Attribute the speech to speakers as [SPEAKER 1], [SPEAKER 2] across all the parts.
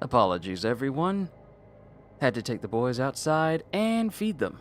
[SPEAKER 1] Apologies, everyone. Had to take the boys outside and feed them.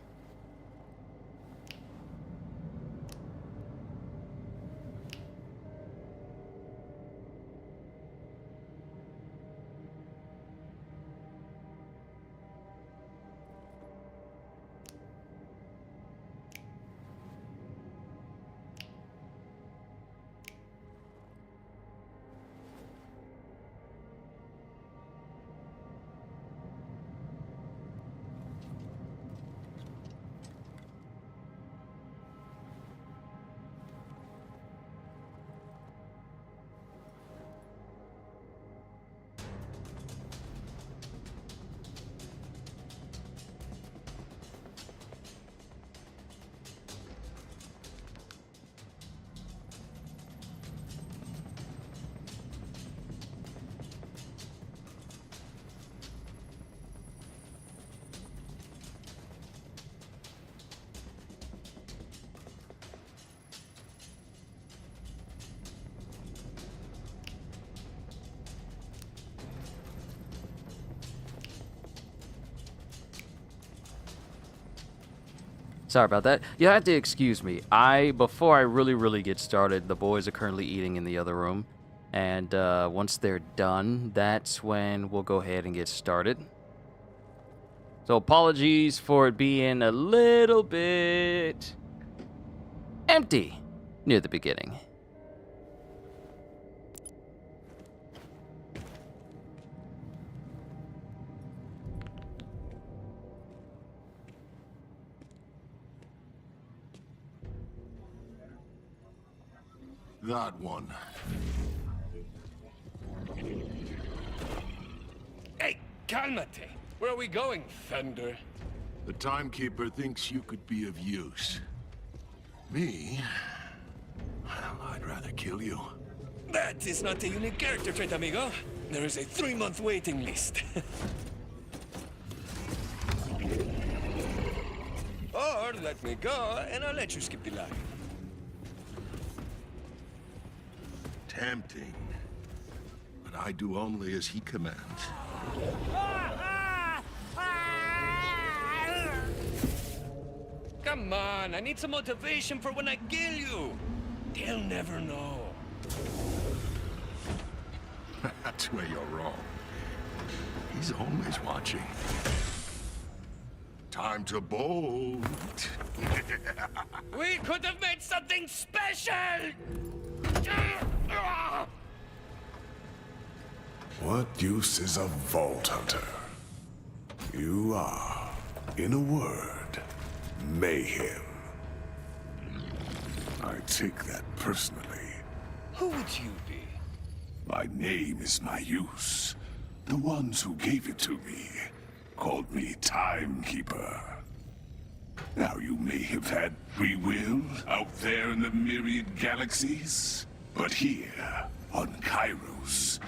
[SPEAKER 1] Sorry about that. You have to excuse me. Before I really get started, the boys are currently eating in the other room. And once they're done, that's when we'll go ahead and get started. So apologies for it being a little bit empty near the beginning.
[SPEAKER 2] That one.
[SPEAKER 3] Hey, calmate. Where are we going, Thunder?
[SPEAKER 2] The Timekeeper thinks you could be of use. Me? Well, I'd rather kill you.
[SPEAKER 3] That is not a unique character trait, amigo. There is a 3-month waiting list. Or let me go, and I'll let you skip the line.
[SPEAKER 2] Tempting. But I do only as he commands.
[SPEAKER 3] Come on, I need some motivation for when I kill you. They'll never know.
[SPEAKER 2] That's where you're wrong. He's always watching. Time to bolt.
[SPEAKER 3] We could have made something special!
[SPEAKER 4] What use is a Vault Hunter? You are, in a word, mayhem. I take that personally.
[SPEAKER 3] Who would you be?
[SPEAKER 4] My name is my use. The ones who gave it to me called me Timekeeper. Now you may have had free will out there in the myriad galaxies, but here, on Kairos,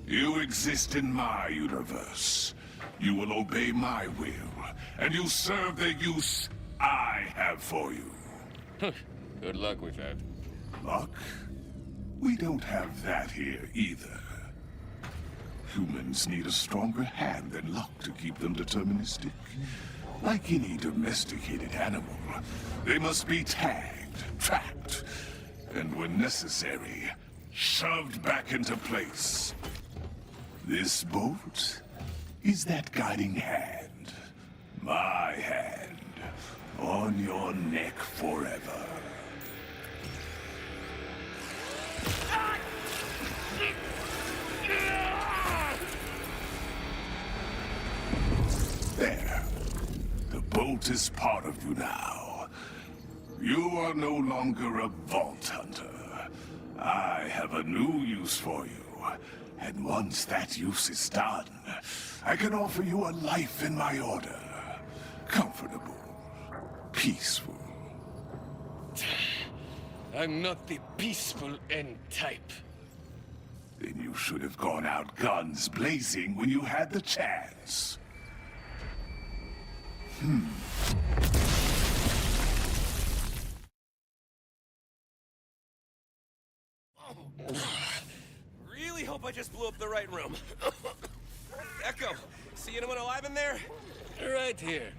[SPEAKER 4] you exist in my universe. You will obey my will, and you'll serve the use I have for you.
[SPEAKER 3] Good luck with that.
[SPEAKER 4] Luck? We don't have that here either. Humans need a stronger hand than luck to keep them deterministic. Like any domesticated animal, they must be tagged, tracked, and when necessary, shoved back into place. This bolt is that guiding hand. My hand, on your neck forever. There. The bolt is part of you now. You are no longer a Vault Hunter. I have a new use for you. And once that use is done, I can offer you a life in my order. Comfortable. Peaceful.
[SPEAKER 3] I'm not the peaceful end type.
[SPEAKER 4] Then you should have gone out guns blazing when you had the chance.
[SPEAKER 3] Really hope I just blew up the right room.
[SPEAKER 5] Echo, see anyone alive in there?
[SPEAKER 3] Right here.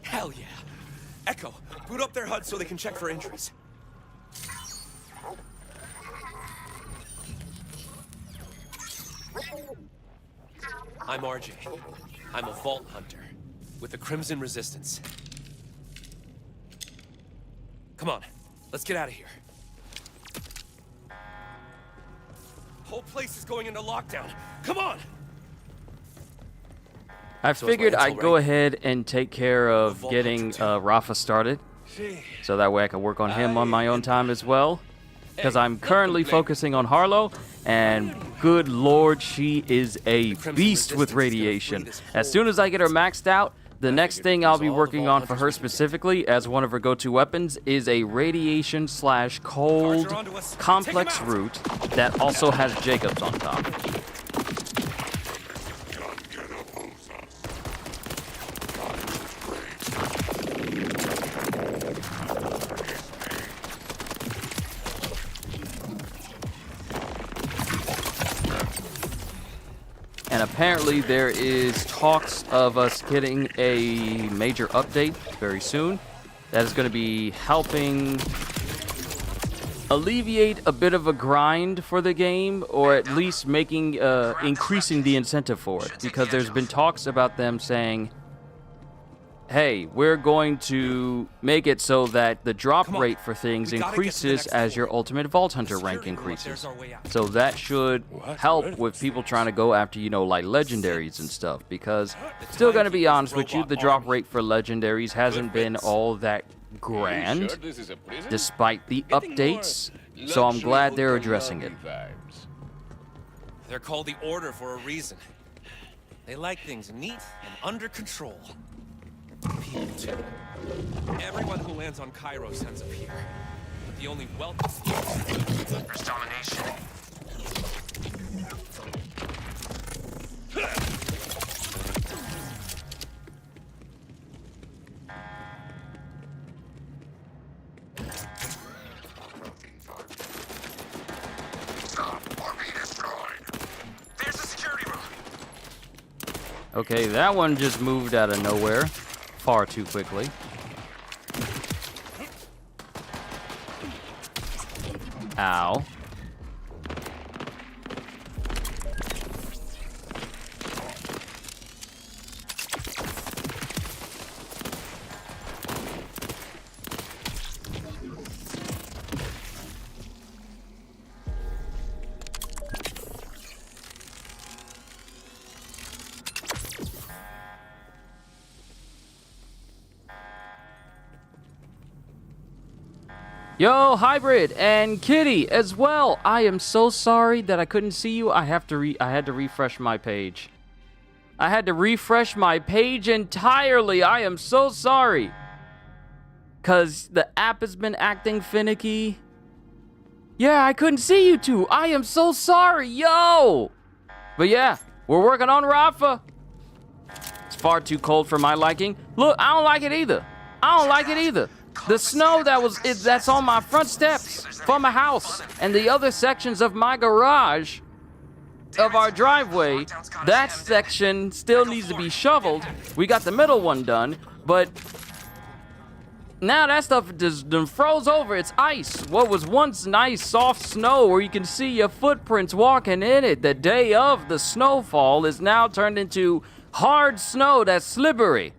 [SPEAKER 5] Hell yeah. Echo, boot up their HUD so they can check for injuries. I'm RJ. I'm a vault hunter with the Crimson Resistance. Come on, let's get out of here. Whole place is going into lockdown. Come on!
[SPEAKER 1] I
[SPEAKER 5] So is
[SPEAKER 1] figured
[SPEAKER 5] my intel
[SPEAKER 1] I'd go
[SPEAKER 5] right?
[SPEAKER 1] ahead and take care of
[SPEAKER 5] Vault
[SPEAKER 1] getting
[SPEAKER 5] Hunter
[SPEAKER 1] Rafa started,
[SPEAKER 3] See,
[SPEAKER 1] so that way I can work on him on my own time as well. Because I'm currently focusing on Harlow, and good lord, she is a beast with radiation. As soon as I get her maxed out, the next thing I'll be working on for her specifically as one of her go-to weapons is a radiation / cold complex route that also has Jacobs on top. And apparently there is talks of us getting a major update very soon that is going to be helping alleviate a bit of a grind for the game, or at least making increasing the incentive for it, because there's been talks about them saying, hey, we're going to make it so that the drop rate for things increases as your Ultimate Vault Hunter rank increases. So that should help with people trying to go after, you know, like legendaries and stuff, because still gonna be honest with you, the drop rate for legendaries hasn't been all that grand, despite the updates, so I'm glad they're addressing it.
[SPEAKER 5] They're called the Order for a reason. They like things neat and under control. People too. Everyone who lands on Cairo ends up here. But the only welcome is domination. There's the security room.
[SPEAKER 1] Okay, that one just moved out of nowhere far too quickly. Ow. Yo, Hybrid and Kitty as well. I am so sorry that I couldn't see you. I had to refresh my page. I had to refresh my page entirely. I am so sorry. Cause the app has been acting finicky. Yeah, I couldn't see you two. I am so sorry, yo. But yeah, we're working on Rafa. It's far too cold for my liking. Look, I don't like it either. I don't like it either. The snow that's on my front steps from my house and the other sections of my garage of our driveway, that section still needs to be shoveled. We got the middle one done, but now that stuff just done froze over. It's ice. What was once nice soft snow where you can see your footprints walking in it the day of the snowfall is now turned into hard snow that's slippery.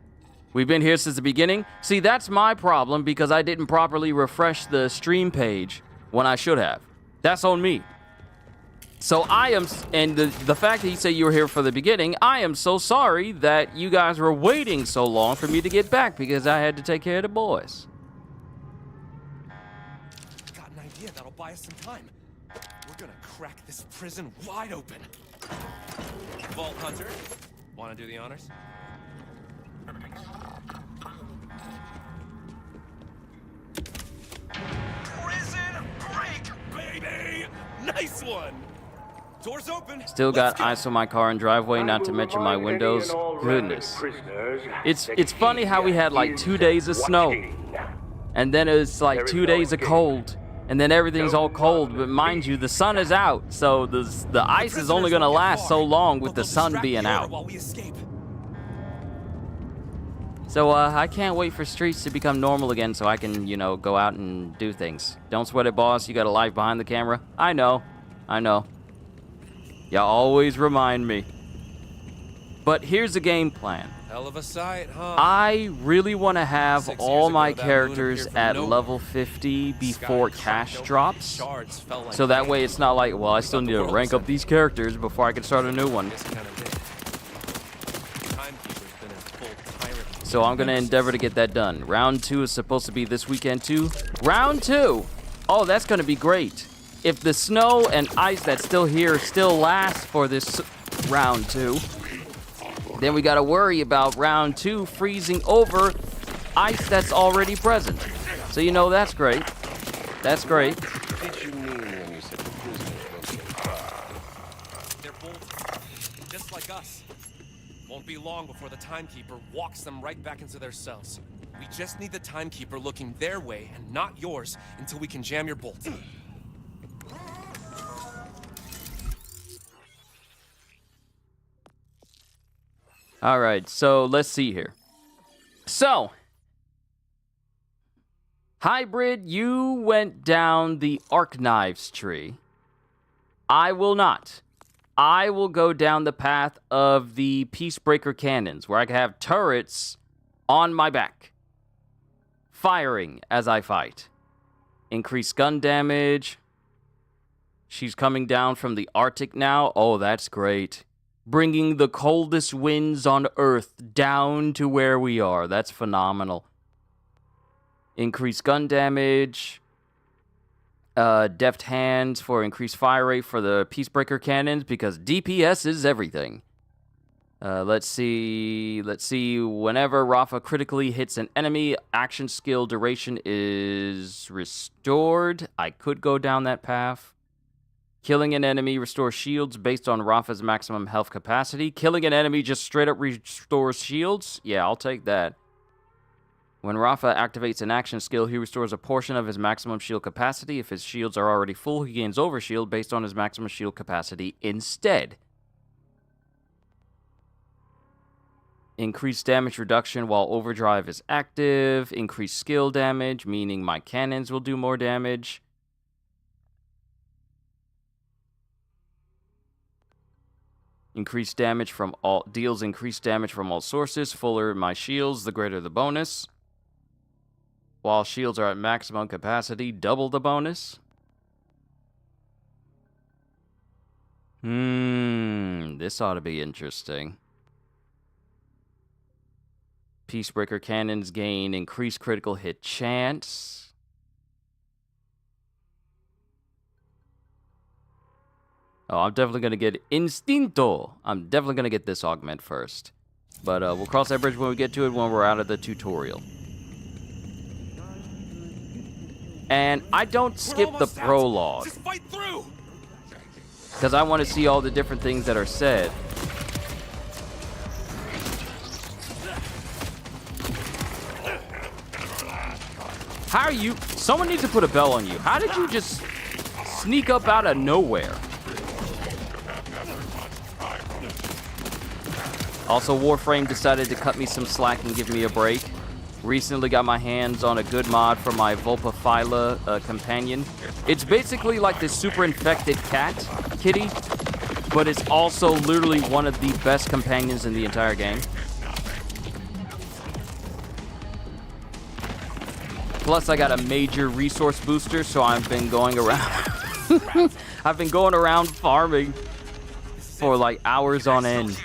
[SPEAKER 1] We've been here since the beginning. See, that's my problem because I didn't properly refresh the stream page when I should have. That's on me. So I am, and the fact that you say you were here for the beginning, I am so sorry that you guys were waiting so long for me to get back because I had to take care of the boys.
[SPEAKER 5] Got an idea that'll buy us some time. We're gonna crack this prison wide open. Vault Hunter, wanna do the honors? Prison break, baby! Nice one! Doors open.
[SPEAKER 1] Still got ice on my car and driveway, not to mention my windows. Goodness. It's funny how we had like 2 days of snow. And then it's like 2 days of cold. and then everything's all cold. But mind you, the sun is out, so the ice is only gonna last so long with the sun being out.
[SPEAKER 5] While we escape.
[SPEAKER 1] So I can't wait for streets to become normal again so I can, you know, go out and do things. Don't sweat it, boss. You got a life behind the camera. I know. Y'all always remind me. But here's the game plan.
[SPEAKER 5] Hell of a sight, huh?
[SPEAKER 1] I really want to have
[SPEAKER 5] 6
[SPEAKER 1] all
[SPEAKER 5] years
[SPEAKER 1] my
[SPEAKER 5] ago, that moon
[SPEAKER 1] characters
[SPEAKER 5] appeared from
[SPEAKER 1] at
[SPEAKER 5] nowhere.
[SPEAKER 1] level 50 before
[SPEAKER 5] Sky
[SPEAKER 1] cash
[SPEAKER 5] cracked open,
[SPEAKER 1] drops.
[SPEAKER 5] shards fell like
[SPEAKER 1] So that
[SPEAKER 5] rain.
[SPEAKER 1] way it's not like, well, I still
[SPEAKER 5] Thought
[SPEAKER 1] need
[SPEAKER 5] the
[SPEAKER 1] to
[SPEAKER 5] world
[SPEAKER 1] rank
[SPEAKER 5] was
[SPEAKER 1] up these characters before I can start a new one.
[SPEAKER 5] This kind of did. Timekeeper's been in full pirate.
[SPEAKER 1] So I'm going to endeavor to get that done. Round 2 is supposed to be this weekend too. Round 2! Oh, that's going to be great. If the snow and ice that's still here still lasts for this round 2, then we got to worry about round 2 freezing over ice that's already present. So, you know, that's great. That's great.
[SPEAKER 6] Did you mean when you said the prisoners will get far?
[SPEAKER 5] They're bold, just like us. Won't be long before the Timekeeper walks them right back into their cells. We just need the Timekeeper looking their way and not yours until we can jam your bolt.
[SPEAKER 1] All right, so let's see here. So, Hybrid, you went down the Arc Knives tree. I will not. I will go down the path of the Peacebreaker cannons, where I can have turrets on my back, firing as I fight. Increased gun damage. She's coming down from the Arctic now. Oh, that's great. Bringing the coldest winds on Earth down to where we are. That's phenomenal. Increased gun damage. Deft hands for increased fire rate for the Peacebreaker cannons because DPS is everything. Let's see. Whenever Rafa critically hits an enemy, action skill duration is restored. I could go down that path. Killing an enemy restores shields based on Rafa's maximum health capacity. Killing an enemy just straight up restores shields? Yeah, I'll take that. When Rafa activates an action skill, he restores a portion of his maximum shield capacity. If his shields are already full, he gains overshield based on his maximum shield capacity instead. Increased damage reduction while overdrive is active. Increased skill damage, meaning my cannons will do more damage. Increased damage from all deals increased damage from all sources. Fuller my shields, the greater the bonus. While shields are at maximum capacity, double the bonus. This ought to be interesting. Peacebreaker cannons gain increased critical hit chance. Oh, I'm definitely going to get Instinto. I'm definitely going to get this augment first. But we'll cross that bridge when we get to it when we're out of the tutorial. And I don't skip the prologue.
[SPEAKER 5] Just fight through!
[SPEAKER 1] Because I want to see all the different things that are said. How are you? Someone needs to put a bell on you. How did you just sneak up out of nowhere? Also, Warframe decided to cut me some slack and give me a break. Recently got my hands on a good mod for my Vulpaphyla companion. It's basically like this super infected cat kitty, but it's also literally one of the best companions in the entire game. Plus, I got a major resource booster, so I've been going around. I've been going around farming for like hours on end.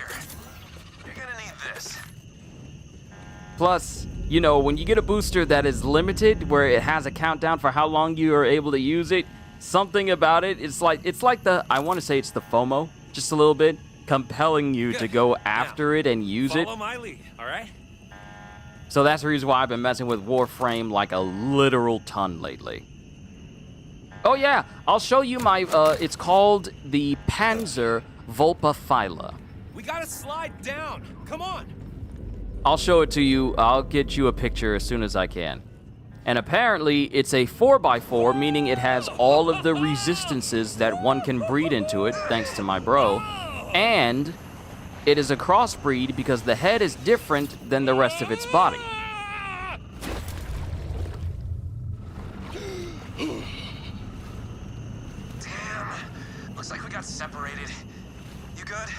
[SPEAKER 1] Plus, you know, when you get a booster that is limited, where it has a countdown for how long you are able to use it, something about it, it's like the, I want to say it's the FOMO, just a little bit, compelling you to go after it and use it.
[SPEAKER 5] Follow my lead, all right?
[SPEAKER 1] So that's the reason why I've been messing with Warframe like a literal ton lately. Oh yeah, I'll show you my, it's called the Panzer Vulpaphyla.
[SPEAKER 5] We gotta slide down. Come on.
[SPEAKER 1] I'll show it to you. I'll get you a picture as soon as I can. And apparently, it's a 4x4, meaning it has all of the resistances that one can breed into it, thanks to my bro. And it is a crossbreed because the head is different than the rest of its body.
[SPEAKER 5] Damn. Looks like we got separated. You good?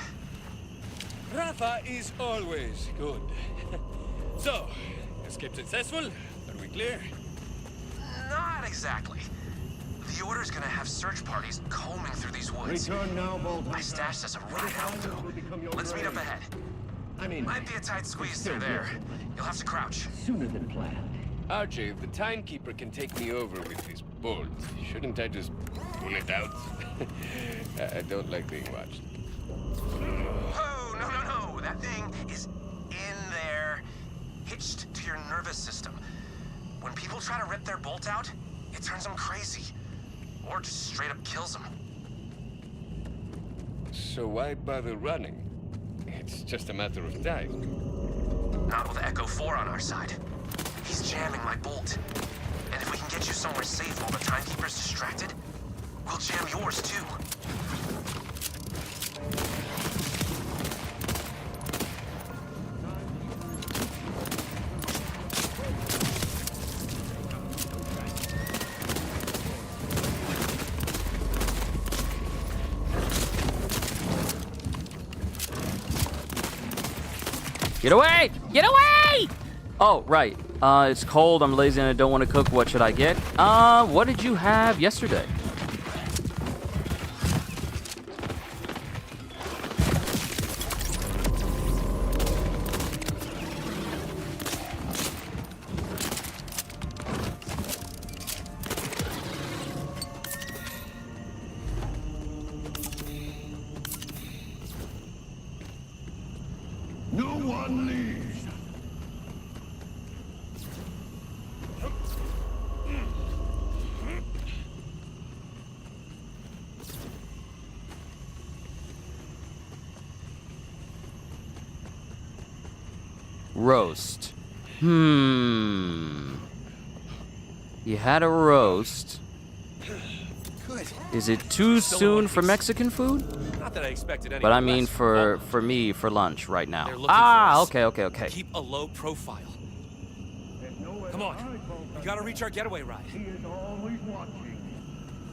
[SPEAKER 3] Rafa is always good. So, escape successful? Are we clear?
[SPEAKER 5] Not exactly. The Order's gonna have search parties combing through these woods.
[SPEAKER 7] Return now, Bolt.
[SPEAKER 5] I stashed us a right out, though. Let's meet up ahead.
[SPEAKER 7] I mean,
[SPEAKER 5] Might be a tight squeeze through there. You'll have to crouch.
[SPEAKER 7] sooner than planned.
[SPEAKER 6] Archie, if the timekeeper can take me over with his bolt, shouldn't I just pull it out? I don't like being watched.
[SPEAKER 5] Oh, no. That thing is in there, hitched to your nervous system. When people try to rip their bolt out, it turns them crazy. Or just straight up kills them.
[SPEAKER 6] So why bother running? It's just a matter of time.
[SPEAKER 5] Not with Echo 4 on our side. He's jamming my bolt. And if we can get you somewhere safe while the timekeeper's distracted, we'll jam yours too.
[SPEAKER 1] Get away! Get away! Oh, right. It's cold, I'm lazy, and I don't want to cook. What should I get? What did you have yesterday?
[SPEAKER 4] No one leaves.
[SPEAKER 1] Roast. You had a roast.
[SPEAKER 5] Good.
[SPEAKER 1] Is it too soon for Mexican food?
[SPEAKER 5] Not that I expected anything.
[SPEAKER 1] But I mean
[SPEAKER 5] less
[SPEAKER 1] for
[SPEAKER 5] from
[SPEAKER 1] me for lunch right now.
[SPEAKER 5] They're looking for us.
[SPEAKER 1] Okay.
[SPEAKER 5] Keep a low profile. Come on. We gotta reach our getaway ride.
[SPEAKER 7] He is always watching.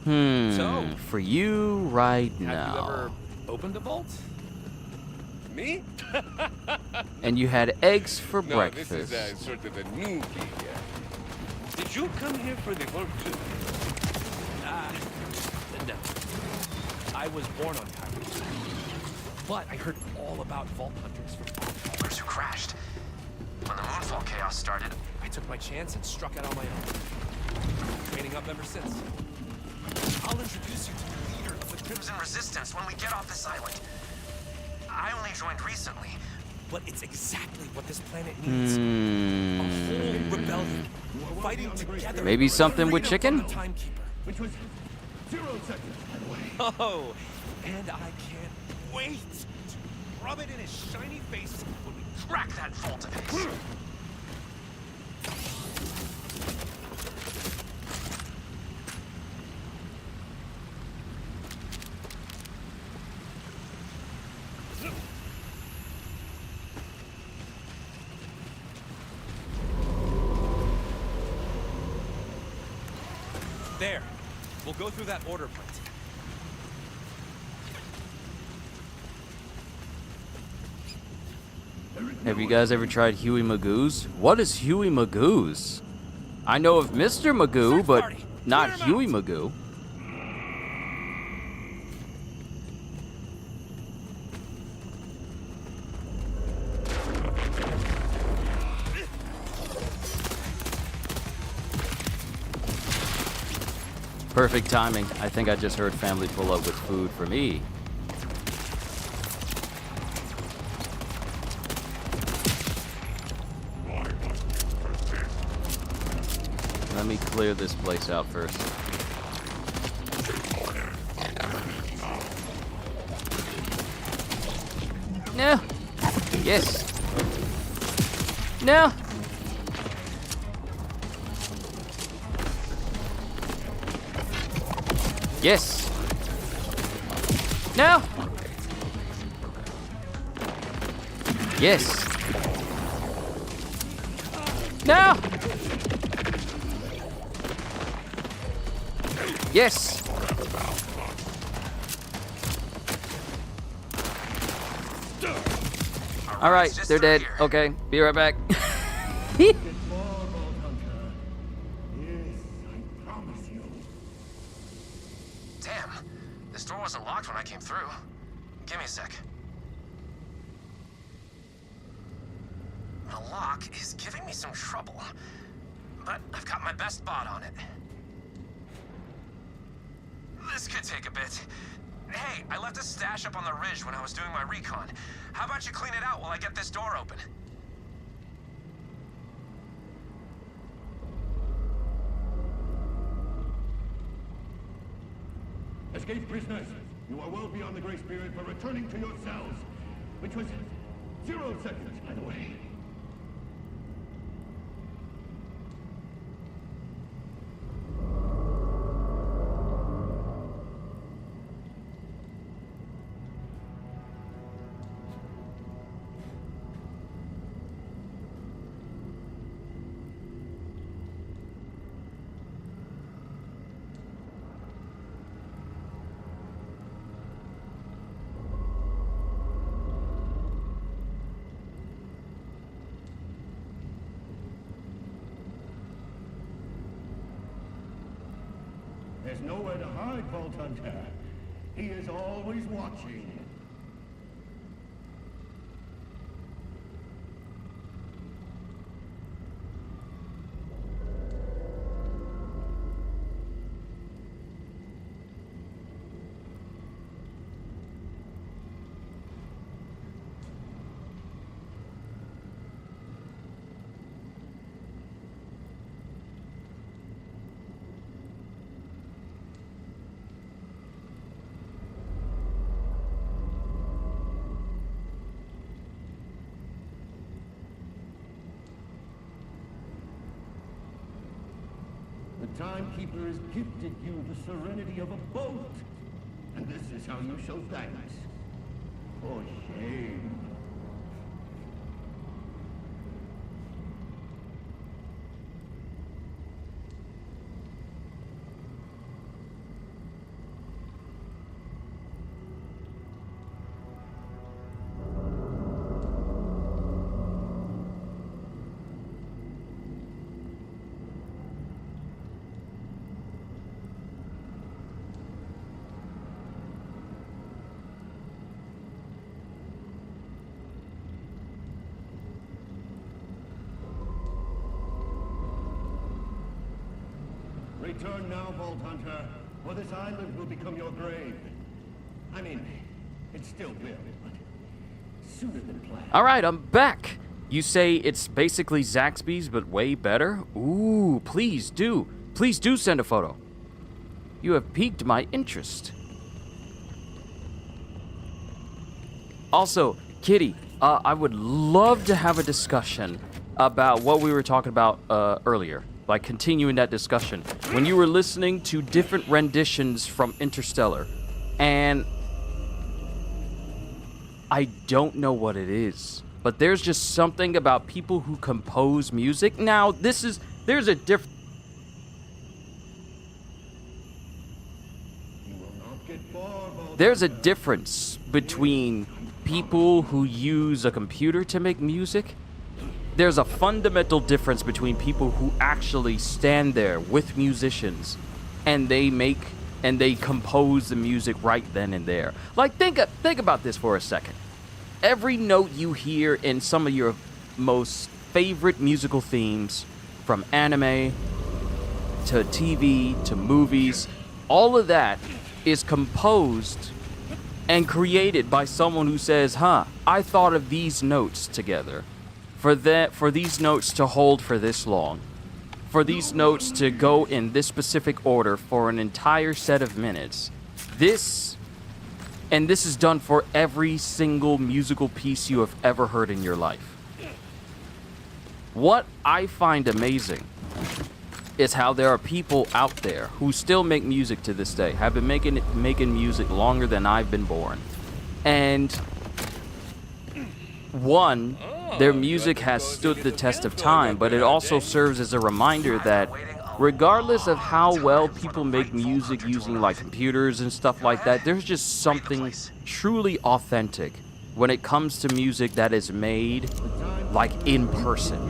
[SPEAKER 5] So,
[SPEAKER 1] For you right
[SPEAKER 5] Have you
[SPEAKER 1] now.
[SPEAKER 5] ever opened a vault?
[SPEAKER 6] Me?
[SPEAKER 1] And you had eggs for
[SPEAKER 6] No,
[SPEAKER 1] breakfast.
[SPEAKER 6] this is sort of a newbie. Did you come here for the vault too?
[SPEAKER 5] No. I was born on Cairo. But I heard all about vault hunters from vaulters who crashed. When the Moonfall chaos started, I took my chance and struck out on my own. Training up ever since. I'll introduce you to the leader of the Crimson Resistance when we get off this island. I only joined recently, but it's exactly what this planet needs. A whole rebellion, fighting together.
[SPEAKER 1] Maybe something with
[SPEAKER 5] freedom
[SPEAKER 1] chicken?
[SPEAKER 5] from the Timekeeper.
[SPEAKER 7] Which was 0 seconds, by the way.
[SPEAKER 5] Oh, and I can't wait to rub it in his shiny face when we crack that vault of his. There. We'll go through that order plate.
[SPEAKER 1] Have you guys ever tried Huey Magoo's? What is Huey Magoo's? I know of Mr. Magoo,
[SPEAKER 5] Search
[SPEAKER 1] but
[SPEAKER 5] party.
[SPEAKER 1] not
[SPEAKER 5] Clear 'em
[SPEAKER 1] Huey
[SPEAKER 5] out.
[SPEAKER 1] Magoo. Perfect timing. I think I just heard family pull up with food for me. Let me clear this place out first. No. Yes. No. Yes. No. Yes. No. Yes. All right, they're dead. Okay, be right back.
[SPEAKER 7] Get more, Vault Hunter. Yes, I promise you.
[SPEAKER 5] Damn, this door wasn't locked when I came through. Give me a sec. The lock is giving me some trouble, but I've got my best bot on it. This could take a bit. Hey, I left a stash up on the ridge when I was doing my recon. How about you clean it out while I get this door open?
[SPEAKER 7] Escape prisoners, you are well beyond the grace period for returning to your cells, which was 0 seconds, by the way. There's nowhere to hide, Vault Hunter. He is always watching. The Timekeeper has gifted you the serenity of a boat. And this is how you show thanks. For shame. Return now, Vault Hunter, or this island will become your grave. I mean, it still will, but sooner than planned.
[SPEAKER 1] All right, I'm back. You say it's basically Zaxby's, but way better? Ooh, please do send a photo. You have piqued my interest. Also, Kitty, I would love to have a discussion about what we were talking about earlier. Like continuing that discussion. When you were listening to different renditions from Interstellar, and I don't know what it is, but there's just something about people who compose music. Now, there's a difference. There's a difference between people who use a computer to make music. There's a fundamental difference between people who actually stand there with musicians and they compose the music right then and there. Like, think about this for a second. Every note you hear in some of your most favorite musical themes, from anime to TV to movies, all of that is composed and created by someone who says, I thought of these notes together. For these notes to hold for this long, for these notes to go in this specific order for an entire set of minutes. This is done for every single musical piece you have ever heard in your life. What I find amazing is how there are people out there who still make music to this day, have been making music longer than I've been born. And one, their music has stood the test of time, but it also serves as a reminder that regardless of how well people make music using like computers and stuff like that, there's just something truly authentic when it comes to music that is made like in person.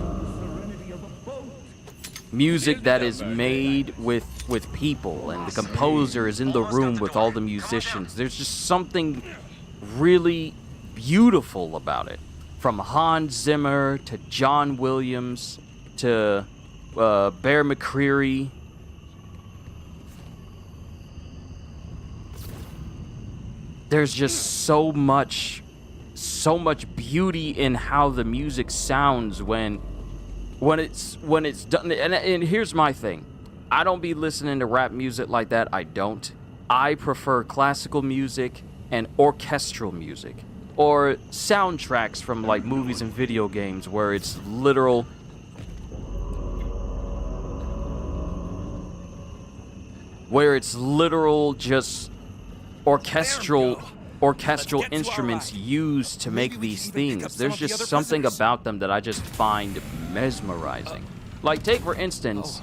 [SPEAKER 1] Music that is made with people, and the composer is in the room with all the musicians. There's just something really beautiful about it. From Hans Zimmer to John Williams to Bear McCreary. There's just so much beauty in how the music sounds when it's done. And here's my thing. I don't be listening to rap music like that. I don't. I prefer classical music and orchestral music, or soundtracks from like movies and video games where it's literal just orchestral instruments used to make these things. There's just something about them that I just find mesmerizing. Like take for instance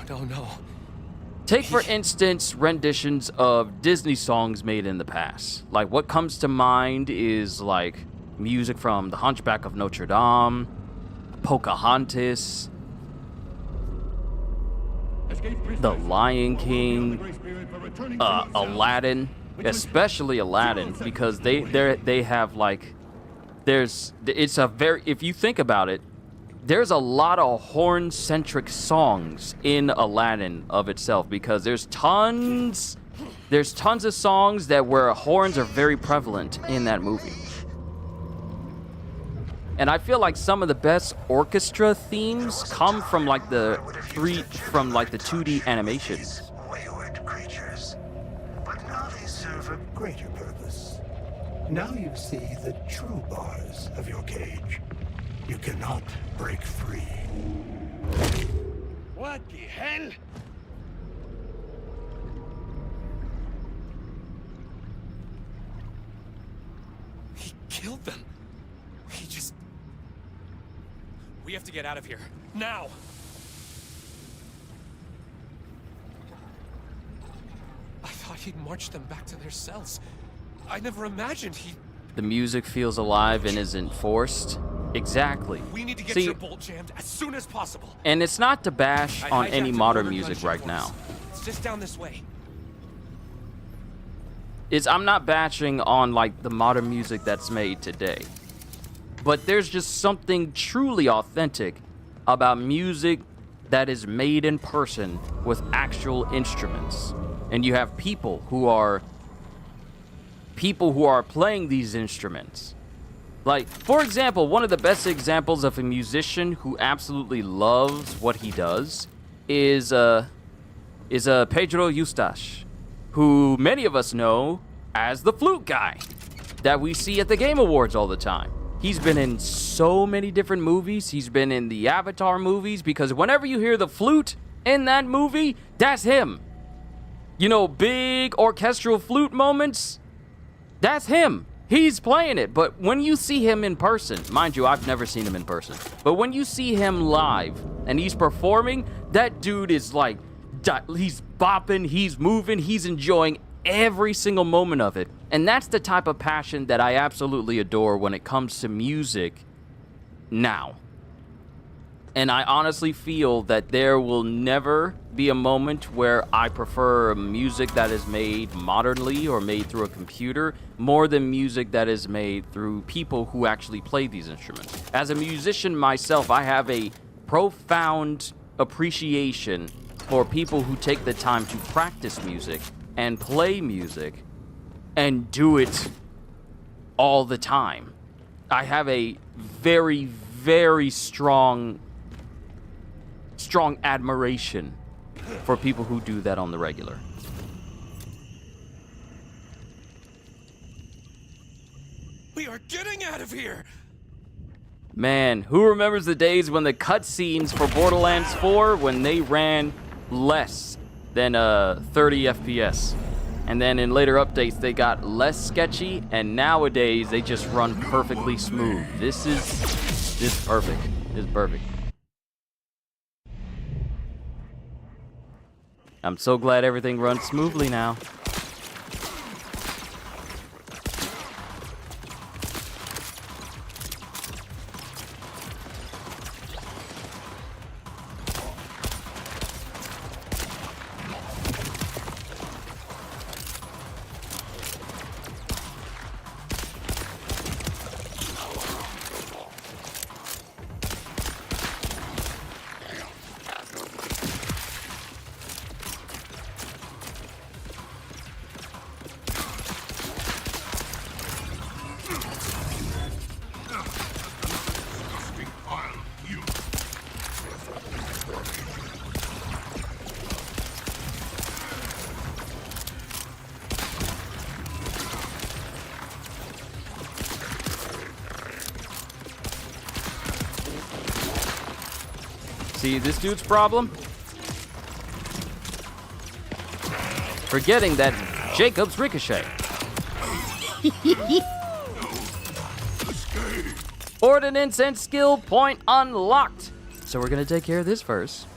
[SPEAKER 1] renditions of Disney songs made in the past. Like what comes to mind is like music from The Hunchback of Notre Dame, Pocahontas, The Lion King, Aladdin, especially Aladdin, because they have like if you think about it, there's a lot of horn-centric songs in Aladdin of itself, because there's tons of songs where horns are very prevalent in that movie. And I feel like some of the best orchestra themes come from like the 2D animations.
[SPEAKER 8] Wayward creatures. But now they serve a greater purpose. Now you see the true bars of your cage. You cannot break free.
[SPEAKER 6] What the hell?
[SPEAKER 5] He killed them. We have to get out of here. Now! I thought he'd march them back to their cells. I never imagined he...
[SPEAKER 1] The music feels alive and isn't forced. Exactly.
[SPEAKER 5] We need to get your bolt jammed as soon as possible.
[SPEAKER 1] And it's not to bash on any modern music right now.
[SPEAKER 5] It's just down this way.
[SPEAKER 1] I'm not bashing on like the modern music that's made today. But there's just something truly authentic about music that is made in person with actual instruments. And you have people who are playing these instruments. Like, for example, one of the best examples of a musician who absolutely loves what he does is Pedro Eustache, who many of us know as the flute guy that we see at the Game Awards all the time. He's been in so many different movies. He's been in the Avatar movies, because whenever you hear the flute in that movie, that's him. You know, big orchestral flute moments, that's him. He's playing it. But when you see him in person, mind you, I've never seen him in person, but when you see him live and he's performing, that dude is like, he's bopping, he's moving, he's enjoying every single moment of it. And that's the type of passion that I absolutely adore when it comes to music now. And I honestly feel that there will never be a moment where I prefer music that is made modernly or made through a computer more than music that is made through people who actually play these instruments. As a musician myself, I have a profound appreciation for people who take the time to practice music and play music and do it all the time. I have a very, very strong admiration for people who do that on the regular.
[SPEAKER 5] We are getting out of here!
[SPEAKER 1] Man, who remembers the days when the cutscenes for Borderlands 4, when they ran less than 30 FPS. And then in later updates, they got less sketchy, and nowadays they just run perfectly smooth. This is perfect. This is perfect. I'm so glad everything runs smoothly now. See this dude's problem? Forgetting that Jacob's ricochet. Ordnance and skill point unlocked. So we're gonna take care of this first,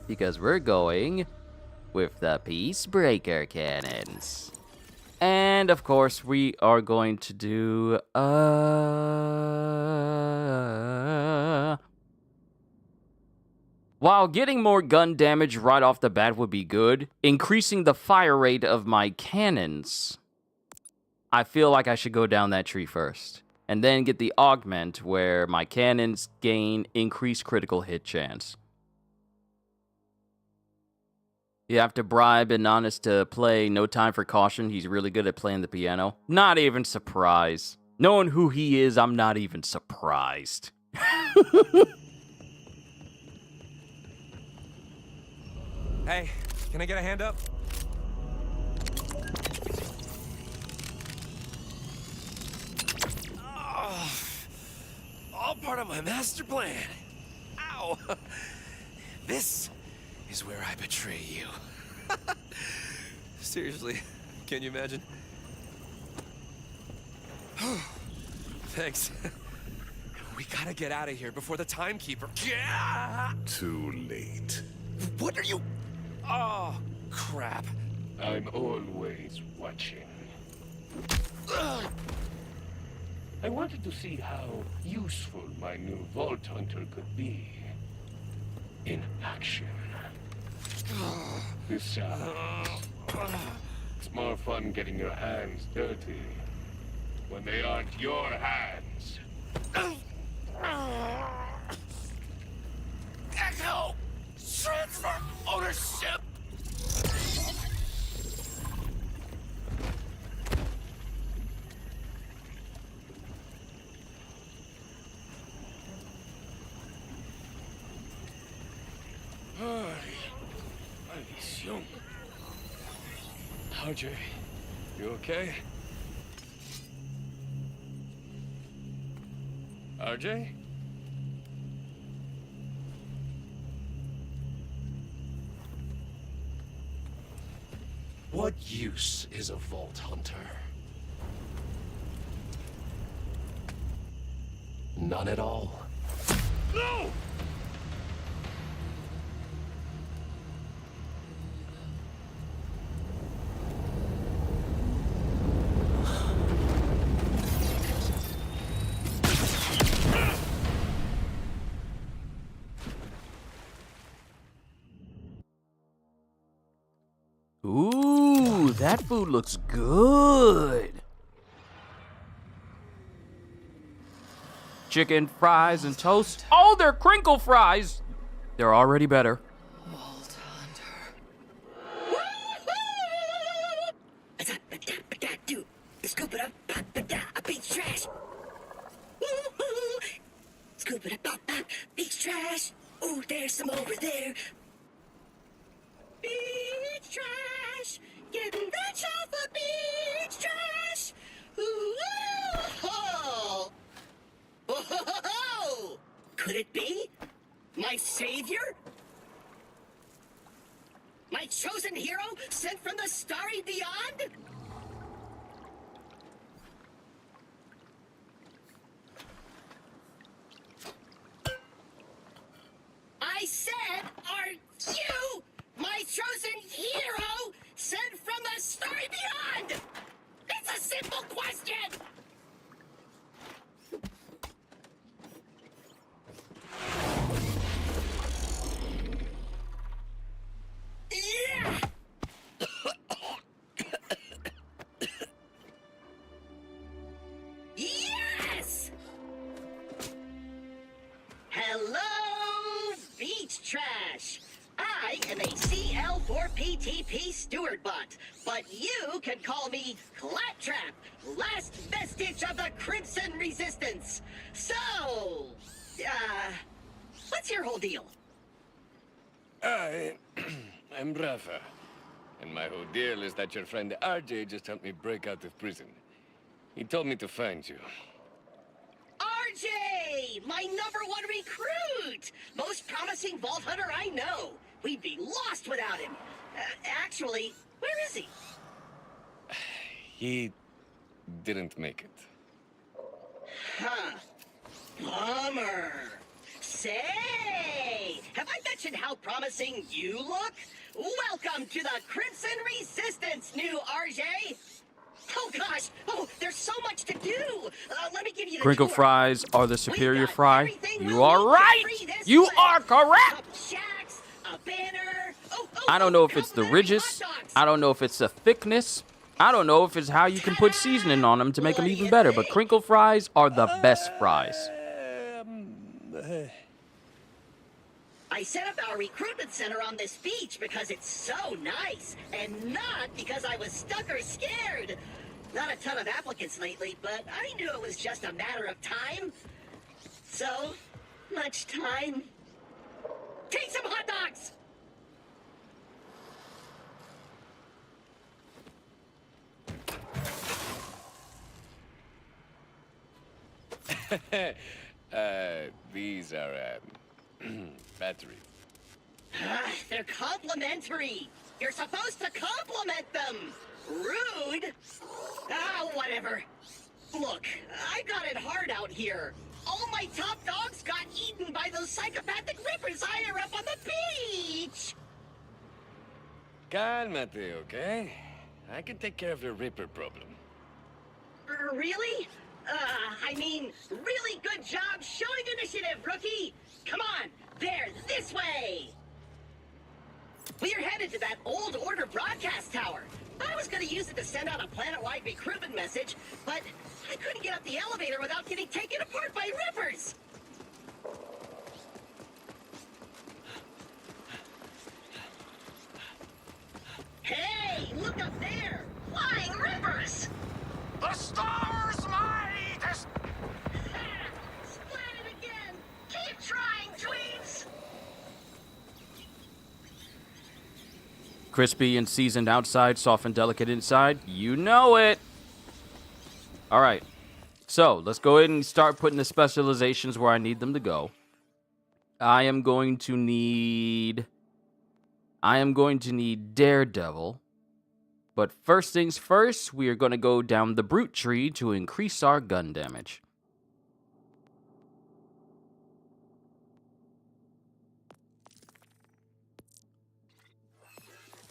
[SPEAKER 1] because we're going with the Peacebreaker cannons. And of course we are going to do while getting more gun damage right off the bat would be good, increasing the fire rate of my cannons, I feel like I should go down that tree first. And then get the augment where my cannons gain increased critical hit chance. You have to bribe an honest to play No Time for Caution. He's really good at playing the piano. Not even surprised. Knowing who he is, I'm not even surprised.
[SPEAKER 5] Hey, can I get a hand up? Oh, all part of my master plan. Ow! This is where I betray you. Seriously, can you imagine? Thanks. We gotta get out of here before the timekeeper. Yeah!
[SPEAKER 4] Too late.
[SPEAKER 5] What are you? Oh, crap.
[SPEAKER 6] I'm always watching. I wanted to see how useful my new Vault Hunter could be. In action. It's more fun getting your hands dirty when they aren't your hands.
[SPEAKER 5] Echo! Transfer ownership!
[SPEAKER 6] Maldición. RJ, you okay? RJ?
[SPEAKER 5] What use is a Vault Hunter? None at all.
[SPEAKER 6] No!
[SPEAKER 1] Ooh, that food looks good. Chicken, fries, and toast. Oh, they're crinkle fries. They're already better.
[SPEAKER 9] Vault Hunter. Scoop it up, a beach trash. Scoop it up, beach trash. Ooh, there's some over there. Beach trash. Getting rich off of beach trash. Ooh, oh. Oh, could it be my savior? chosen hero sent from the starry beyond? I said, are you my chosen hero sent from the starry beyond? It's a simple question! Yeah! Yes! Hello, beach trash. I am a CL4PTP steward bot, but you can call me Claptrap, last vestige of the Crimson Resistance. So, what's your whole deal?
[SPEAKER 6] I'm Rafa. And my whole deal is that your friend RJ just helped me break out of prison. He told me to find you.
[SPEAKER 9] RJ! My #1 recruit! Most promising vault hunter I know. We'd be lost without him. Actually, where is he?
[SPEAKER 6] He didn't make it.
[SPEAKER 9] Huh. Bummer. Say, have I mentioned how promising you look? Welcome to the Crimson Resistance, new RJ. Oh gosh, there's so much to do. Let me give you the
[SPEAKER 1] Crinkle
[SPEAKER 9] tour.
[SPEAKER 1] fries are the superior
[SPEAKER 9] We've got
[SPEAKER 1] fry.
[SPEAKER 9] everything
[SPEAKER 1] You
[SPEAKER 9] we'll
[SPEAKER 1] are
[SPEAKER 9] need to
[SPEAKER 1] right.
[SPEAKER 9] free this
[SPEAKER 1] You
[SPEAKER 9] place.
[SPEAKER 1] are correct.
[SPEAKER 9] Couple shacks, a banner.
[SPEAKER 1] I don't know if it's the
[SPEAKER 9] complimentary
[SPEAKER 1] ridges.
[SPEAKER 9] hot dogs.
[SPEAKER 1] I don't know if it's the thickness. I don't know if it's how you can put seasoning on them to make them
[SPEAKER 9] What do
[SPEAKER 1] even
[SPEAKER 9] you
[SPEAKER 1] better. But
[SPEAKER 9] think?
[SPEAKER 1] crinkle fries are the best fries.
[SPEAKER 9] I set up our recruitment center on this beach because it's so nice, and not because I was stuck or scared. Not a ton of applicants lately, but I knew it was just a matter of time. So much time. Take some hot dogs!
[SPEAKER 6] These are, batteries.
[SPEAKER 9] They're complimentary. You're supposed to compliment them. Rude. Whatever. Look, I got it hard out here. All my top dogs got eaten by those psychopathic rippers higher up on the beach.
[SPEAKER 6] Calmate, okay? I can take care of your Ripper problem.
[SPEAKER 9] Really? I mean, really good job showing initiative, rookie. Come on, there, this way. We're headed to that old order broadcast tower. I was gonna use it to send out a planet-wide recruitment message, but I couldn't get up the elevator without getting taken apart by rippers. Hey, look up there! Flying rippers!
[SPEAKER 4] The stars might!
[SPEAKER 9] Splatted again! Keep trying, tweets!
[SPEAKER 1] Crispy and seasoned outside, soft and delicate inside. You know it. All right. So let's go ahead and start putting the specializations where I need them to go. I am going to need Daredevil. But first things first, we are going to go down the brute tree to increase our gun damage.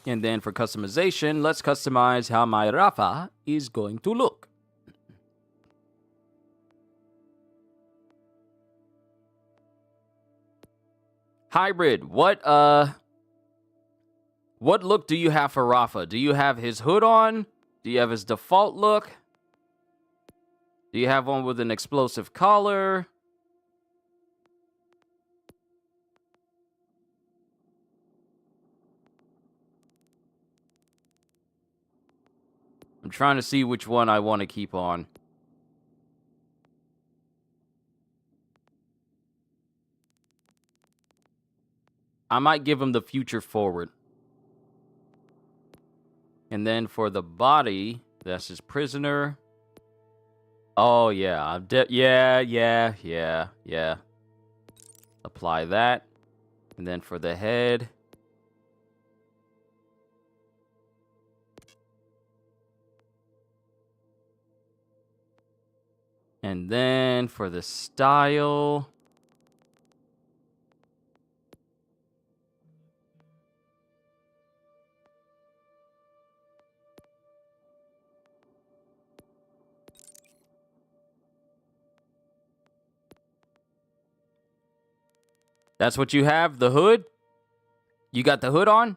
[SPEAKER 1] And then for customization, let's customize how my Rafa is going to look. Hybrid, what look do you have for Rafa? Do you have his hood on? Do you have his default look? Do you have one with an explosive collar? I'm trying to see which one I want to keep on. I might give him the future forward. And then for the body, that's his prisoner. Oh, yeah. Yeah. Apply that. And then for the head. And then for the style... That's what you have? The hood? You got the hood on?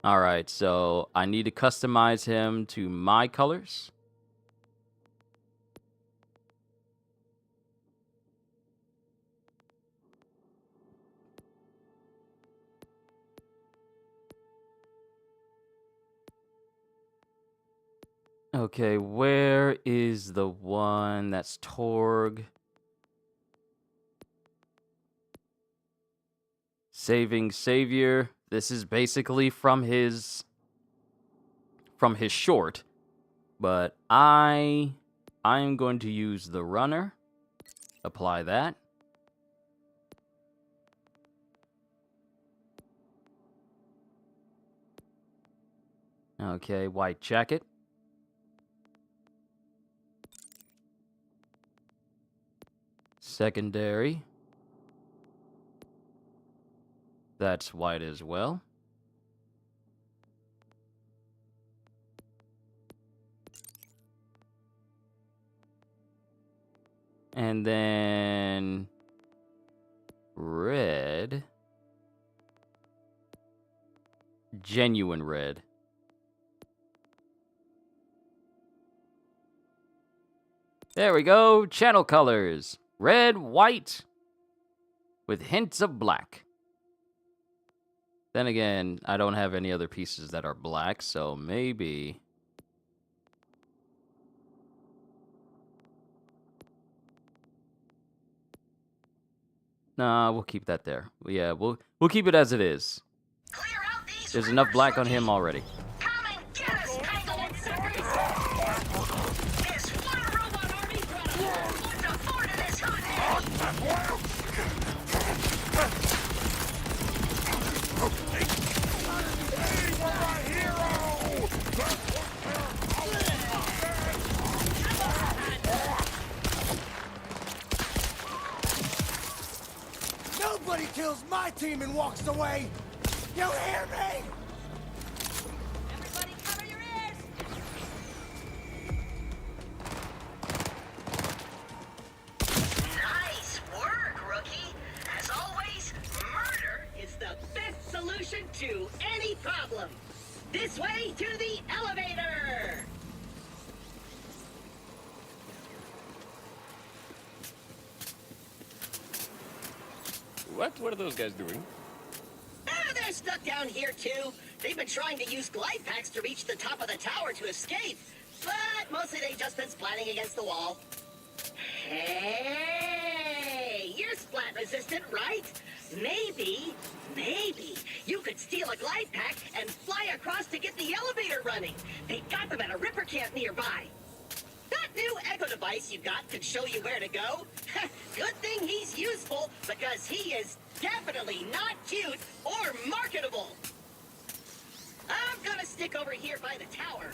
[SPEAKER 1] Alright, so I need to customize him to my colors. Okay, where is the one that's Torg? Saving Savior. This is basically from his short, but I am going to use the runner. Apply that. Okay, white jacket. Secondary. That's white as well. And then red. Genuine red. There we go. Channel colors. Red, white, with hints of black. Then again, I don't have any other pieces that are black, so maybe... Nah, we'll keep that there. Yeah, we'll keep it as it is. There's enough black on him already.
[SPEAKER 9] Come and get us, Tangled and Suckers! There's one robot army, wouldn't afford to this hood.
[SPEAKER 10] Nobody kills my team and walks away! You hear me?
[SPEAKER 9] Everybody cover your ears! Nice work, rookie! As always, murder is the best solution to any problem. This way to the elevator!
[SPEAKER 6] What were those guys doing?
[SPEAKER 9] They're stuck down here, too. They've been trying to use glide packs to reach the top of the tower to escape. But mostly they've just been splatting against the wall. Hey! You're splat resistant, right? Maybe you could steal a glide pack and fly across to get the elevator running. They got them at a ripper camp nearby. That new echo device you got could show you where to go. Good thing he's useful, because he is definitely not cute or marketable. I'm gonna stick over here by the tower.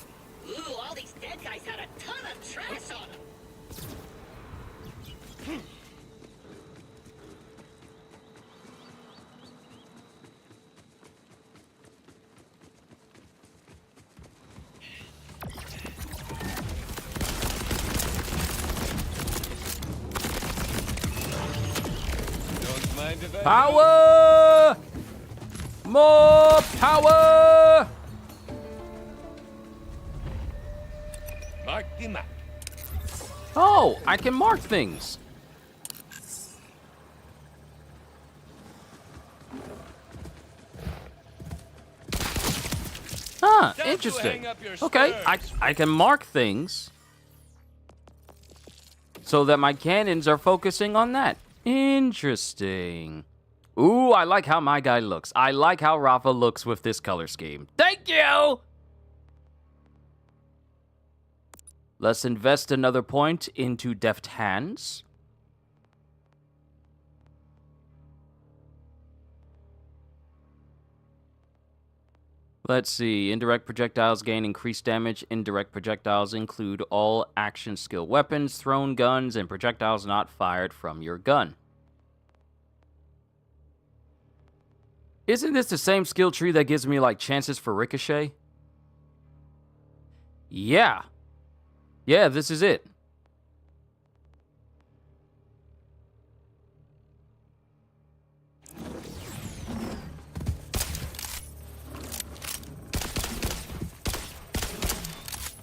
[SPEAKER 9] Ooh, all these dead guys had a ton of trash on them.
[SPEAKER 6] Don't mind if I
[SPEAKER 1] Power! More power!
[SPEAKER 6] mark the map.
[SPEAKER 1] Oh, I can mark things. Huh,
[SPEAKER 5] Time to
[SPEAKER 1] interesting.
[SPEAKER 5] hang up your
[SPEAKER 1] Okay,
[SPEAKER 5] spurs.
[SPEAKER 1] I can mark things so that my cannons are focusing on that. Interesting. Ooh, I like how my guy looks. I like how Rafa looks with this color scheme. Thank you! Let's invest another point into deft hands. Let's see. Indirect projectiles gain increased damage. Indirect projectiles include all action skill weapons, thrown guns, and projectiles not fired from your gun. Isn't this the same skill tree that gives me, like, chances for ricochet? Yeah. Yeah, this is it.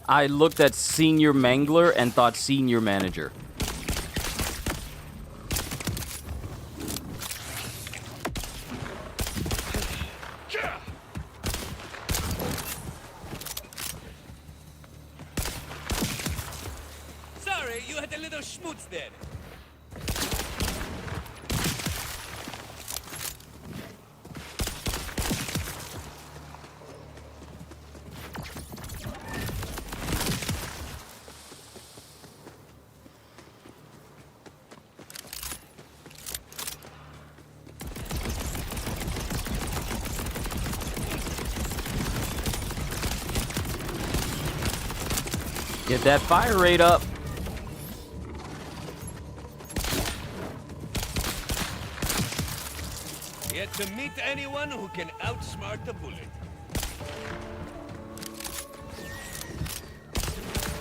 [SPEAKER 1] I looked at Senior Mangler and thought Senior Manager.
[SPEAKER 3] Sorry, you had a little schmutz there.
[SPEAKER 1] Get that fire rate up.
[SPEAKER 3] Yet to meet anyone who can outsmart the bullet.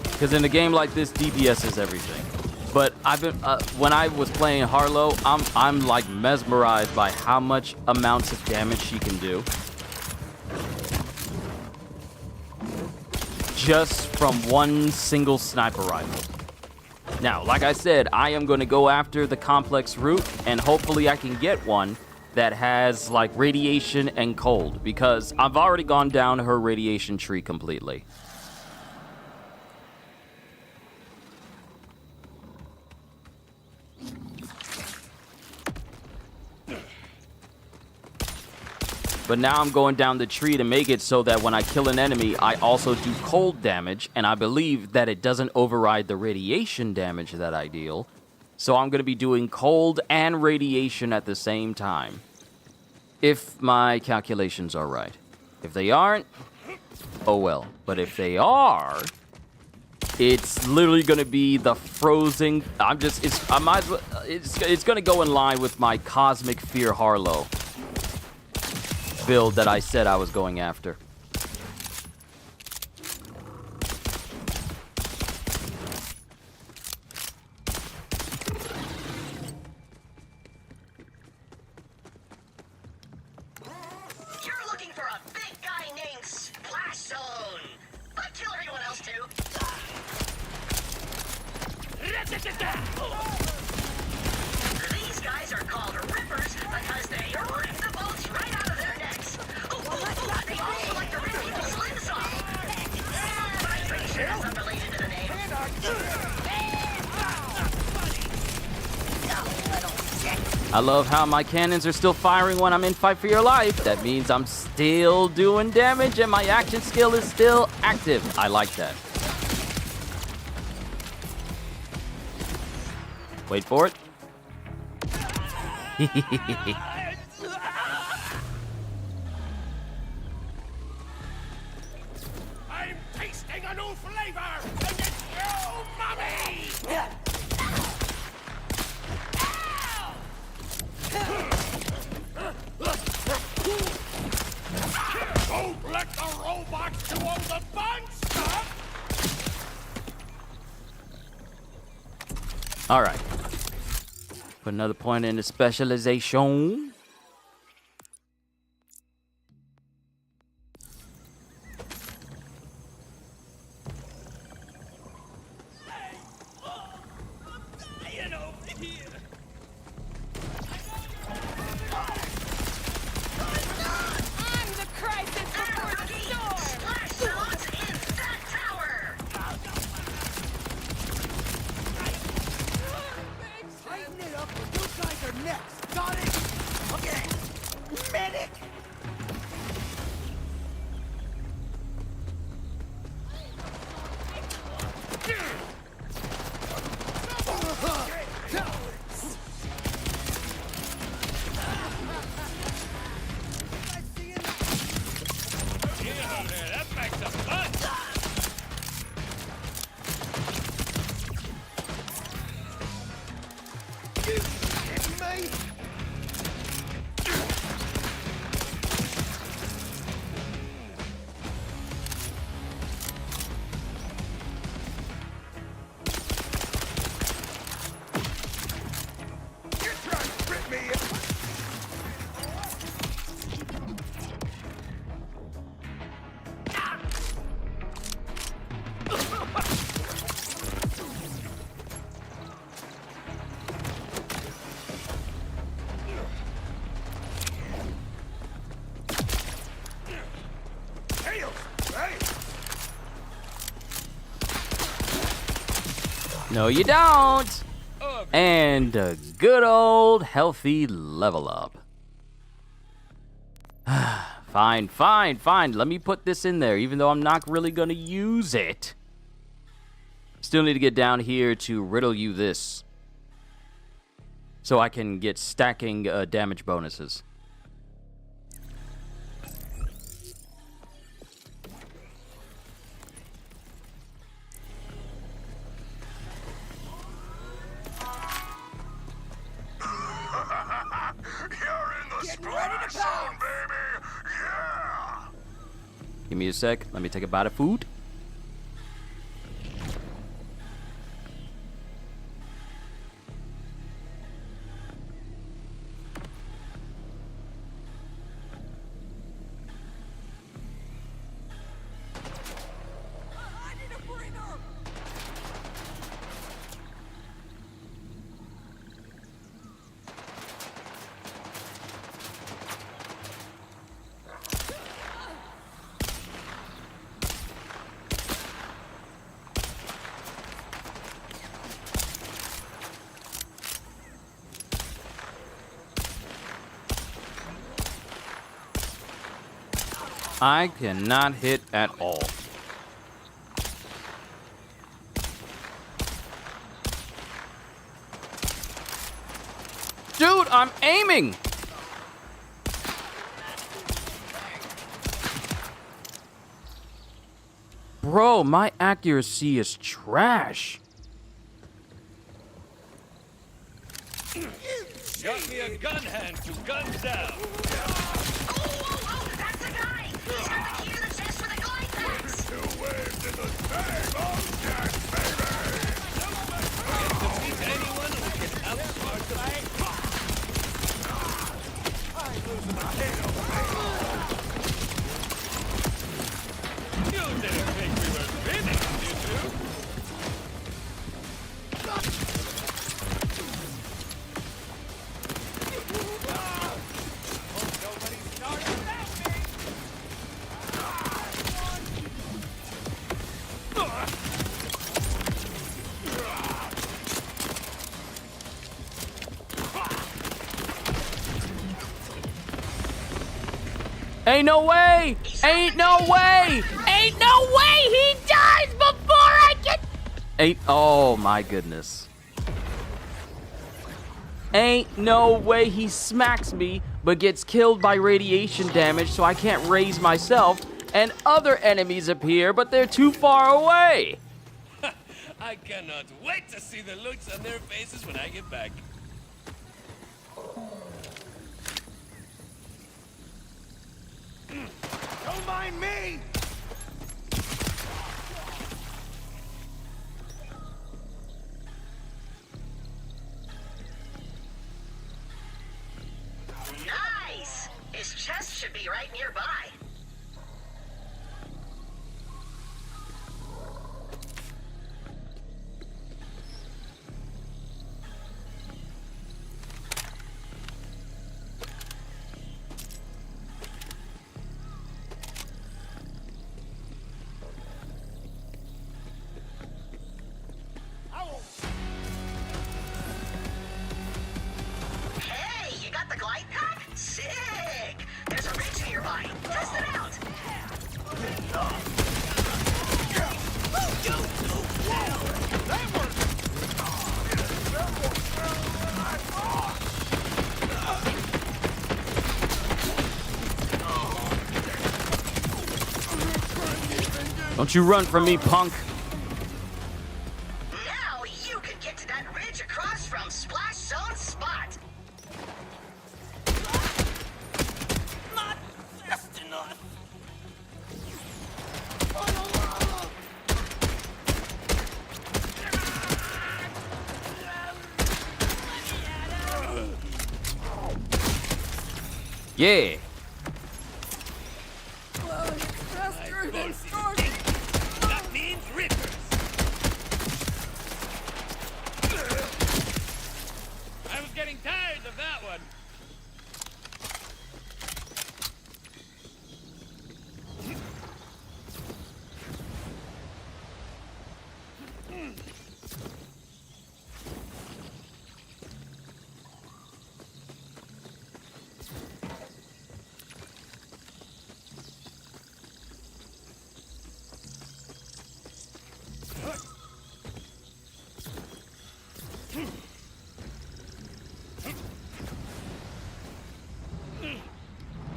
[SPEAKER 1] Because in a game like this, DPS is everything. But I've been when I was playing Harlow, I'm like mesmerized by how much amounts of damage she can do. Just from one single sniper rifle. Now, like I said, I am going to go after the complex route, and hopefully I can get one that has like radiation and cold, because I've already gone down her radiation tree completely. But now I'm going down the tree to make it so that when I kill an enemy, I also do cold damage, and I believe that it doesn't override the radiation damage that I deal. So I'm going to be doing cold and radiation at the same time. If my calculations are right. If they aren't, oh well. But if they are, it's literally going to be the frozen... It's going to go in line with my Cosmic Fear Harlow build that I said I was going after.
[SPEAKER 9] You're looking for a big guy named Splash Zone, but kill everyone else too. These guys are called rippers because they rip the bolts right out of their necks. They also like to rip people's limbs off. But I'm pretty sure that's unrelated to the name.
[SPEAKER 1] I love how my cannons are still firing when I'm in Fight for Your Life. That means I'm still doing damage and my action skill is still active. I like that. Wait for it.
[SPEAKER 10] I'm tasting a new flavor, and it's you, mommy! Don't let the robots do all the fun stuff!
[SPEAKER 1] All right. Put another point into specialization.
[SPEAKER 10] way! You're trying to trip me!
[SPEAKER 1] No, you don't. And a good old healthy level up. Fine, fine, fine. Let me put this in there, even though I'm not really gonna use it. Still need to get down here to riddle you this, so I can get stacking damage bonuses. Give me a sec. Let me take a bite of food. I cannot hit at all. Dude, I'm aiming! Bro, my accuracy is trash.
[SPEAKER 3] Got me a gun hand to guns down.
[SPEAKER 9] Oh, that's the guy! He's got the key to the chest for the glide packs!
[SPEAKER 10] Two waves in the same object, baby!
[SPEAKER 3] Defeat anyone who can outsmart the light.
[SPEAKER 10] I'm losing my head over
[SPEAKER 3] You didn't think we were finished, did you?
[SPEAKER 1] Ain't no way! Ain't no way! Ain't no way he dies before I get... oh my goodness. Ain't no way he smacks me, but gets killed by radiation damage so I can't raise myself, and other enemies appear, but they're too far away.
[SPEAKER 3] I cannot wait to see the looks on their faces when I get back.
[SPEAKER 10] Don't mind me!
[SPEAKER 9] Nice! His chest should be right nearby. Hey, you got the glide pack? Sick! There's a ridge nearby. Test it out!
[SPEAKER 1] Don't you run from me, punk.
[SPEAKER 9] Now you can get to that ridge across from Splash Zone Spot.
[SPEAKER 1] Yeah.
[SPEAKER 3] That means rippers. I was getting tired of that one.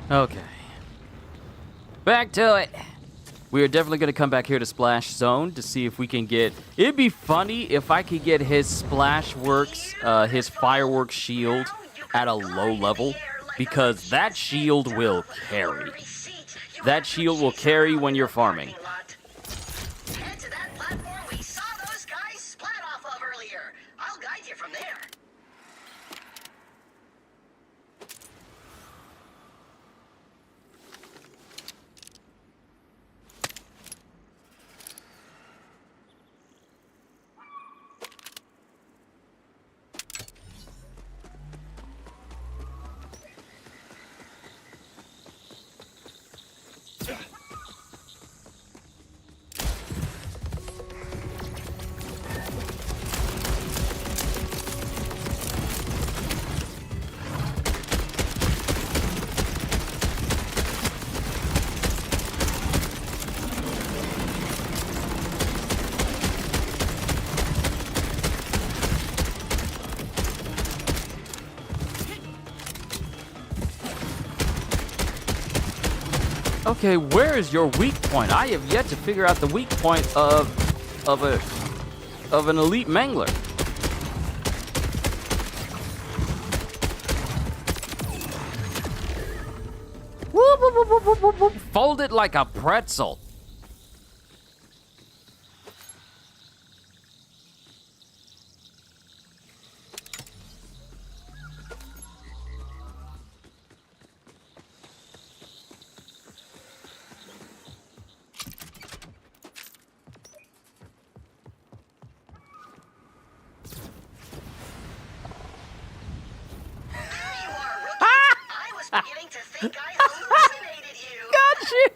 [SPEAKER 1] Okay. Back to it. We are definitely going to come back here to Splash Zone to see if we can get... It'd be funny if I could get his Splash Works, his Fireworks shield at a low level, because that shield will carry. That shield will carry when you're farming.
[SPEAKER 9] Head to that platform we saw those guys splat off of earlier. I'll guide you from there.
[SPEAKER 1] Okay, where is your weak point? I have yet to figure out the weak point of an elite mangler. Whoop, whoop, whoop, whoop, whoop, whoop. Fold it like a pretzel.
[SPEAKER 9] I was beginning to think I hallucinated you.
[SPEAKER 1] Got you.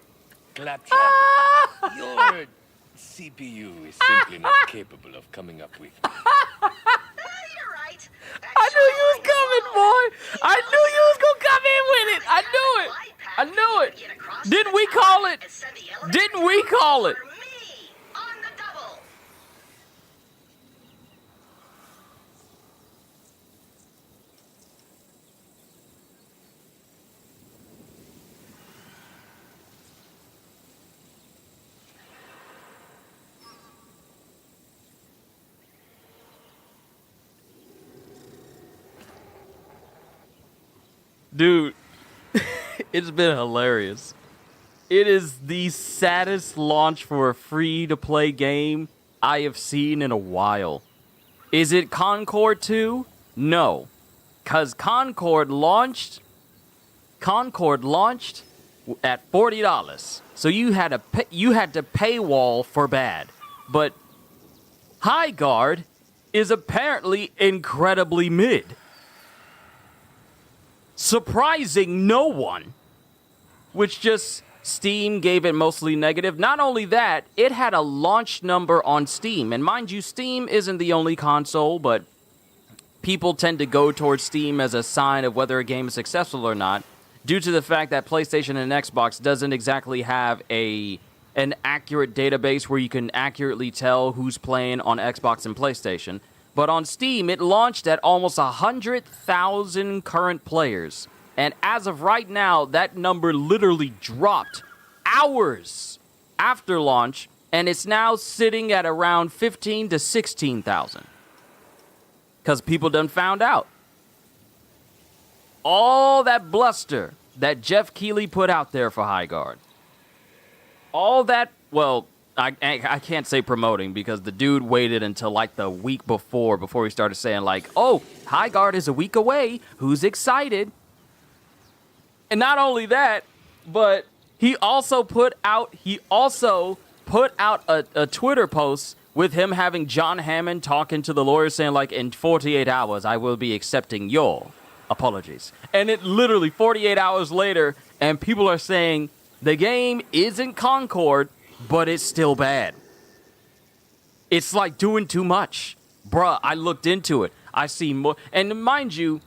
[SPEAKER 6] Claptrap, your CPU is simply not capable of coming up with.
[SPEAKER 9] You're right.
[SPEAKER 1] I knew you was coming, boy. I knew you was gonna come in with it. I knew it. I knew it. Didn't we call it? Didn't we call it?
[SPEAKER 9] For me, on the double.
[SPEAKER 1] Dude, it's been hilarious. It is the saddest launch for a free-to-play game I have seen in a while. Is it Concord 2? No. Because Concord launched at $40. So you had to paywall for bad. But High Guard is apparently incredibly mid. Surprising no one. Which just, Steam gave it mostly negative. Not only that, it had a launch number on Steam. And mind you, Steam isn't the only console, but people tend to go towards Steam as a sign of whether a game is successful or not, due to the fact that PlayStation and Xbox doesn't exactly have an accurate database where you can accurately tell who's playing on Xbox and PlayStation. But on Steam, it launched at almost 100,000 current players. And as of right now, that number literally dropped hours after launch, and it's now sitting at around 15 to 16,000. Because people done found out. All that bluster that Jeff Keighley put out there for High Guard. All that, well, I can't say promoting, because the dude waited until like the week before he started saying like, oh, High Guard is a week away. Who's excited? And not only that, but he also put out a Twitter post with him having John Hammond talking to the lawyer saying, like, in 48 hours, I will be accepting your apologies. And it literally 48 hours later, and people are saying the game isn't Concord, but it's still bad. It's like doing too much. Bruh, I looked into it. I see more. And mind you,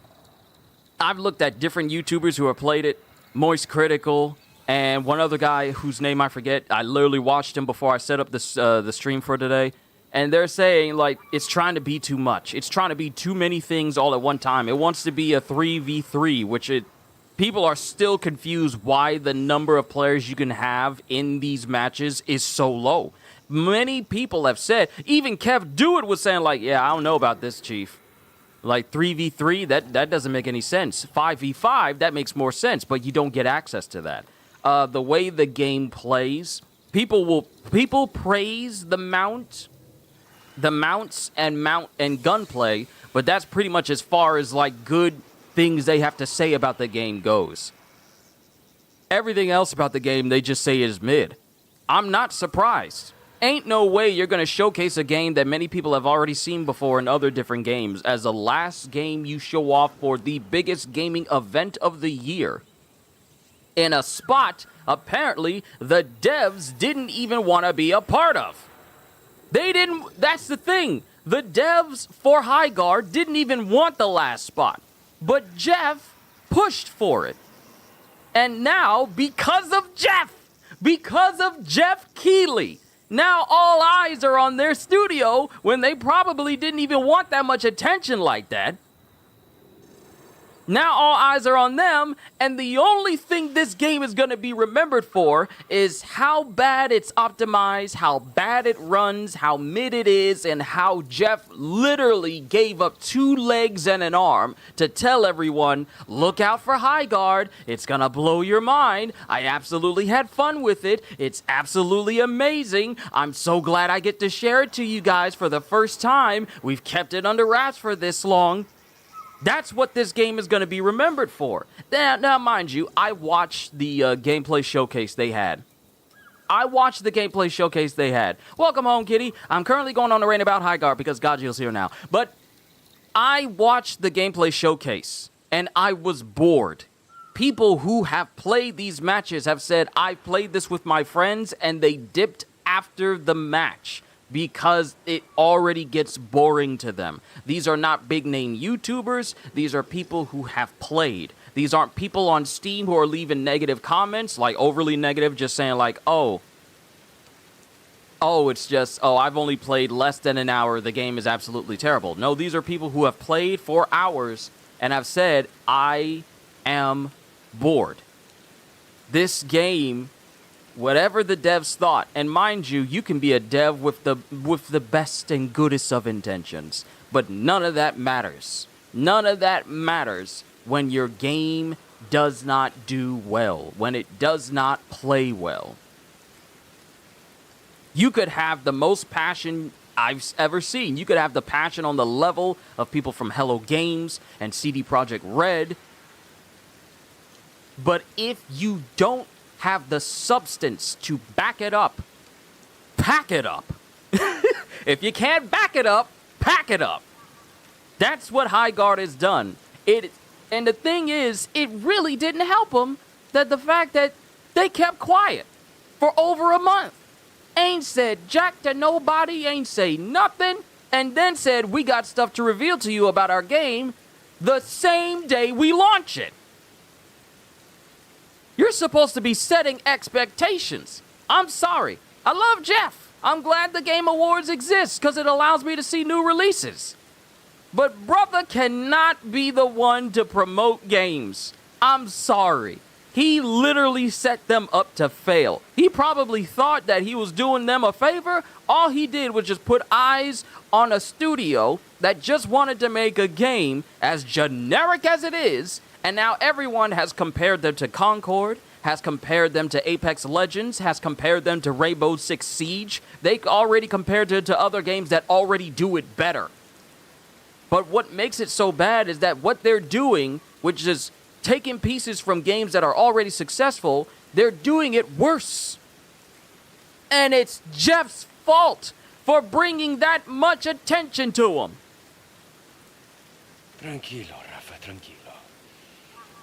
[SPEAKER 1] I've looked at different YouTubers who have played it, Moist Critical, and one other guy whose name I forget. I literally watched him before I set up this the stream for today. And they're saying, like, it's trying to be too much. It's trying to be too many things all at one time. It wants to be a 3v3, which people are still confused why the number of players you can have in these matches is so low. Many people have said, even Kev Dewitt was saying, like, yeah, I don't know about this, Chief. Like 3v3, that doesn't make any sense. 5v5, that makes more sense, but you don't get access to that. The way the game plays, people praise the mounts and gunplay, but that's pretty much as far as like good things they have to say about the game goes. Everything else about the game they just say is mid. I'm not surprised. Ain't no way you're going to showcase a game that many people have already seen before in other different games as the last game you show off for the biggest gaming event of the year. In a spot, apparently, the devs didn't even want to be a part of. They didn't, that's the thing. The devs for Highguard didn't even want the last spot. But Jeff pushed for it. And now, because of Jeff Keighley, now all eyes are on their studio when they probably didn't even want that much attention like that. Now all eyes are on them, and the only thing this game is going to be remembered for is how bad it's optimized, how bad it runs, how mid it is, and how Jeff literally gave up 2 legs and an arm to tell everyone, look out for Highguard, it's going to blow your mind. I absolutely had fun with it. It's absolutely amazing. I'm so glad I get to share it to you guys for the first time. We've kept it under wraps for this long. That's what this game is going to be remembered for. Now, mind you, I watched the gameplay showcase they had. Welcome home, kitty. I'm currently going on a rant about Highguard because Gajil's here now. But I watched the gameplay showcase, and I was bored. People who have played these matches have said, I played this with my friends, and they dipped after the match because it already gets boring to them. These are not big-name YouTubers. These are people who have played. These aren't people on Steam who are leaving negative comments, like overly negative, just saying like, I've only played less than an hour. The game is absolutely terrible. No, these are people who have played for hours and have said, I am bored. This game, whatever the devs thought, and mind you, you can be a dev with the best and goodest of intentions, but none of that matters. None of that matters when your game does not do well, when it does not play well. You could have the most passion I've ever seen. You could have the passion on the level of people from Hello Games and CD Projekt Red, but if you don't have the substance to back it up, pack it up. If you can't back it up, pack it up. That's what Highguard has done. And the thing is, it really didn't help them that the fact that they kept quiet for over a month. Ain't said jack to nobody, ain't say nothing, and then said, we got stuff to reveal to you about our game the same day we launch it. You're supposed to be setting expectations. I'm sorry. I love Jeff. I'm glad the Game Awards exists because it allows me to see new releases. But brother cannot be the one to promote games. I'm sorry. He literally set them up to fail. He probably thought that he was doing them a favor. All he did was just put eyes on a studio that just wanted to make a game as generic as it is. And now everyone has compared them to Concord, has compared them to Apex Legends, has compared them to Rainbow Six Siege. They already compared it to other games that already do it better. But what makes it so bad is that what they're doing, which is taking pieces from games that are already successful, they're doing it worse. And it's Jeff's fault for bringing that much attention to him.
[SPEAKER 6] Tranquilo, Rafa, tranquilo.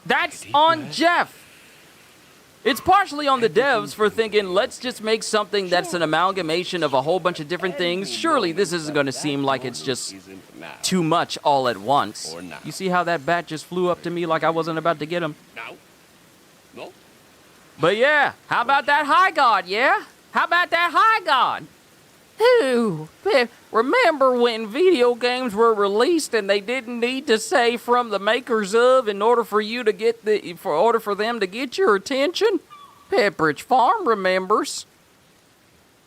[SPEAKER 1] That's on Jeff. It's partially on the devs for thinking, let's just make something that's an amalgamation of a whole bunch of different things. Surely this isn't going to seem like it's just too much all at once. You see how that bat just flew up to me like I wasn't about to get him?
[SPEAKER 6] Now? No?
[SPEAKER 1] But yeah, how about that high guard, yeah? How about that high guard? Ooh, remember when video games were released and they didn't need to say from the makers of in order for you to get for them to get your attention? Pepperidge Farm remembers.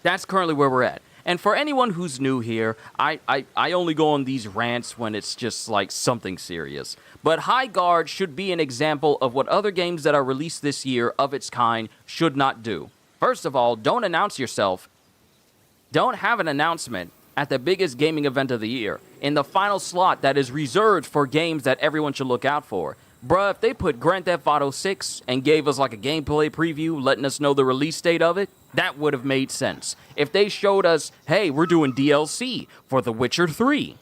[SPEAKER 1] That's currently where we're at. And for anyone who's new here, I only go on these rants when it's just like something serious. But High Guard should be an example of what other games that are released this year of its kind should not do. First of all, don't announce yourself. Don't have an announcement at the biggest gaming event of the year, in the final slot that is reserved for games that everyone should look out for. Bruh, if they put Grand Theft Auto 6 and gave us like a gameplay preview letting us know the release date of it, that would have made sense. If they showed us, hey, we're doing DLC for The Witcher 3,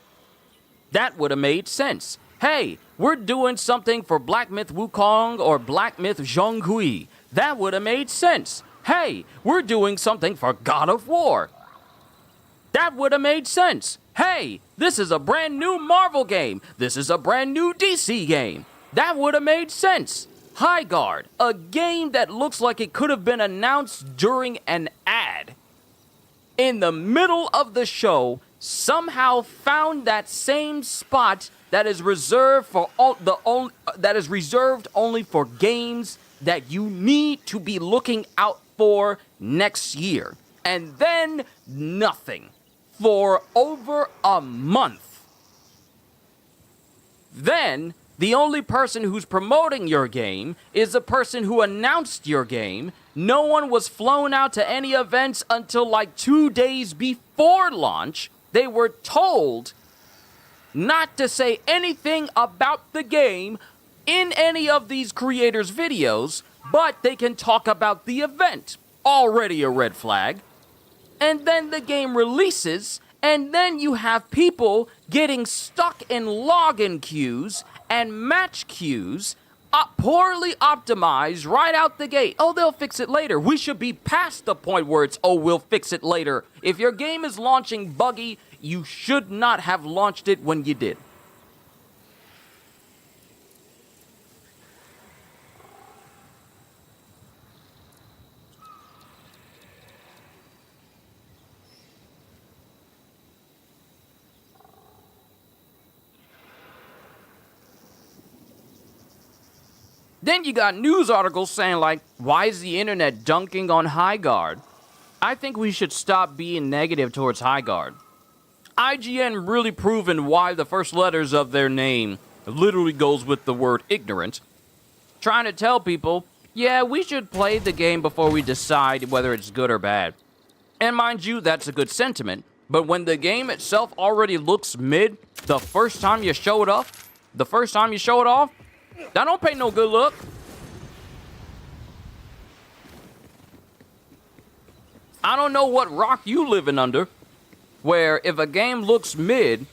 [SPEAKER 1] that would have made sense. Hey, we're doing something for Black Myth Wukong or Black Myth Zhonghui, that would have made sense. Hey, we're doing something for God of War. That would have made sense. Hey, this is a brand new Marvel game. This is a brand new DC game. That would have made sense. High Guard, a game that looks like it could have been announced during an ad. In the middle of the show, somehow found that same spot that is reserved for reserved only for games that you need to be looking out for next year. And then nothing. For over a month. Then, the only person who's promoting your game is the person who announced your game. No one was flown out to any events until like 2 days before launch. They were told not to say anything about the game in any of these creators' videos, but they can talk about the event. Already a red flag. And then the game releases, and then you have people getting stuck in login queues and match queues, poorly optimized right out the gate. Oh, they'll fix it later. We should be past the point where it's, oh, we'll fix it later. If your game is launching buggy, you should not have launched it when you did. Then you got news articles saying like, why is the internet dunking on High Guard? I think we should stop being negative towards High Guard. IGN really proven why the first letters of their name literally goes with the word ignorant. Trying to tell people, yeah, we should play the game before we decide whether it's good or bad. And mind you, that's a good sentiment. But when the game itself already looks mid the first time you show it off, that don't pay no good look. I don't know what rock you living under, where if a game looks mid,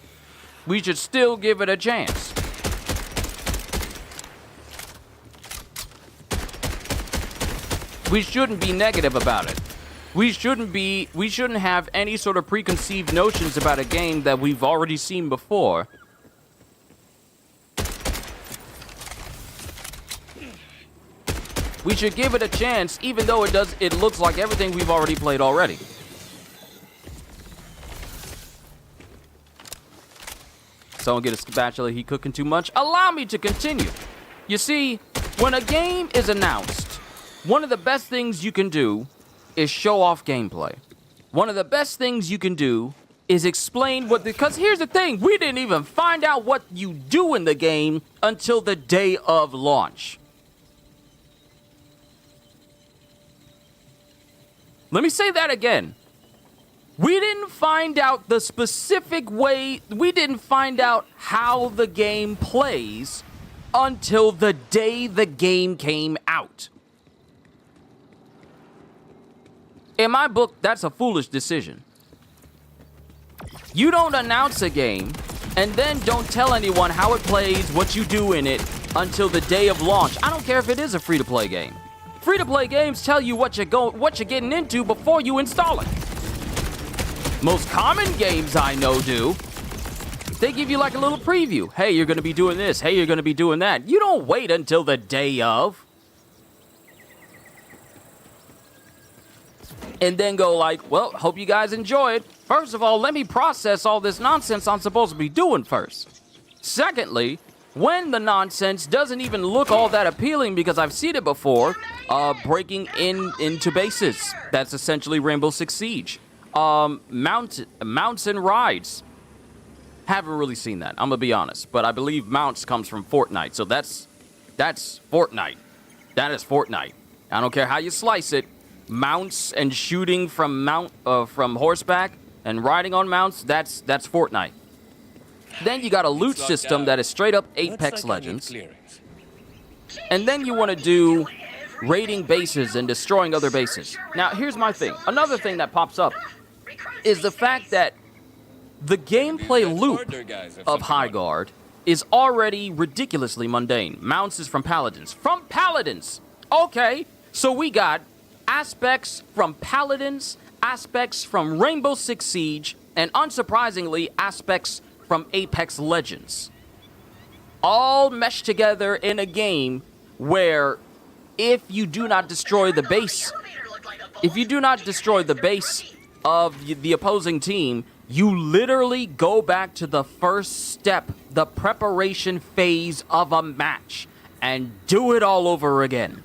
[SPEAKER 1] we should still give it a chance. We shouldn't be negative about it. We shouldn't have any sort of preconceived notions about a game that we've already seen before. We should give it a chance, even though it looks like everything we've already played already. Someone get a spatula, he cooking too much. Allow me to continue. You see, when a game is announced, one of the best things you can do is show off gameplay. One of the best things you can do is explain because here's the thing, we didn't even find out what you do in the game until the day of launch. Let me say that again. We didn't find out the specific way, we didn't find out how the game plays until the day the game came out. In my book, that's a foolish decision. You don't announce a game and then don't tell anyone how it plays, what you do in it, until the day of launch. I don't care if it is a free-to-play game. Free-to-play games tell you what you're getting into before you install it. Most common games I know do. They give you like a little preview. Hey, you're going to be doing this. Hey, you're going to be doing that. You don't wait until the day of. And then go like, well, hope you guys enjoy it. First of all, let me process all this nonsense I'm supposed to be doing first. Secondly, when the nonsense doesn't even look all that appealing because I've seen it before, breaking into bases. That's essentially Rainbow Six Siege. Mounts and rides. Haven't really seen that, I'm gonna be honest. But I believe mounts comes from Fortnite, so that's Fortnite. That is Fortnite. I don't care how you slice it. Mounts and shooting from horseback and riding on mounts, that's Fortnite. Then you got a loot system that is straight up Apex Legends. And then you want to do raiding bases and destroying other bases. Now, here's my thing. Another thing that pops up is the fact that the gameplay loop of High Guard is already ridiculously mundane. Mounts is from Paladins. From Paladins! Okay, so we got aspects from Paladins, aspects from Rainbow Six Siege, and unsurprisingly, aspects from Apex Legends. All meshed together in a game where if you do not destroy the base, of the opposing team, you literally go back to the first step, the preparation phase of a match, and do it all over again.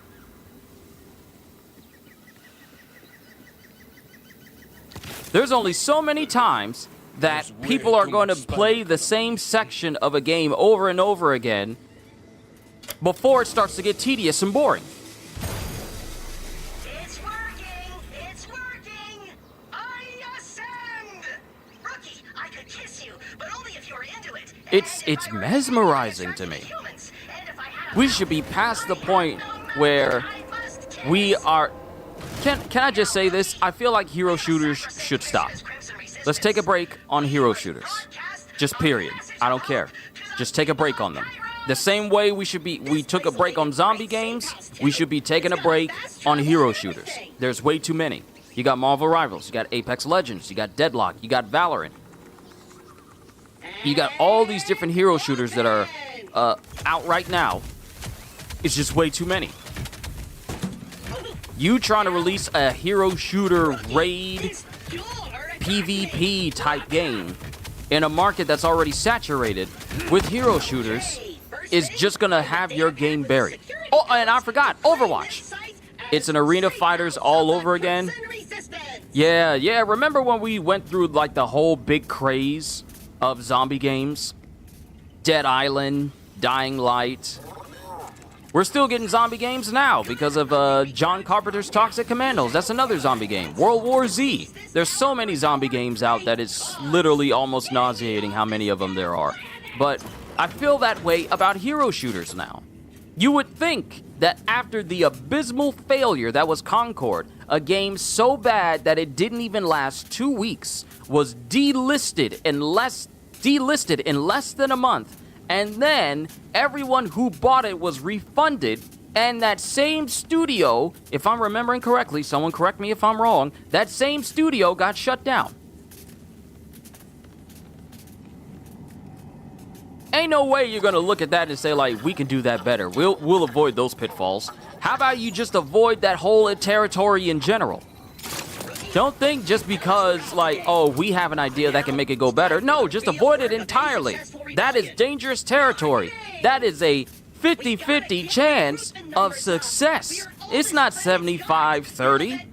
[SPEAKER 1] There's only so many times that people are going to play the same section of a game over and over again before it starts to get tedious and boring.
[SPEAKER 9] It's working! It's working! I ascend! Rookie, I could kiss you, but only if you're into it.
[SPEAKER 1] It's mesmerizing to me. We should be past the point where we are... Can I just say this? I feel like hero shooters should stop. Let's take a break on hero shooters. Just period. I don't care. Just take a break on them. The same way we took a break on zombie games, we should be taking a break on hero shooters. There's way too many. You got Marvel Rivals, you got Apex Legends, you got Deadlock, you got Valorant. You got all these different hero shooters that are out right now. It's just way too many. You trying to release a hero shooter raid PvP type game in a market that's already saturated with hero shooters is just gonna have your game buried. Oh, and I forgot, Overwatch. It's an arena fighters all over again. Yeah, remember when we went through like the whole big craze of zombie games? Dead Island, Dying Light. We're still getting zombie games now because of John Carpenter's Toxic Commandos. That's another zombie game. World War Z. There's so many zombie games out that it's literally almost nauseating how many of them there are. But I feel that way about hero shooters now. You would think that after the abysmal failure that was Concord, a game so bad that it didn't even last 2 weeks, was delisted in less than a month, and then everyone who bought it was refunded, and that same studio, if I'm remembering correctly, someone correct me if I'm wrong, that same studio got shut down. Ain't no way you're gonna look at that and say like, we can do that better. We'll avoid those pitfalls. How about you just avoid that whole territory in general? Don't think just because, like, oh, we have an idea that can make it go better. No, just avoid it entirely. That is dangerous territory. That is a 50-50 chance of success. It's not 75-30.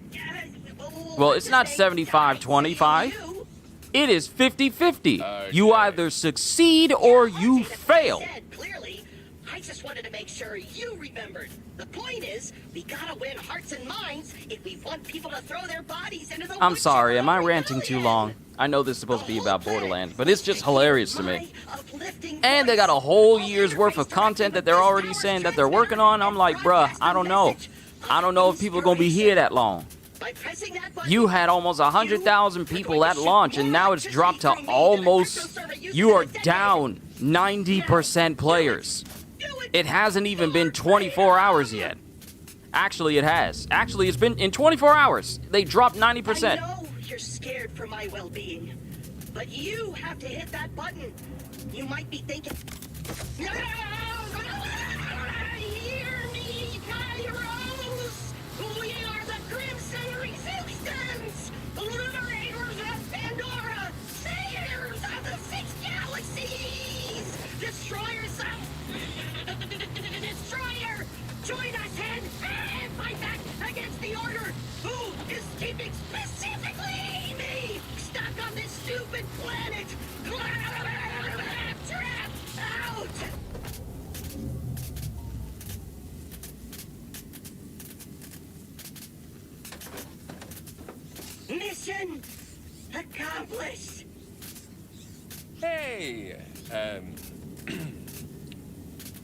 [SPEAKER 1] Well, it's not 75-25. It is 50-50. You either succeed or you fail.
[SPEAKER 9] just wanted to make sure you remembered. The point is, we gotta win hearts and minds if we want people to throw their bodies into the
[SPEAKER 1] I'm
[SPEAKER 9] wood
[SPEAKER 1] sorry,
[SPEAKER 9] chipper
[SPEAKER 1] am I
[SPEAKER 9] of
[SPEAKER 1] ranting too
[SPEAKER 9] rebellion.
[SPEAKER 1] long? I know this is supposed to be about Borderlands, but it's just
[SPEAKER 9] My
[SPEAKER 1] hilarious to me.
[SPEAKER 9] uplifting
[SPEAKER 1] And they
[SPEAKER 9] voice.
[SPEAKER 1] got a whole
[SPEAKER 9] All
[SPEAKER 1] year's worth of
[SPEAKER 9] interface
[SPEAKER 1] content that
[SPEAKER 9] directly
[SPEAKER 1] they're
[SPEAKER 9] with
[SPEAKER 1] already
[SPEAKER 9] this
[SPEAKER 1] saying that
[SPEAKER 9] tower's
[SPEAKER 1] they're working on. I'm like, bruh,
[SPEAKER 9] broadcast
[SPEAKER 1] I don't know.
[SPEAKER 9] message
[SPEAKER 1] I don't know if people are going to be here that long.
[SPEAKER 9] By pressing that button,
[SPEAKER 1] You had almost 100,000 people at launch, and now it's dropped to almost, you are down 90% players. It hasn't even been 24 hours yet. Actually, it has. Actually, it's been in 24 hours. They dropped 90%.
[SPEAKER 9] I know you're scared for my well-being, but you have to hit that button. You might be thinking, no, hear me, Kairos. We are the Crimson Resistance, liberators of Pandora, saviors of the six galaxies, destroyers of Destroyer. Join us and fight back against the Order, who is keeping specifically me stuck on this stupid planet. Trapped out. Mission accomplished.
[SPEAKER 6] Hey,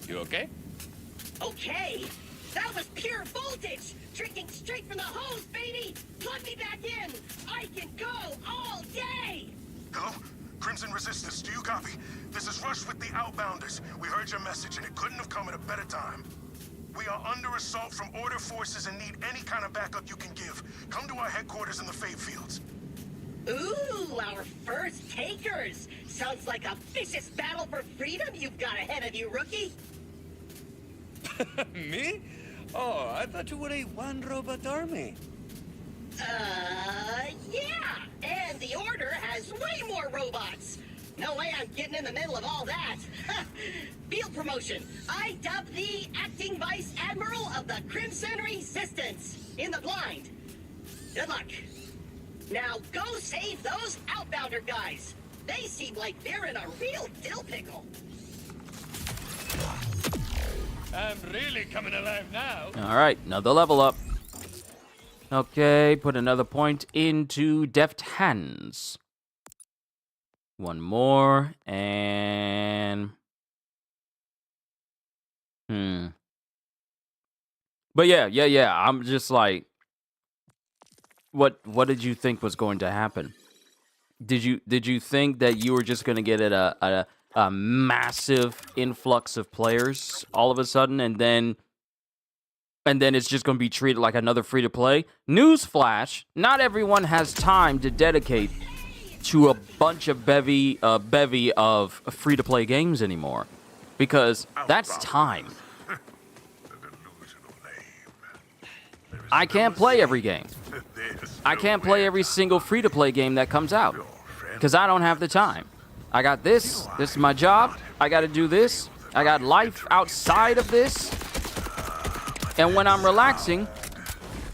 [SPEAKER 6] you okay?
[SPEAKER 9] Okay, that was pure voltage! Drinking straight from the hose, baby! Plug me back in! I can go all day!
[SPEAKER 11] Hello? Crimson Resistance, do you copy? This is Rush with the Outbounders. We heard your message and it couldn't have come at a better time. We are under assault from Order forces and need any kind of backup you can give. Come to our headquarters in the Fade Fields.
[SPEAKER 9] Ooh, our first takers! Sounds like a vicious battle for freedom you've got ahead of you, rookie!
[SPEAKER 3] Me? Oh, I thought you were a one-robot army.
[SPEAKER 9] Yeah! And the Order has way more robots! No way I'm getting in the middle of all that! Field promotion. I dub thee Acting Vice Admiral of the Crimson Resistance in the blind. Good luck. Now go save those Outbounder guys. They seem like they're in a real dill pickle.
[SPEAKER 3] I'm really coming alive now.
[SPEAKER 1] All right, another level up. Okay, put another point into deft hands. One more, and... But yeah, I'm just like... What did you think was going to happen? Did you think that you were just going to get a massive influx of players all of a sudden, and then it's just going to be treated like another free-to-play? Newsflash, not everyone has time to dedicate to a bunch of bevy of free-to-play games anymore, because that's time. I can't play every game. I can't play every single free-to-play game that comes out, because I don't have the time. I got this. This is my job. I got to do this. I got life outside of this. And when I'm relaxing,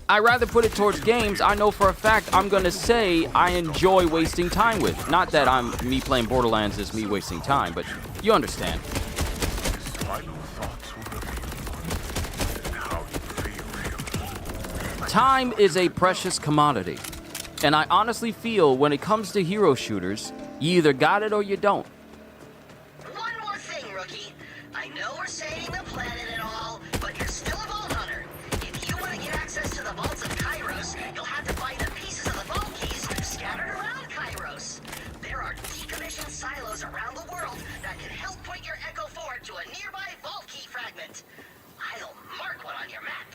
[SPEAKER 1] I rather put it towards games I know for a fact I'm going to say I enjoy wasting time with. Not that me playing Borderlands is me wasting time, but you understand. Time is a precious commodity. And I honestly feel when it comes to hero shooters, you either got it or you don't.
[SPEAKER 9] One more thing, rookie. I know we're saving the planet and all, but you're still a vault hunter. If you want to get access to the vaults of Kairos, you'll have to find the pieces of the vault keys scattered around Kairos. There are decommissioned silos around the world that can help point your Echo Forward to a nearby vault key fragment. I'll mark one on your map.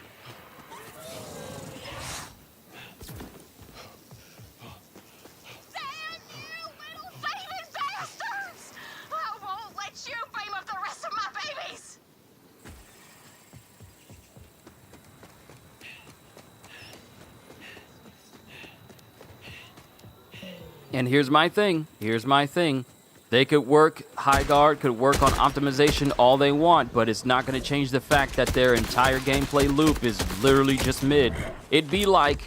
[SPEAKER 1] And here's my thing. They could work, High Guard could work on optimization all they want, but it's not going to change the fact that their entire gameplay loop is literally just mid. It'd be like...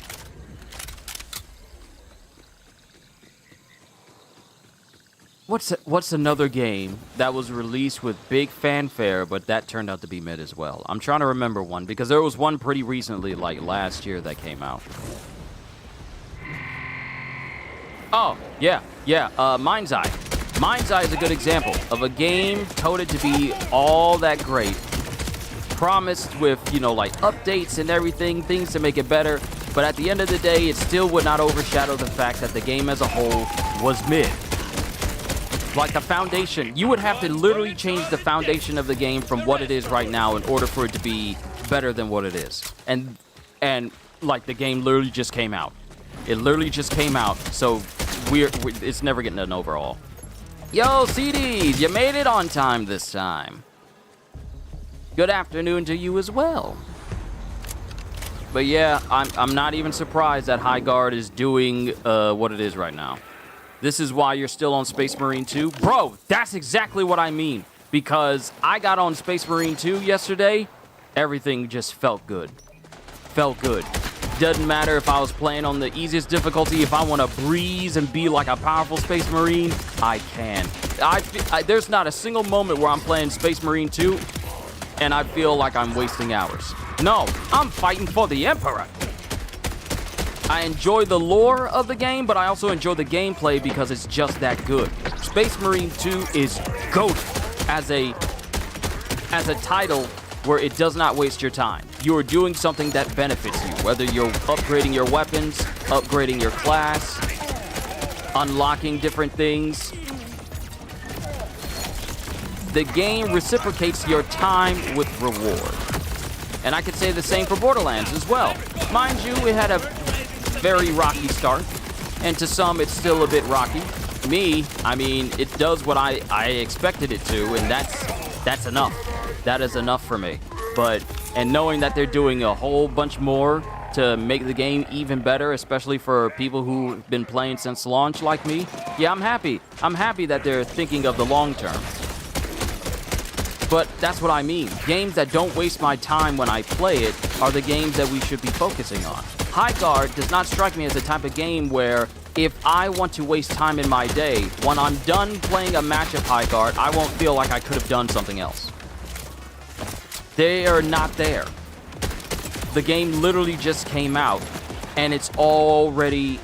[SPEAKER 1] What's another game that was released with big fanfare, but that turned out to be mid as well? I'm trying to remember one, because there was one pretty recently, like last year, that came out. Oh, yeah. Mind's Eye. Mind's Eye is a good example of a game touted to be all that great. Promised with, like updates and everything, things to make it better. But at the end of the day, it still would not overshadow the fact that the game as a whole was mid. Like the foundation, you would have to literally change the foundation of the game from what it is right now in order for it to be better than what it is. And like the game literally just came out. It literally just came out, so it's never getting an overall. Yo, CDs, you made it on time this time. Good afternoon to you as well. But yeah, I'm not even surprised that High Guard is doing what it is right now. This is why you're still on Space Marine 2. Bro, that's exactly what I mean. Because I got on Space Marine 2 yesterday, everything just felt good. Felt good. Doesn't matter if I was playing on the easiest difficulty. If I want to breeze and be like a powerful Space Marine, I can. There's not a single moment where I'm playing Space Marine 2 and I feel like I'm wasting hours. No, I'm fighting for the Emperor. I enjoy the lore of the game, but I also enjoy the gameplay because it's just that good. Space Marine 2 is GOAT as a title where it does not waste your time. You are doing something that benefits you, whether you're upgrading your weapons, upgrading your class, unlocking different things. The game reciprocates your time with reward. And I could say the same for Borderlands as well. Mind you, it had a very rocky start, and to some it's still a bit rocky. Me, I mean, it does what I expected it to, and that's enough. That is enough for me. And knowing that they're doing a whole bunch more to make the game even better, especially for people who've been playing since launch like me, yeah, I'm happy. I'm happy that they're thinking of the long term. But that's what I mean. Games that don't waste my time when I play it are the games that we should be focusing on. High Guard does not strike me as the type of game where if I want to waste time in my day, when I'm done playing a match of High Guard, I won't feel like I could have done something else. They are not there. The game literally just came out, and it's already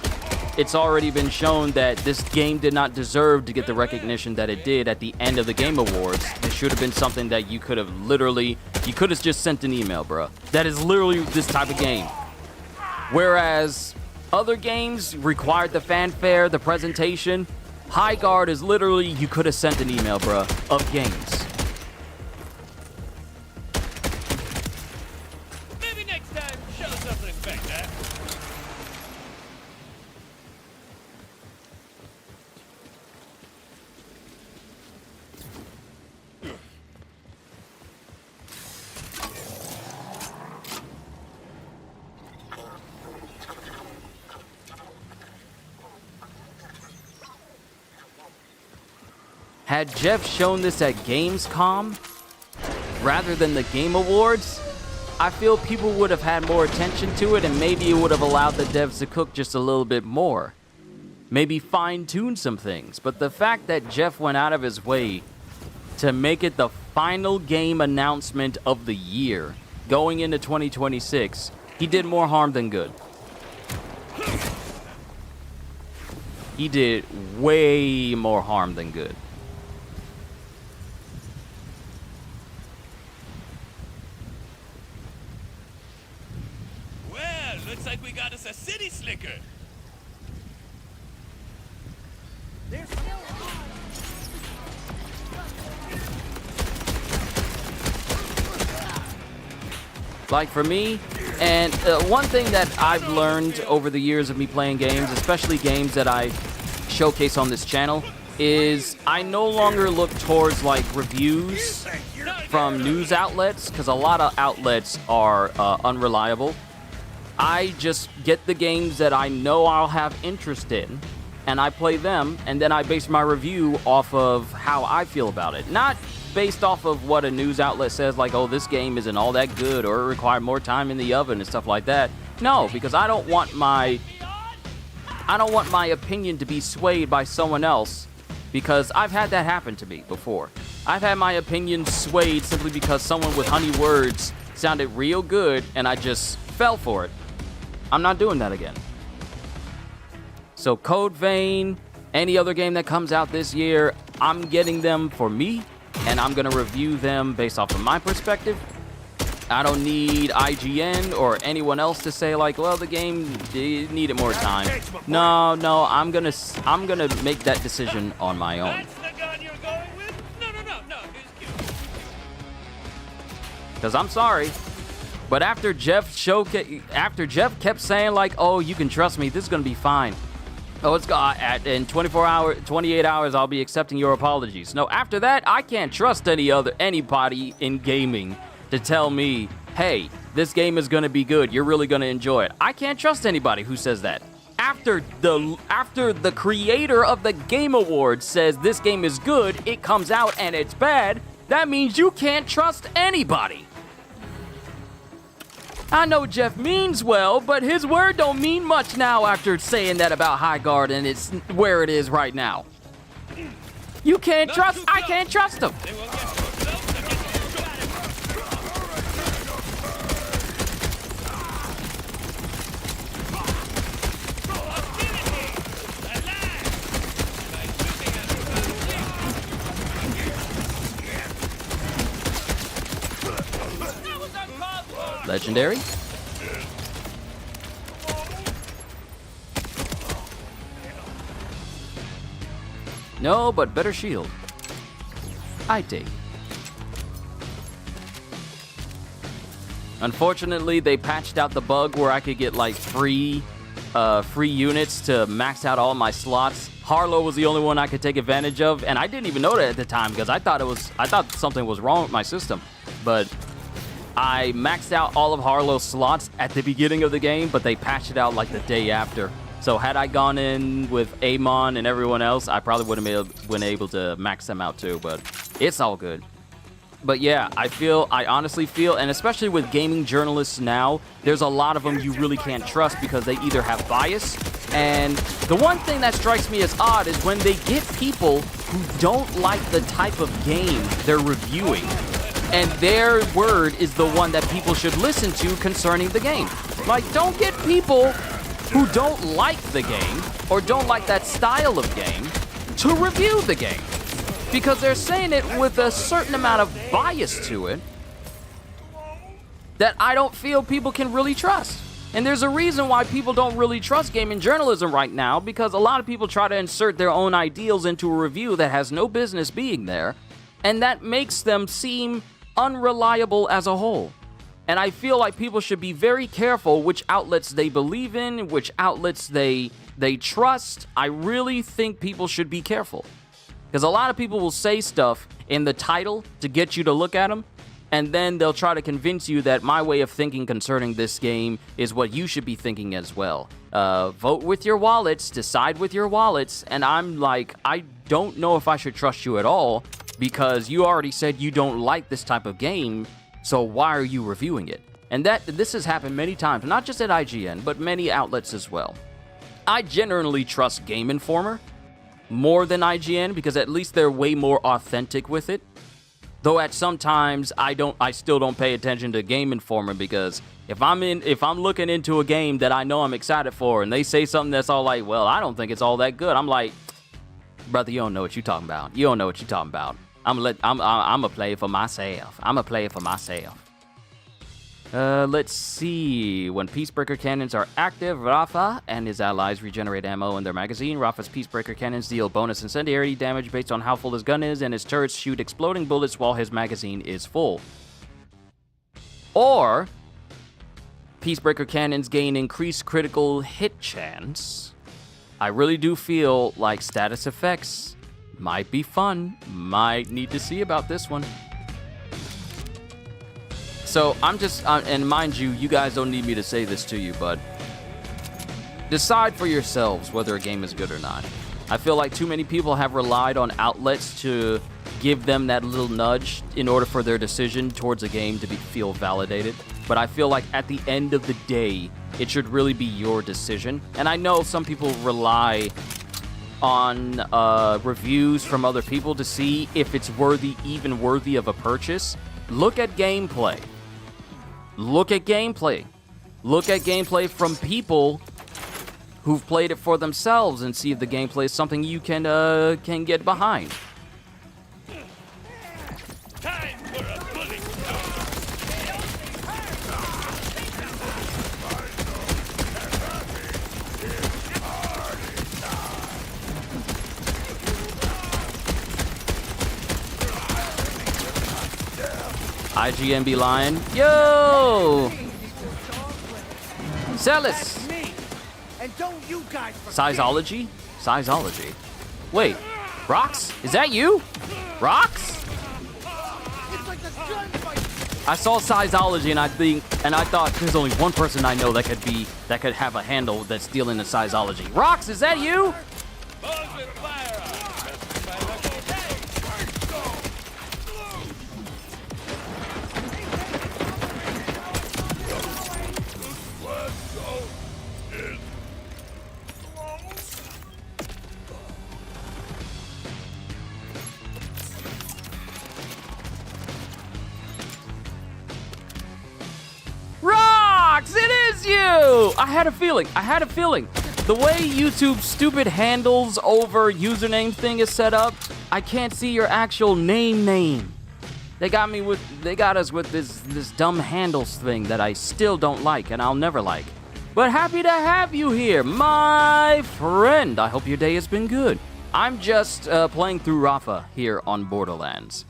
[SPEAKER 1] been shown that this game did not deserve to get the recognition that it did at the end of the Game Awards. It should have been something that you could have just sent an email, bro. That is literally this type of game. Whereas other games required the fanfare, the presentation, High Guard is literally, you could have sent an email, bro, of games.
[SPEAKER 10] Maybe next time, show something better.
[SPEAKER 1] Had Jeff shown this at Gamescom rather than the Game Awards, I feel people would have had more attention to it, and maybe it would have allowed the devs to cook just a little bit more. Maybe fine-tune some things. But the fact that Jeff went out of his way to make it the final game announcement of the year going into 2026, he did more harm than good. He did way more harm than good.
[SPEAKER 10] Looks like we got us a city slicker. There's still
[SPEAKER 1] like for me, and one thing that I've learned over the years of me playing games, especially games that I showcase on this channel, is I no longer look towards like reviews from news outlets, because a lot of outlets are unreliable. I just get the games that I know I'll have interest in, and I play them, and then I base my review off of how I feel about it. Not based off of what a news outlet says, like, oh, this game isn't all that good, or it required more time in the oven and stuff like that. No, because I don't want my opinion to be swayed by someone else because I've had that happen to me before. I've had my opinion swayed simply because someone with honey words sounded real good and I just fell for it. I'm not doing that again. So Code Vein, any other game that comes out this year, I'm getting them for me, and I'm gonna review them based off of my perspective. I don't need IGN or anyone else to say like, well, the game needed more time. No, I'm gonna make that decision on my own.
[SPEAKER 10] That's the gun you're going with? No.
[SPEAKER 1] Because I'm sorry, but after Jeff kept saying like, oh, you can trust me, this is gonna be fine. Oh, it's in 28 hours, I'll be accepting your apologies. No, after that, I can't trust anybody in gaming to tell me, hey, this game is gonna be good, you're really gonna enjoy it. I can't trust anybody who says that. After the creator of the Game Awards says this game is good, it comes out and it's bad, that means you can't trust anybody. I know Jeff means well, but his word don't mean much now after saying that about Highguard and it's where it is right now. You can't trust, I can't trust him. Legendary. No, but better shield. I take. Unfortunately, they patched out the bug where I could get like free units to max out all my slots. Harlow was the only one I could take advantage of, and I didn't even know that at the time because I thought something was wrong with my system. But I maxed out all of Harlow's slots at the beginning of the game, but they patched it out like the day after. So had I gone in with Amon and everyone else, I probably would have been able to max them out too, but it's all good. But yeah, I honestly feel, and especially with gaming journalists now, there's a lot of them you really can't trust because they either have bias, and the one thing that strikes me as odd is when they get people who don't like the type of game they're reviewing, and their word is the one that people should listen to concerning the game. Like, don't get people who don't like the game or don't like that style of game to review the game, because they're saying it with a certain amount of bias to it that I don't feel people can really trust. And there's a reason why people don't really trust gaming journalism right now, because a lot of people try to insert their own ideals into a review that has no business being there, and that makes them seem unreliable as a whole. And I feel like people should be very careful which outlets they believe in, which outlets they trust. I really think people should be careful, because a lot of people will say stuff in the title to get you to look at them, and then they'll try to convince you that my way of thinking concerning this game is what you should be thinking as well. Vote with your wallets, decide with your wallets, and I'm like, I don't know if I should trust you at all, because you already said you don't like this type of game, so why are you reviewing it? And this has happened many times, not just at IGN, but many outlets as well. I generally trust Game Informer more than IGN, because at least they're way more authentic with it. Though at some times I still don't pay attention to Game Informer, because if I'm looking into a game that I know I'm excited for and they say something that's all like, well, I don't think it's all that good, I'm like, brother, you don't know what you're talking about. You don't know what you're talking about. I'm gonna play it for myself. I'm gonna play it for myself. Let's see. When Peacebreaker cannons are active, Rafa and his allies regenerate ammo in their magazine. Rafa's Peacebreaker cannons deal bonus incendiary damage based on how full his gun is, and his turrets shoot exploding bullets while his magazine is full. Or, Peacebreaker cannons gain increased critical hit chance. I really do feel like status effects might be fun. Might need to see about this one. So I'm just, and mind you, you guys don't need me to say this to you, but decide for yourselves whether a game is good or not. I feel like too many people have relied on outlets to give them that little nudge in order for their decision towards a game to feel validated. But I feel like at the end of the day, it should really be your decision. And I know some people rely on reviews from other people to see if it's even worthy of a purchase, look at gameplay. Look at gameplay. Look at gameplay from people who've played it for themselves and see if the gameplay is something you can get behind.
[SPEAKER 10] Time for a bullet storm.
[SPEAKER 1] IGN be lying. Yo! Celis!
[SPEAKER 10] And don't you guys
[SPEAKER 1] Sizology? Sizology. Wait, Rox? Is that you? Rox?
[SPEAKER 10] It's like a gunfight.
[SPEAKER 1] I saw Sizology and I thought there's only one person I know that could have a handle that's dealing in Sizology. Rox, is that you? Rox, it is you! I had a feeling. The way YouTube's stupid handles over username thing is set up, I can't see your actual name. They got us with this dumb handles thing that I still don't like and I'll never like. But happy to have you here, my friend. I hope your day has been good. I'm just playing through Rafa here on Borderlands.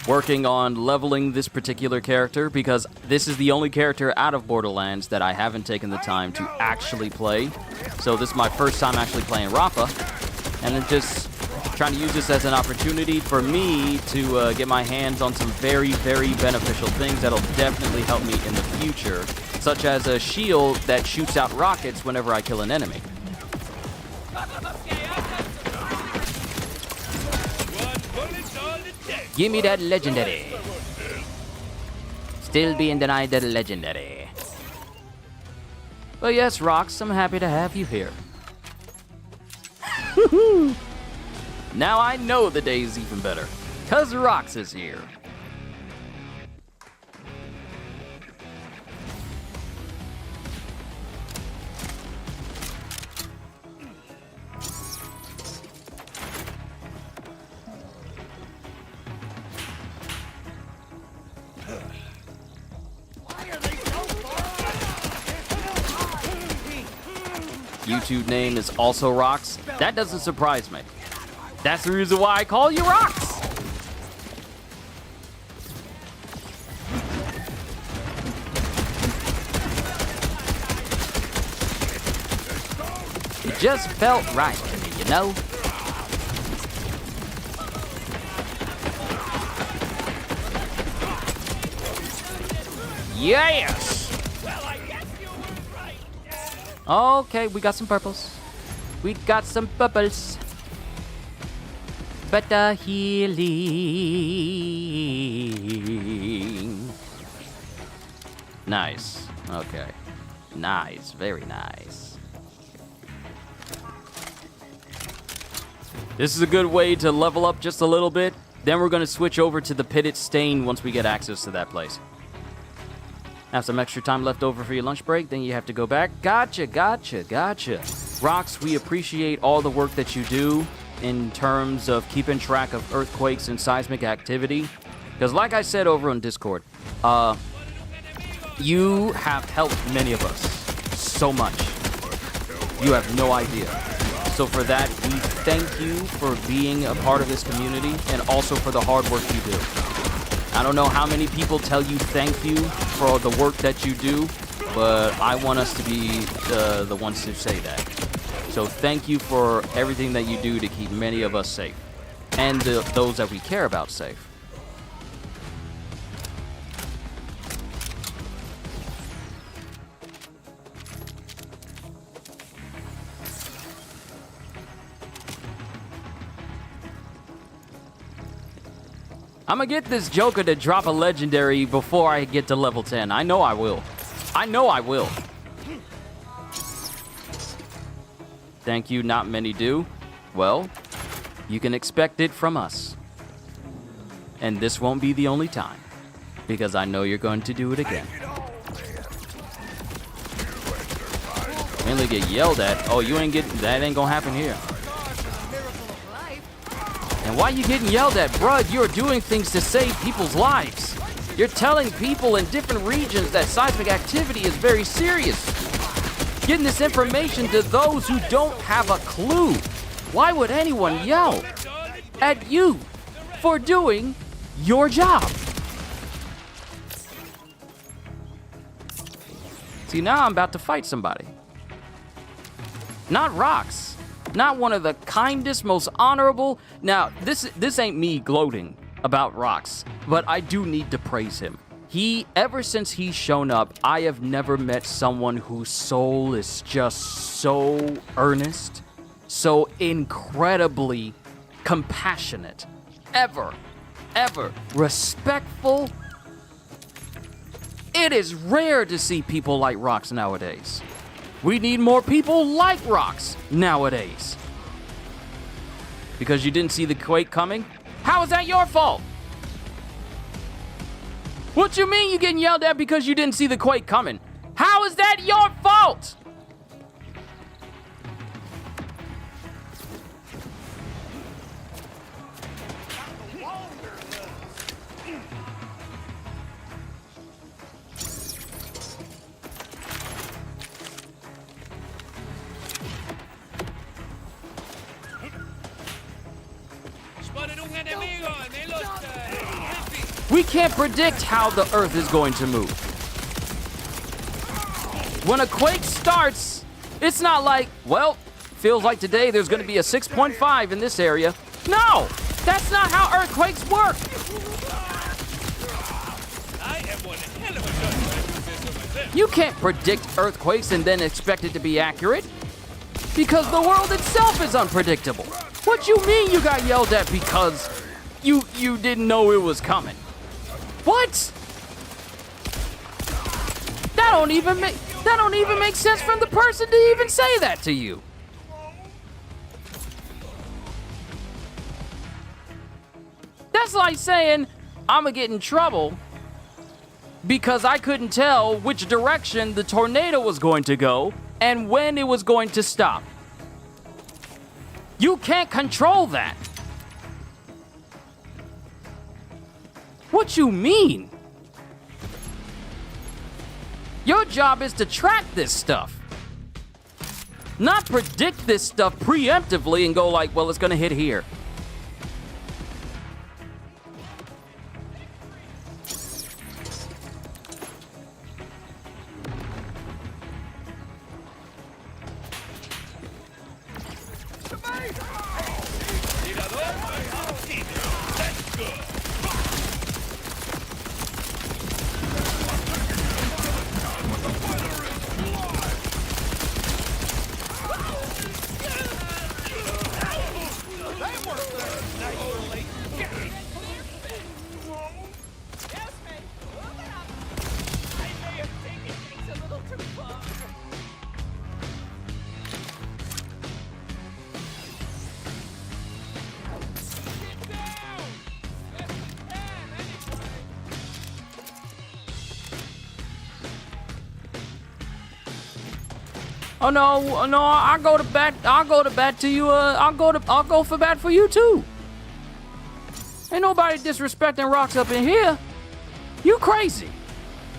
[SPEAKER 1] Working on leveling this particular character because this is the only character out of Borderlands that I haven't taken the time to actually play. So this is my first time actually playing Rafa, and I'm just trying to use this as an opportunity for me to get my hands on some very, very beneficial things that'll definitely help me in the future, such as a shield that shoots out rockets whenever I kill an enemy. Give me that legendary. Still being denied that legendary. But yes, Rox, I'm happy to have you here. Now I know the day's even better, 'cause Rox is here. YouTube name is also Rox. That doesn't surprise me. That's the reason why I call you Rox. It just felt right to me, you know? Yes! Okay, we got some purples. We got some bubbles. Better healing. Nice. Okay. Nice. Very nice. This is a good way to level up just a little bit. Then we're going to switch over to the Pitted Stain once we get access to that place. Have some extra time left over for your lunch break, then you have to go back. Gotcha. Rox, we appreciate all the work that you do in terms of keeping track of earthquakes and seismic activity. Because like I said over on Discord, you have helped many of us so much. You have no idea. So for that, we thank you for being a part of this community and also for the hard work you do. I don't know how many people tell you thank you for the work that you do, but I want us to be the ones to say that. So thank you for everything that you do to keep many of us safe, and those that we care about safe. I'm gonna get this Joker to drop a legendary before I get to level 10. I know I will. Thank you, not many do. Well, you can expect it from us. And this won't be the only time, because I know you're going to do it again. Mainly get yelled at. Oh, you ain't getting, that ain't gonna happen here. And why you getting yelled at? Bruh, you're doing things to save people's lives. You're telling people in different regions that seismic activity is very serious. Getting this information to those who don't have a clue. Why would anyone yell at you for doing your job? See, now I'm about to fight somebody. Not Rox. Not one of the kindest, most honorable. Now, this ain't me gloating about Rox, but I do need to praise him. Ever since he's shown up, I have never met someone whose soul is just so earnest, so incredibly compassionate, ever respectful. It is rare to see people like Rox nowadays. We need more people like Rox nowadays. Because you didn't see the quake coming? How is that your fault? What you mean you getting yelled at because you didn't see the quake coming? How is that your fault? We can't predict how the Earth is going to move. When a quake starts, it's not like, well, feels like today there's going to be a 6.5 in this area. No, that's not how earthquakes work. You can't predict earthquakes and then expect it to be accurate, because the world itself is unpredictable. What you mean you got yelled at because you didn't know it was coming? What? That don't even make sense from the person to even say that to you. That's like saying I'ma get in trouble because I couldn't tell which direction the tornado was going to go and when it was going to stop. You can't control that. What you mean? Your job is to track this stuff. Not predict this stuff preemptively and go like, well, it's gonna hit here. Oh no, I'll go to bat to you. I'll go for bat for you too. Ain't nobody disrespecting Rox up in here. You crazy?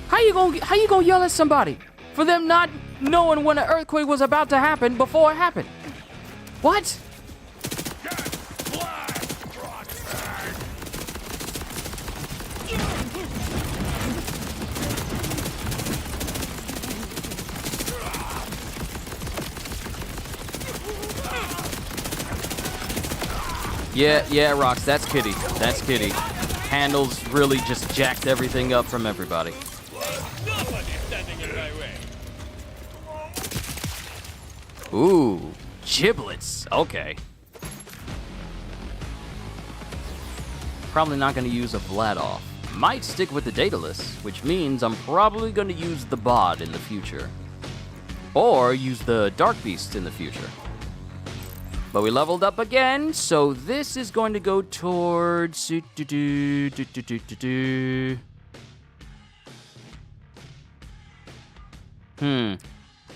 [SPEAKER 1] How you gonna yell at somebody for them not knowing when an earthquake was about to happen before it happened? What? Yeah, Rox, that's Kitty. That's Kitty. Handles really just jacked everything up from everybody. Ooh, giblets. Okay. Probably not going to use a Vladoff. Might stick with the Daedalus, which means I'm probably going to use the Bod in the future. Or use the Dark Beast in the future. But we leveled up again, so this is going to go towards...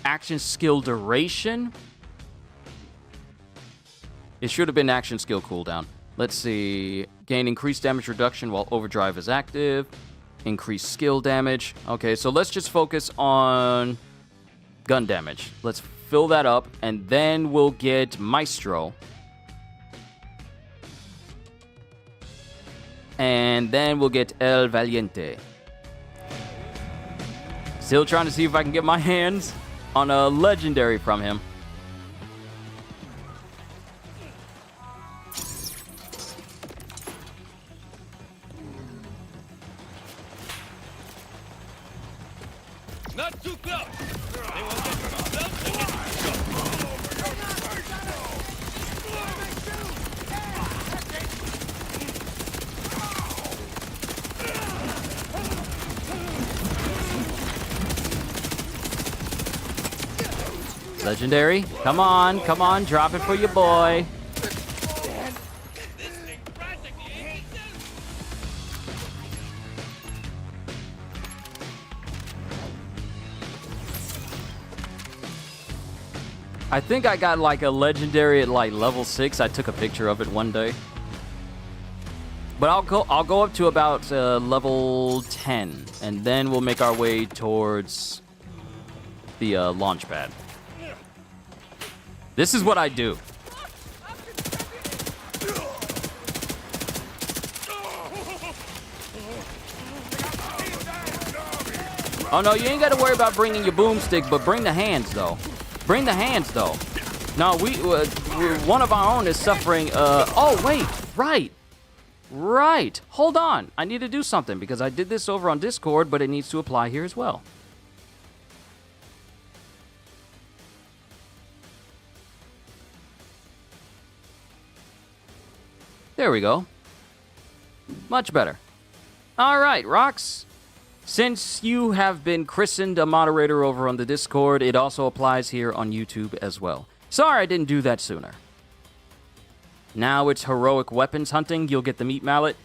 [SPEAKER 1] Action skill duration? It should have been action skill cooldown. Let's see. Gain increased damage reduction while overdrive is active. Increased skill damage. Okay, so let's just focus on gun damage. Let's fill that up, and then we'll get Maestro. And then we'll get El Valiente. Still trying to see if I can get my hands on a legendary from him.
[SPEAKER 3] Not too close. They will get themselves and get
[SPEAKER 1] Legendary. Come on, drop it for your boy.
[SPEAKER 3] this thing practically ain't
[SPEAKER 1] I think I got like a legendary at like level 6. I took a picture of it one day. But I'll go up to about level 10, and then we'll make our way towards the launch pad. This is what I do. Oh no, you ain't got to worry about bringing your boomstick, but bring the hands though. Bring the hands though. No, one of our own is suffering. Oh wait, right. Hold on, I need to do something because I did this over on Discord, but it needs to apply here as well. There we go. Much better. All right, Rox. Since you have been christened a moderator over on the Discord, it also applies here on YouTube as well. Sorry I didn't do that sooner. Now it's heroic weapons hunting. You'll get the meat mallet.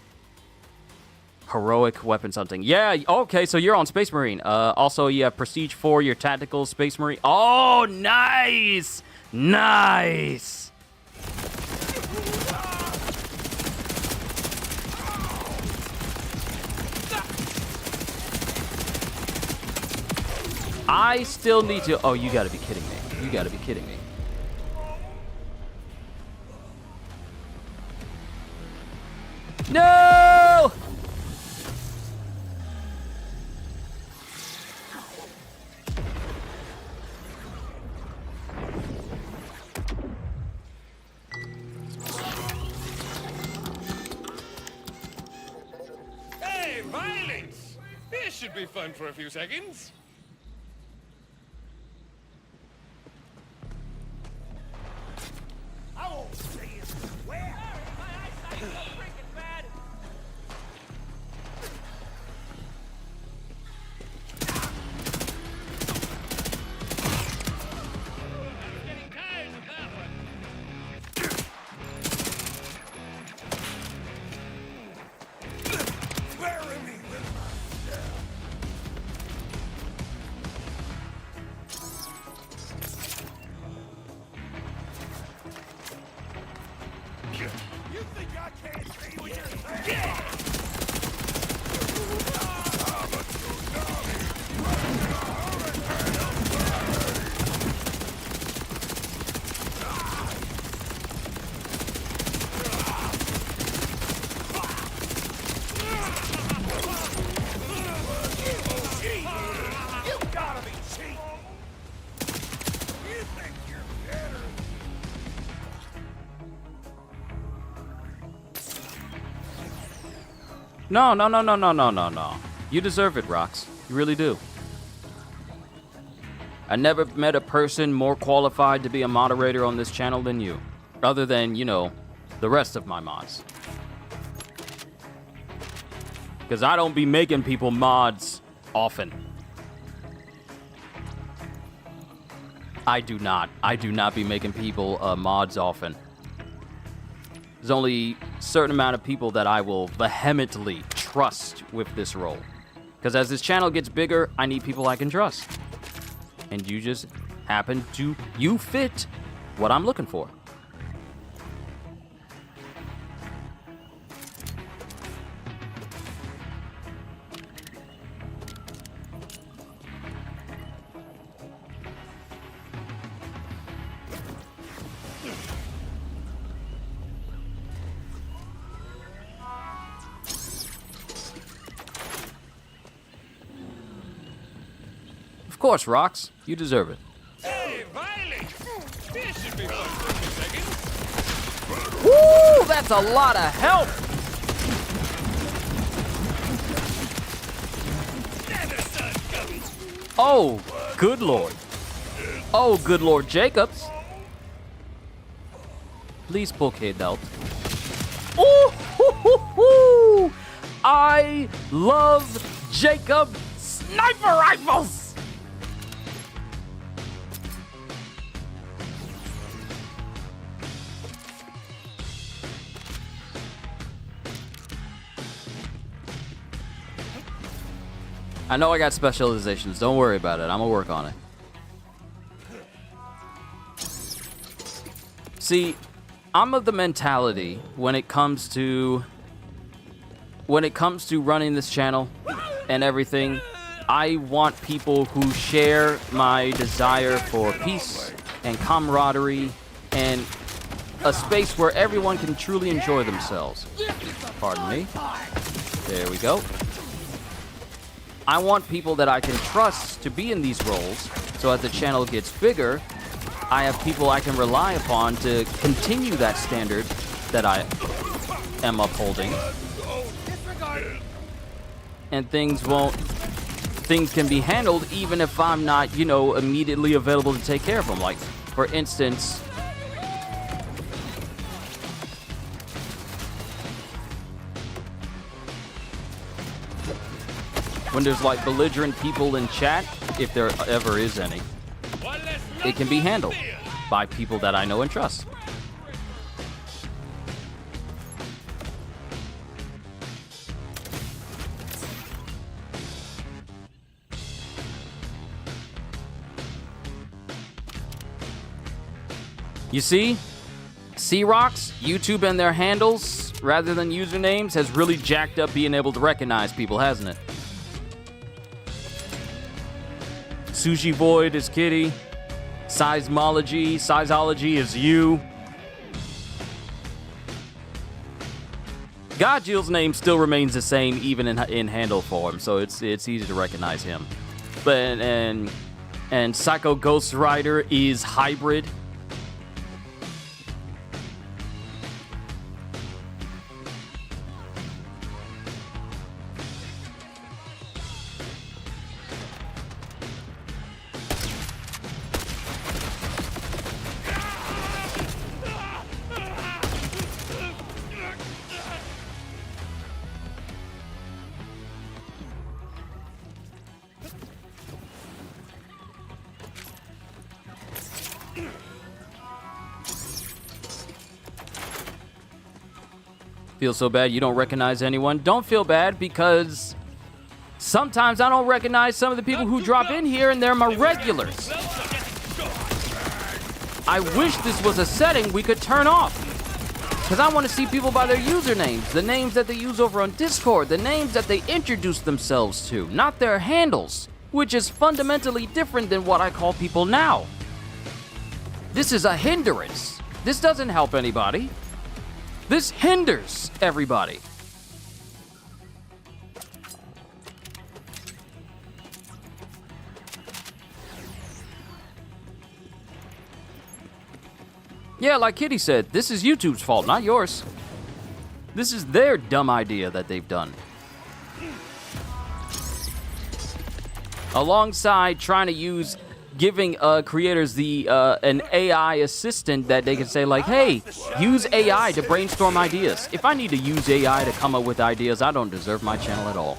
[SPEAKER 1] Heroic weapons hunting. Yeah, okay, so you're on Space Marine. Also, you have Prestige 4, your tactical Space Marine. Oh, nice! Nice! I still need to... Oh, you gotta be kidding me. You gotta be kidding me. No!
[SPEAKER 3] Hey, violence! This should be fun for a few seconds.
[SPEAKER 10] I won't say it. Where? My eyesight's so freaking bad.
[SPEAKER 3] I'm getting tired of that one.
[SPEAKER 10] Bury me with You think I can't see what you're saying? You gotta be cheap. You think you're better?
[SPEAKER 1] No. You deserve it, Rox. You really do. I never met a person more qualified to be a moderator on this channel than you. Other than, you know, the rest of my mods. Because I don't be making people mods often. I do not be making people mods often. There's only a certain amount of people that I will vehemently trust with this role. Because as this channel gets bigger, I need people I can trust. And you just happen to, you fit what I'm looking for. Of course, Rox. You deserve it.
[SPEAKER 3] Hey, Violet! This should be fun for a few seconds.
[SPEAKER 1] Woo! That's a lot of help! Oh, good lord. Oh, good lord Jacobs. Please book it out. Ooh, hoo, hoo, hoo. I love Jacob sniper rifles! I know I got specializations. Don't worry about it. I'm gonna work on it. See, I'm of the mentality when it comes to running this channel and everything, I want people who share my desire for peace and camaraderie and a space where everyone can truly enjoy themselves. Pardon me. There we go. I want people that I can trust to be in these roles, so as the channel gets bigger, I have people I can rely upon to continue that standard that I am upholding. And things can be handled even if I'm not, you know, immediately available to take care of them. Like, for instance, when there's like belligerent people in chat, if there ever is any, it can be handled by people that I know and trust. You see? C-Rocks, YouTube and their handles, rather than usernames, has really jacked up being able to recognize people, hasn't it? Sushi Void is Kitty. Sizology is you. Godjill's name still remains the same even in handle form, so it's easy to recognize him. But and Psycho Ghost Rider is Hybrid. Feel so bad you don't recognize anyone? Don't feel bad, because sometimes I don't recognize some of the people who drop in here, and they're my regulars. I wish this was a setting we could turn off, because I want to see people by their usernames, the names that they use over on Discord, the names that they introduce themselves to, not their handles, which is fundamentally different than what I call people now. This is a hindrance. This doesn't help anybody. This hinders everybody. Yeah, like Kitty said, this is YouTube's fault, not yours. This is their dumb idea that they've done. Alongside trying to use giving creators the an AI assistant that they can say like, hey, use AI to brainstorm ideas. If I need to use AI to come up with ideas, I don't deserve my channel at all.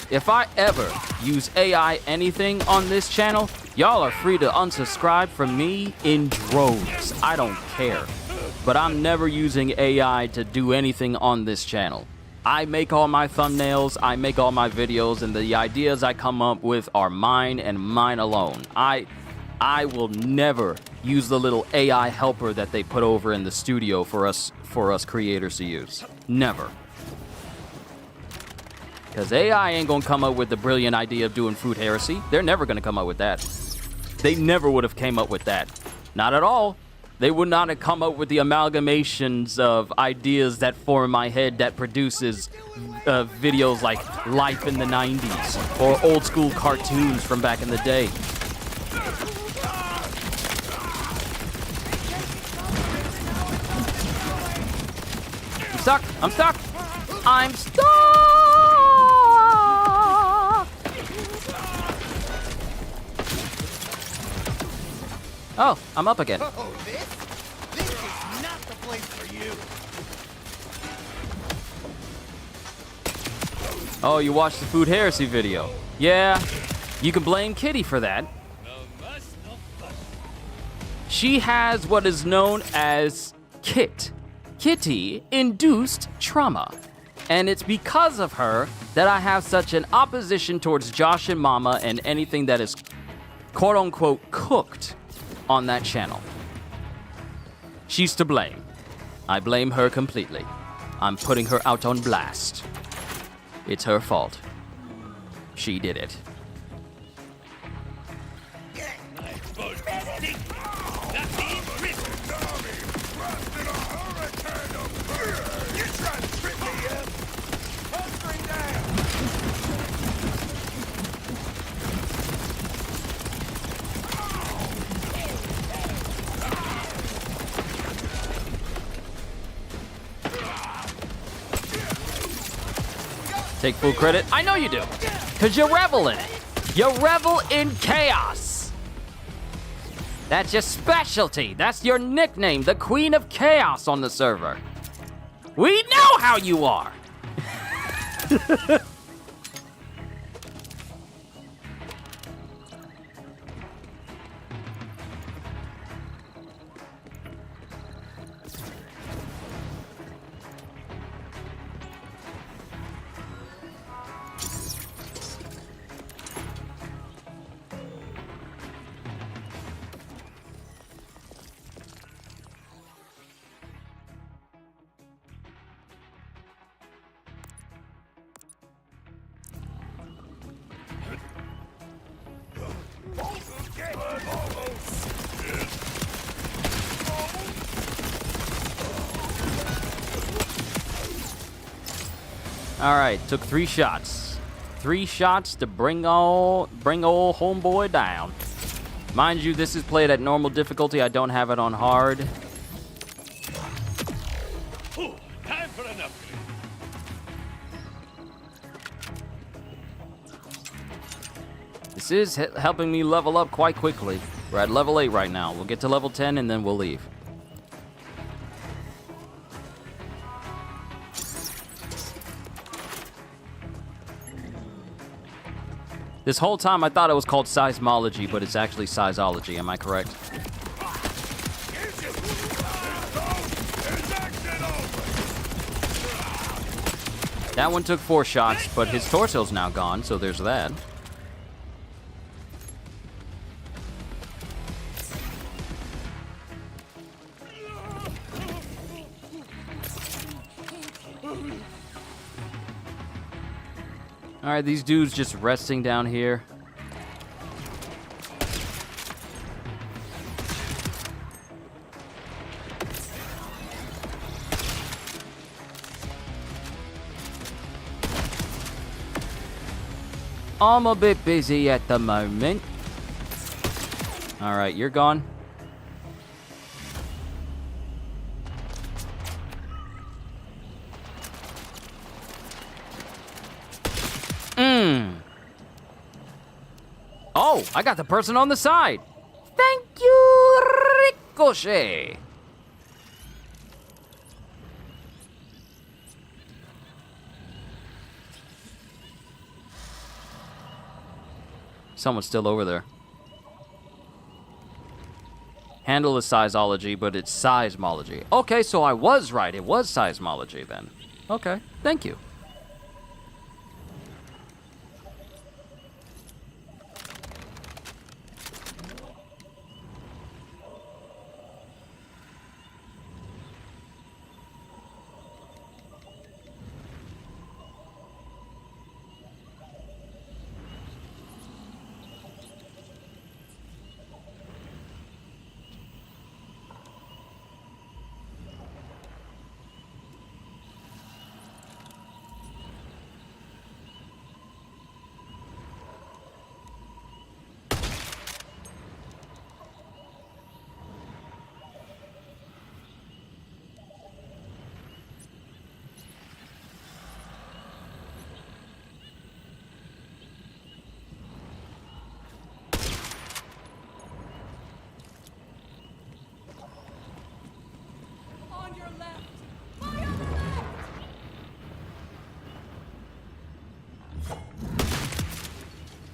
[SPEAKER 1] If I ever use AI anything on this channel, Y'all are free to unsubscribe from me in droves. I don't care. But I'm never using AI to do anything on this channel. I make all my thumbnails, I make all my videos, and the ideas I come up with are mine and mine alone. I will never use the little AI helper that they put over in the studio for us creators to use. Never. Because AI ain't gonna come up with the brilliant idea of doing food heresy. They're never gonna come up with that. They never would have came up with that. Not at all. They would not have come up with the amalgamations of ideas that form my head that produces videos like Life in the 90s or old school cartoons from back in the day. I'm stuck. I'm stuck. I'm stuck. Oh, I'm up again.
[SPEAKER 10] Oh, this is not the place for you.
[SPEAKER 1] Oh, you watched the Food Heresy video. Yeah, you can blame Kitty for that. She has what is known as Kitty-induced trauma. And it's because of her that I have such an opposition towards Josh and Mama and anything that is quote-unquote cooked on that channel. She's to blame. I blame her completely. I'm putting her out on blast. It's her fault. She did it. Take full credit? I know you do. Because you revel in it. You revel in chaos. That's your specialty. That's your nickname, the Queen of Chaos on the server. We know how you are. All right, took 3 shots. 3 shots to bring old homeboy down. Mind you, this is played at normal difficulty. I don't have it on hard.
[SPEAKER 3] Ooh, time for an upgrade.
[SPEAKER 1] This is helping me level up quite quickly. We're at level 8 right now. We'll get to level 10 and then we'll leave. This whole time I thought it was called seismology, but it's actually sizology. Am I correct? That one took 4 shots, but his torso's now gone, so there's that. All right, these dudes just resting down here. I'm a bit busy at the moment. All right, you're gone. Oh, I got the person on the side. Thank you, Ricochet. Someone's still over there. Handle is sizeology, but it's seismology. Okay, so I was right. It was seismology then. Okay, thank you.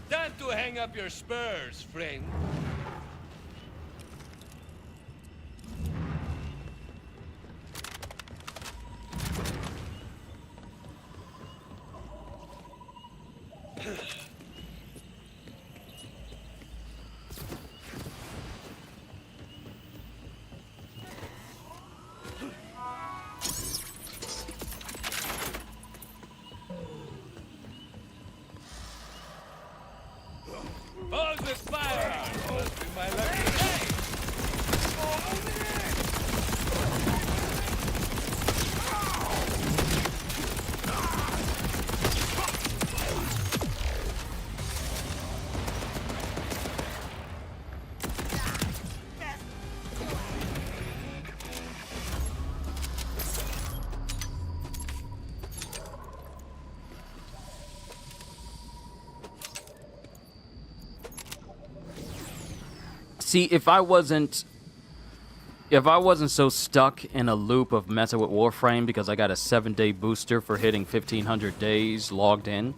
[SPEAKER 3] Time to hang up your spurs, friend. Hold the firearms, must be my lucky day.
[SPEAKER 1] See, if I wasn't so stuck in a loop of messing with Warframe because I got a 7-day booster for hitting 1,500 days logged in,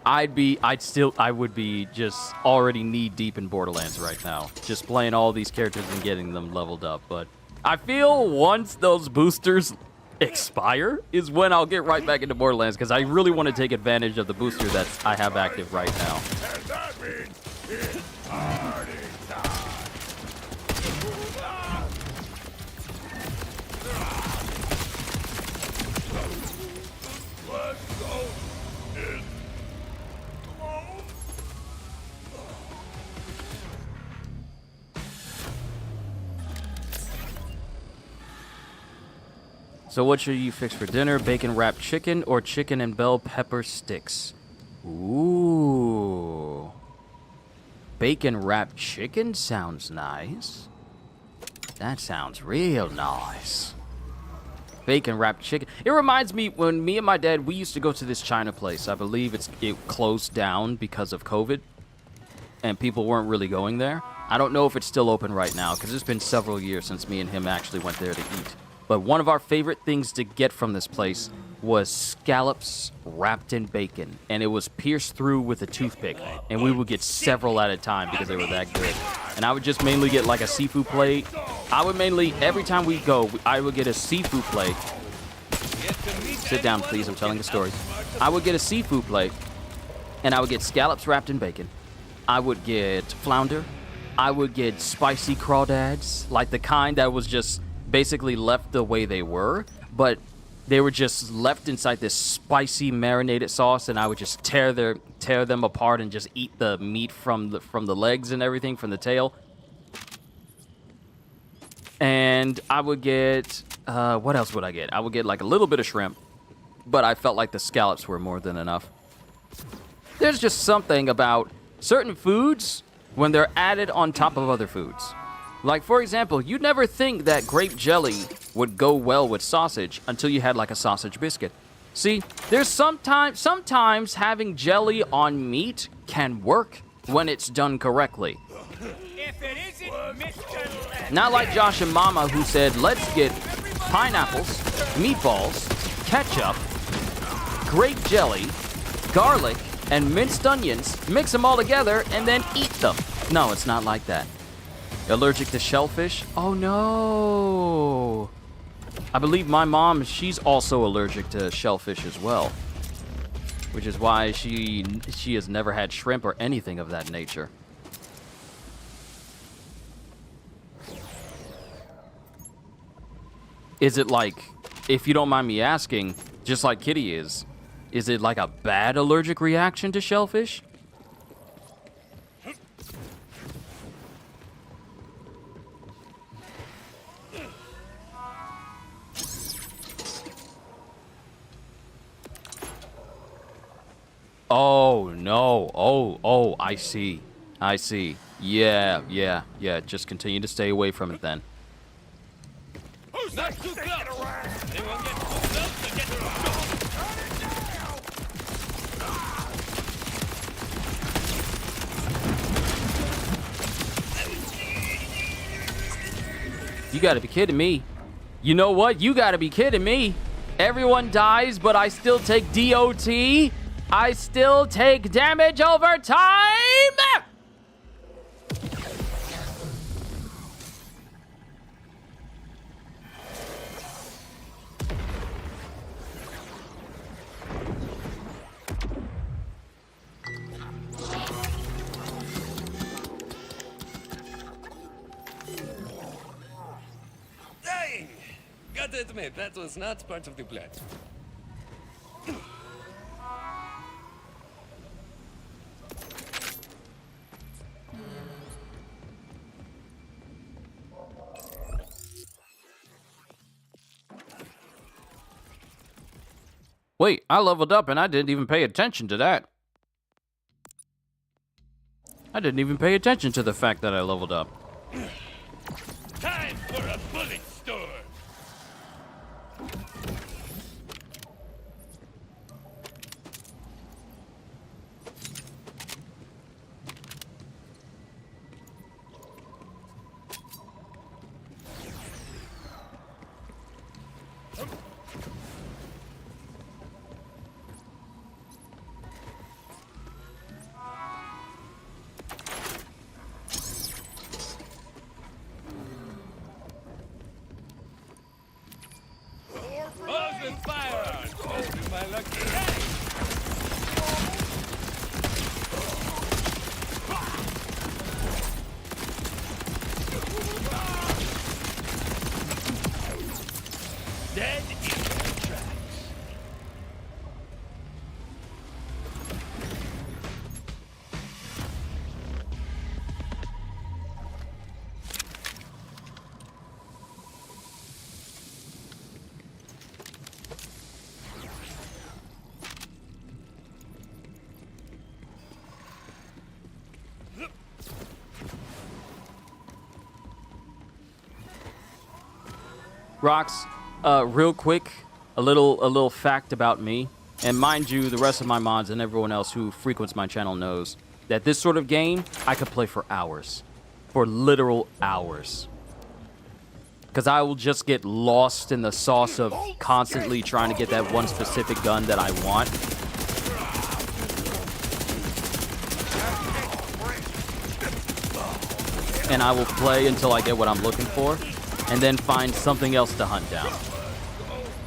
[SPEAKER 1] I would be just already knee deep in Borderlands right now, just playing all these characters and getting them leveled up. But I feel once those boosters expire is when I'll get right back into Borderlands, because I really want to take advantage of the booster that I have active right now.
[SPEAKER 10] And that means it's party time. Let's go in alone.
[SPEAKER 1] So what should you fix for dinner? Bacon wrapped chicken or chicken and bell pepper sticks? Ooh. Bacon wrapped chicken sounds nice. That sounds real nice. Bacon wrapped chicken. It reminds me when me and my dad, we used to go to this China place. I believe it closed down because of COVID. And people weren't really going there. I don't know if it's still open right now, because it's been several years since me and him actually went there to eat. But one of our favorite things to get from this place was scallops wrapped in bacon. And it was pierced through with a toothpick. And we would get several at a time because they were that good. And I would just mainly get like a seafood plate. I would mainly, every time we go, I would get a seafood plate. Sit down, please. I'm telling a story. I would get a seafood plate. And I would get scallops wrapped in bacon. I would get flounder. I would get spicy crawdads. Like the kind that was just basically left the way they were, but they were just left inside this spicy marinated sauce, and I would just tear them apart and just eat the meat from the legs and everything, from the tail. And I would get what else would I get? I would get like a little bit of shrimp, but I felt like the scallops were more than enough. There's just something about certain foods when they're added on top of other foods. Like, for example, you'd never think that grape jelly would go well with sausage until you had, like, a sausage biscuit. See, there's sometimes having jelly on meat can work when it's done correctly.
[SPEAKER 10] If it isn't Mr.
[SPEAKER 1] Not like Josh and Mama, who said, let's get pineapples, meatballs, ketchup, grape jelly, garlic, and minced onions, mix them all together, and then eat them. No, it's not like that. Allergic to shellfish? Oh no! I believe my mom, she's also allergic to shellfish as well. Which is why she has never had shrimp or anything of that nature. Is it like, if you don't mind me asking, just like Kitty is it like a bad allergic reaction to shellfish? Oh, no. Oh, I see. I see. Yeah. Just continue to stay away from it then.
[SPEAKER 3] Who's not too close? Anyone get too close to get shot?
[SPEAKER 1] You gotta be kidding me. You know what? You gotta be kidding me. Everyone dies, but I still take DOT? I still take damage over time?
[SPEAKER 6] Dang! Gotta admit, that was not part of the plan.
[SPEAKER 1] Wait, I leveled up and I didn't even pay attention to that. I didn't even pay attention to the fact that I leveled up.
[SPEAKER 3] Time for a bullet storm. Open fire! Must be my lucky day! Dead in their tracks.
[SPEAKER 1] Rocks, real quick, a little fact about me. And mind you, the rest of my mods and everyone else who frequents my channel knows that this sort of game, I could play for hours. For literal hours. Because I will just get lost in the sauce of constantly trying to get that one specific gun that I want. And I will play until I get what I'm looking for, and then find something else to hunt down.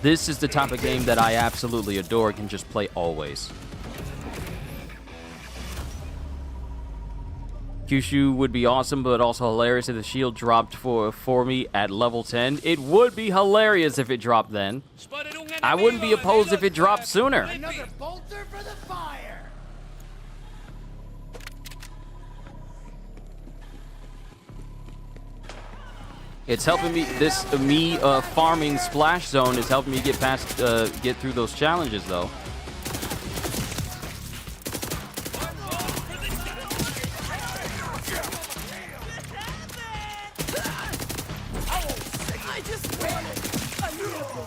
[SPEAKER 1] This is the type of game that I absolutely adore and can just play always. Kyushu would be awesome, but also hilarious if the shield dropped for me at level 10. It would be hilarious if it dropped then. I wouldn't be opposed if it dropped sooner.
[SPEAKER 10] Another bolter for the fire.
[SPEAKER 1] It's helping me, farming Splash Zone is helping me get through those challenges, though.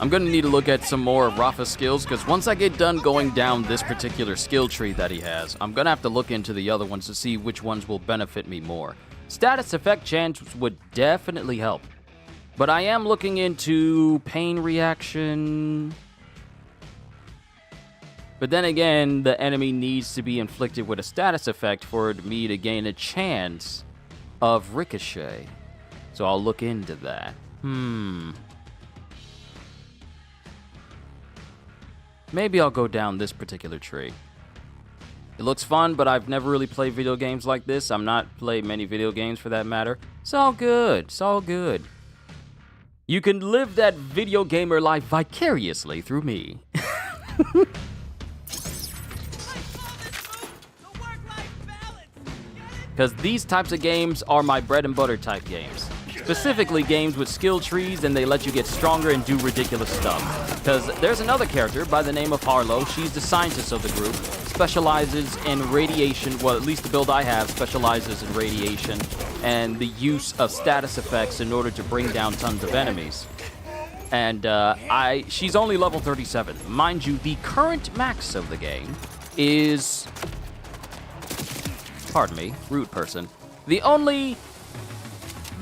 [SPEAKER 1] I'm gonna need to look at some more of Rafa's skills, because once I get done going down this particular skill tree that he has, I'm gonna have to look into the other ones to see which ones will benefit me more. Status effect chance would definitely help. But I am looking into pain reaction. But then again, the enemy needs to be inflicted with a status effect for me to gain a chance of ricochet. So I'll look into that. Maybe I'll go down this particular tree. It looks fun, but I've never really played video games like this. I'm not played many video games for that matter. It's all good. It's all good. You can live that video gamer life vicariously through me. Because these types of games are my bread and butter type games. Specifically games with skill trees and they let you get stronger and do ridiculous stuff. Because there's another character by the name of Harlow. She's the scientist of the group. Specializes in radiation, well at least the build I have specializes in radiation and the use of status effects in order to bring down tons of enemies. And she's only level 37. Mind you, the current max of the game is... Pardon me, rude person. The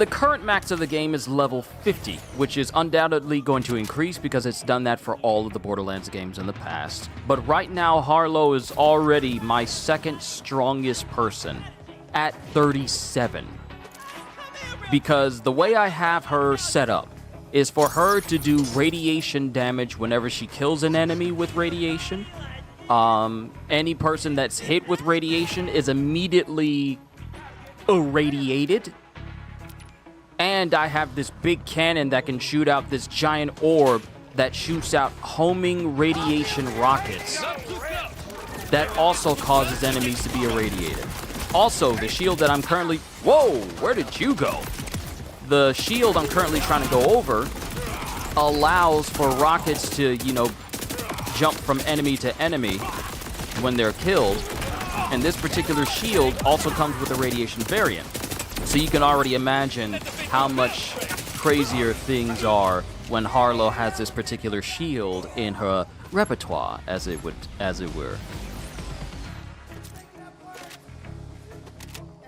[SPEAKER 1] current max of the game is level 50, which is undoubtedly going to increase because it's done that for all of the Borderlands games in the past. But right now, Harlow is already my second strongest person at 37. Because the way I have her set up is for her to do radiation damage whenever she kills an enemy with radiation. Any person that's hit with radiation is immediately irradiated. And I have this big cannon that can shoot out this giant orb that shoots out homing radiation rockets that also causes enemies to be irradiated. Also, the shield that I'm currently... Whoa, where did you go? The shield I'm currently trying to go over allows for rockets to, you know, jump from enemy to enemy when they're killed. And this particular shield also comes with a radiation variant. So you can already imagine how much crazier things are when Harlow has this particular shield in her repertoire, as it were.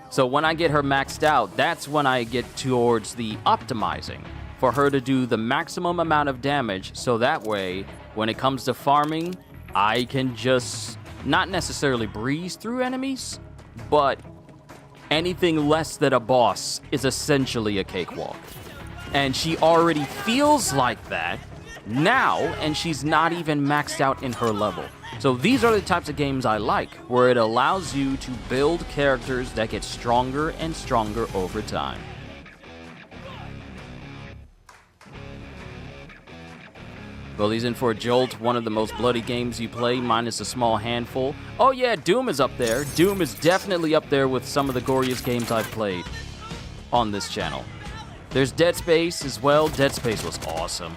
[SPEAKER 1] So when I get her maxed out, that's when I get towards the optimizing for her to do the maximum amount of damage, so that way, when it comes to farming, I can just not necessarily breeze through enemies, but anything less than a boss is essentially a cakewalk. And she already feels like that now, and she's not even maxed out in her level. So these are the types of games I like, where it allows you to build characters that get stronger and stronger over time. Well, he's in for a jolt, one of the most bloody games you play, minus a small handful. Oh yeah, Doom is up there. Doom is definitely up there with some of the goriest games I've played on this channel. There's Dead Space as well. Dead Space was awesome.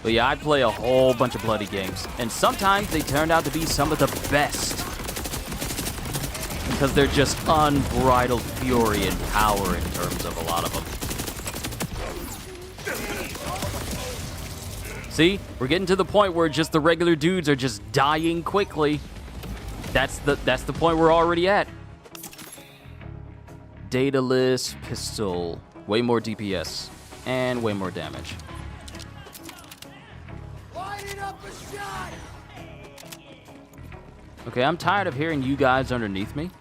[SPEAKER 1] But yeah, I play a whole bunch of bloody games, and sometimes they turned out to be some of the best. Because they're just unbridled fury and power in terms of a lot of them. See, we're getting to the point where just the regular dudes are just dying quickly. That's the point we're already at. Dataless pistol, way more DPS and way more damage. Okay, I'm tired of hearing you guys underneath me.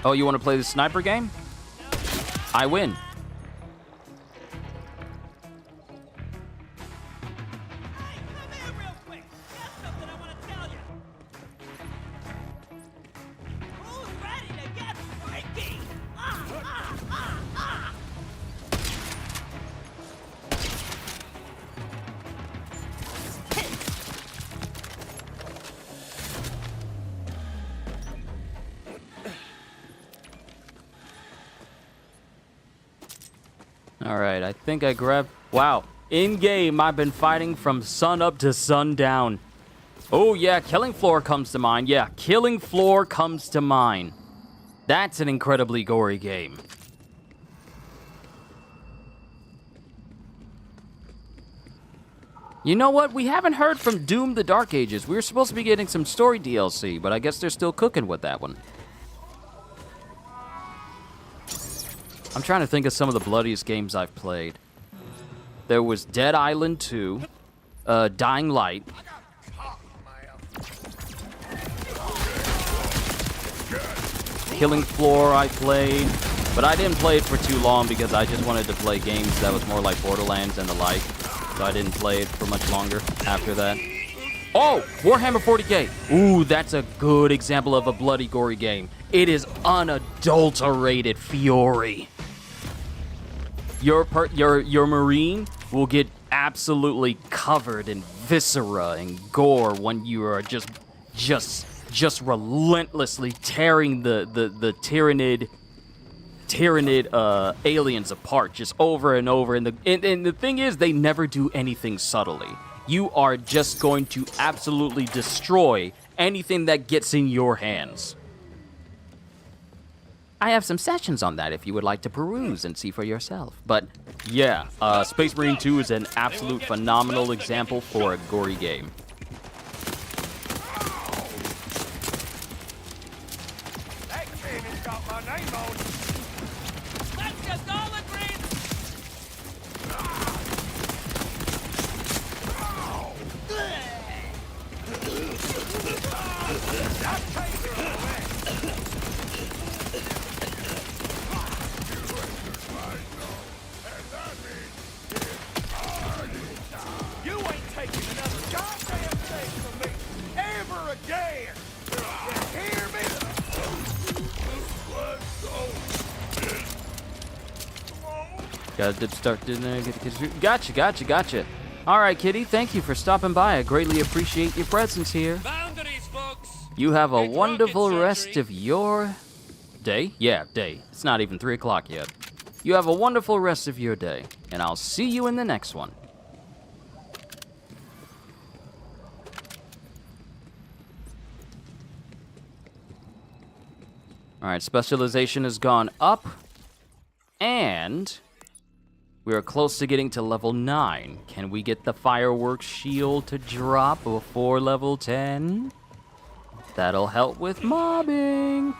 [SPEAKER 1] Oh, you want to play the sniper game? I win. Alright, I think I grabbed... Wow. In-game, I've been fighting from sun up to sundown. Oh yeah, Killing Floor comes to mind. Yeah, Killing Floor comes to mind. That's an incredibly gory game. You know what? We haven't heard from Doom the Dark Ages. We were supposed to be getting some story DLC, but I guess they're still cooking with that one. I'm trying to think of some of the bloodiest games I've played. There was Dead Island 2, Dying Light. Killing Floor I played, but I didn't play it for too long because I just wanted to play games that was more like Borderlands and the like. So I didn't play it for much longer after that. Oh, Warhammer 40K. Ooh, that's a good example of a bloody, gory game. It is unadulterated fury. Your Marine will get absolutely covered in viscera and gore when you are just relentlessly tearing the Tyrannid aliens apart just over and over. And the thing is, they never do anything subtly. You are just going to absolutely destroy anything that gets in your hands. I have some sessions on that if you would like to peruse and see for yourself. But yeah, Space Marine 2 is an absolute phenomenal example for a gory game.
[SPEAKER 10] That cannon's got my name on it. That's just all the green. You ain't taking another goddamn thing from me ever again. You hear me?
[SPEAKER 1] Got a dip start, didn't I? Gotcha. All right, Kitty, thank you for stopping by. I greatly appreciate your presence here.
[SPEAKER 3] Boundaries, folks.
[SPEAKER 1] You have a
[SPEAKER 3] It's
[SPEAKER 1] wonderful
[SPEAKER 3] rocket
[SPEAKER 1] rest
[SPEAKER 3] surgery.
[SPEAKER 1] of your day. Yeah, day. It's not even 3 o'clock yet. You have a wonderful rest of your day, and I'll see you in the next one. All right, specialization has gone up, and we are close to getting to level 9. Can we get the fireworks shield to drop before level 10? That'll help with mobbing.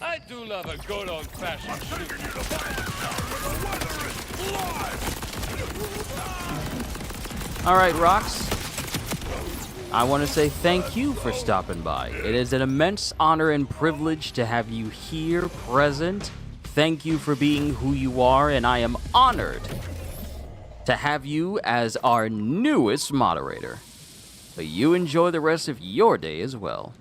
[SPEAKER 3] I do love a good old-fashioned shooting.
[SPEAKER 1] All right, Rox. I want to say thank you for stopping by. It is an immense honor and privilege to have you here present. Thank you for being who you are, and I am honored to have you as our newest moderator. But you enjoy the rest of your day as well.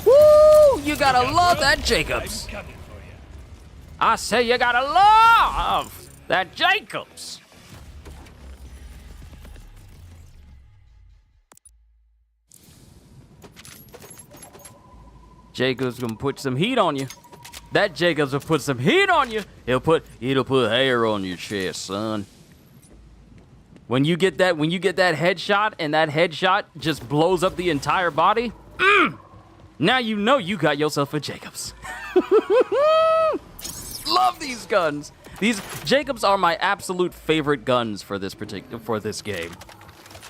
[SPEAKER 1] Woo! You gotta love that Jacobs. I say you gotta love that Jacobs. Jacobs gonna put some heat on you. That Jacobs will put some heat on you. It'll put hair on your chest, son. When you get that headshot and that headshot just blows up the entire body, now you know you got yourself a Jacobs. Love these guns. These Jacobs are my absolute favorite guns for this game.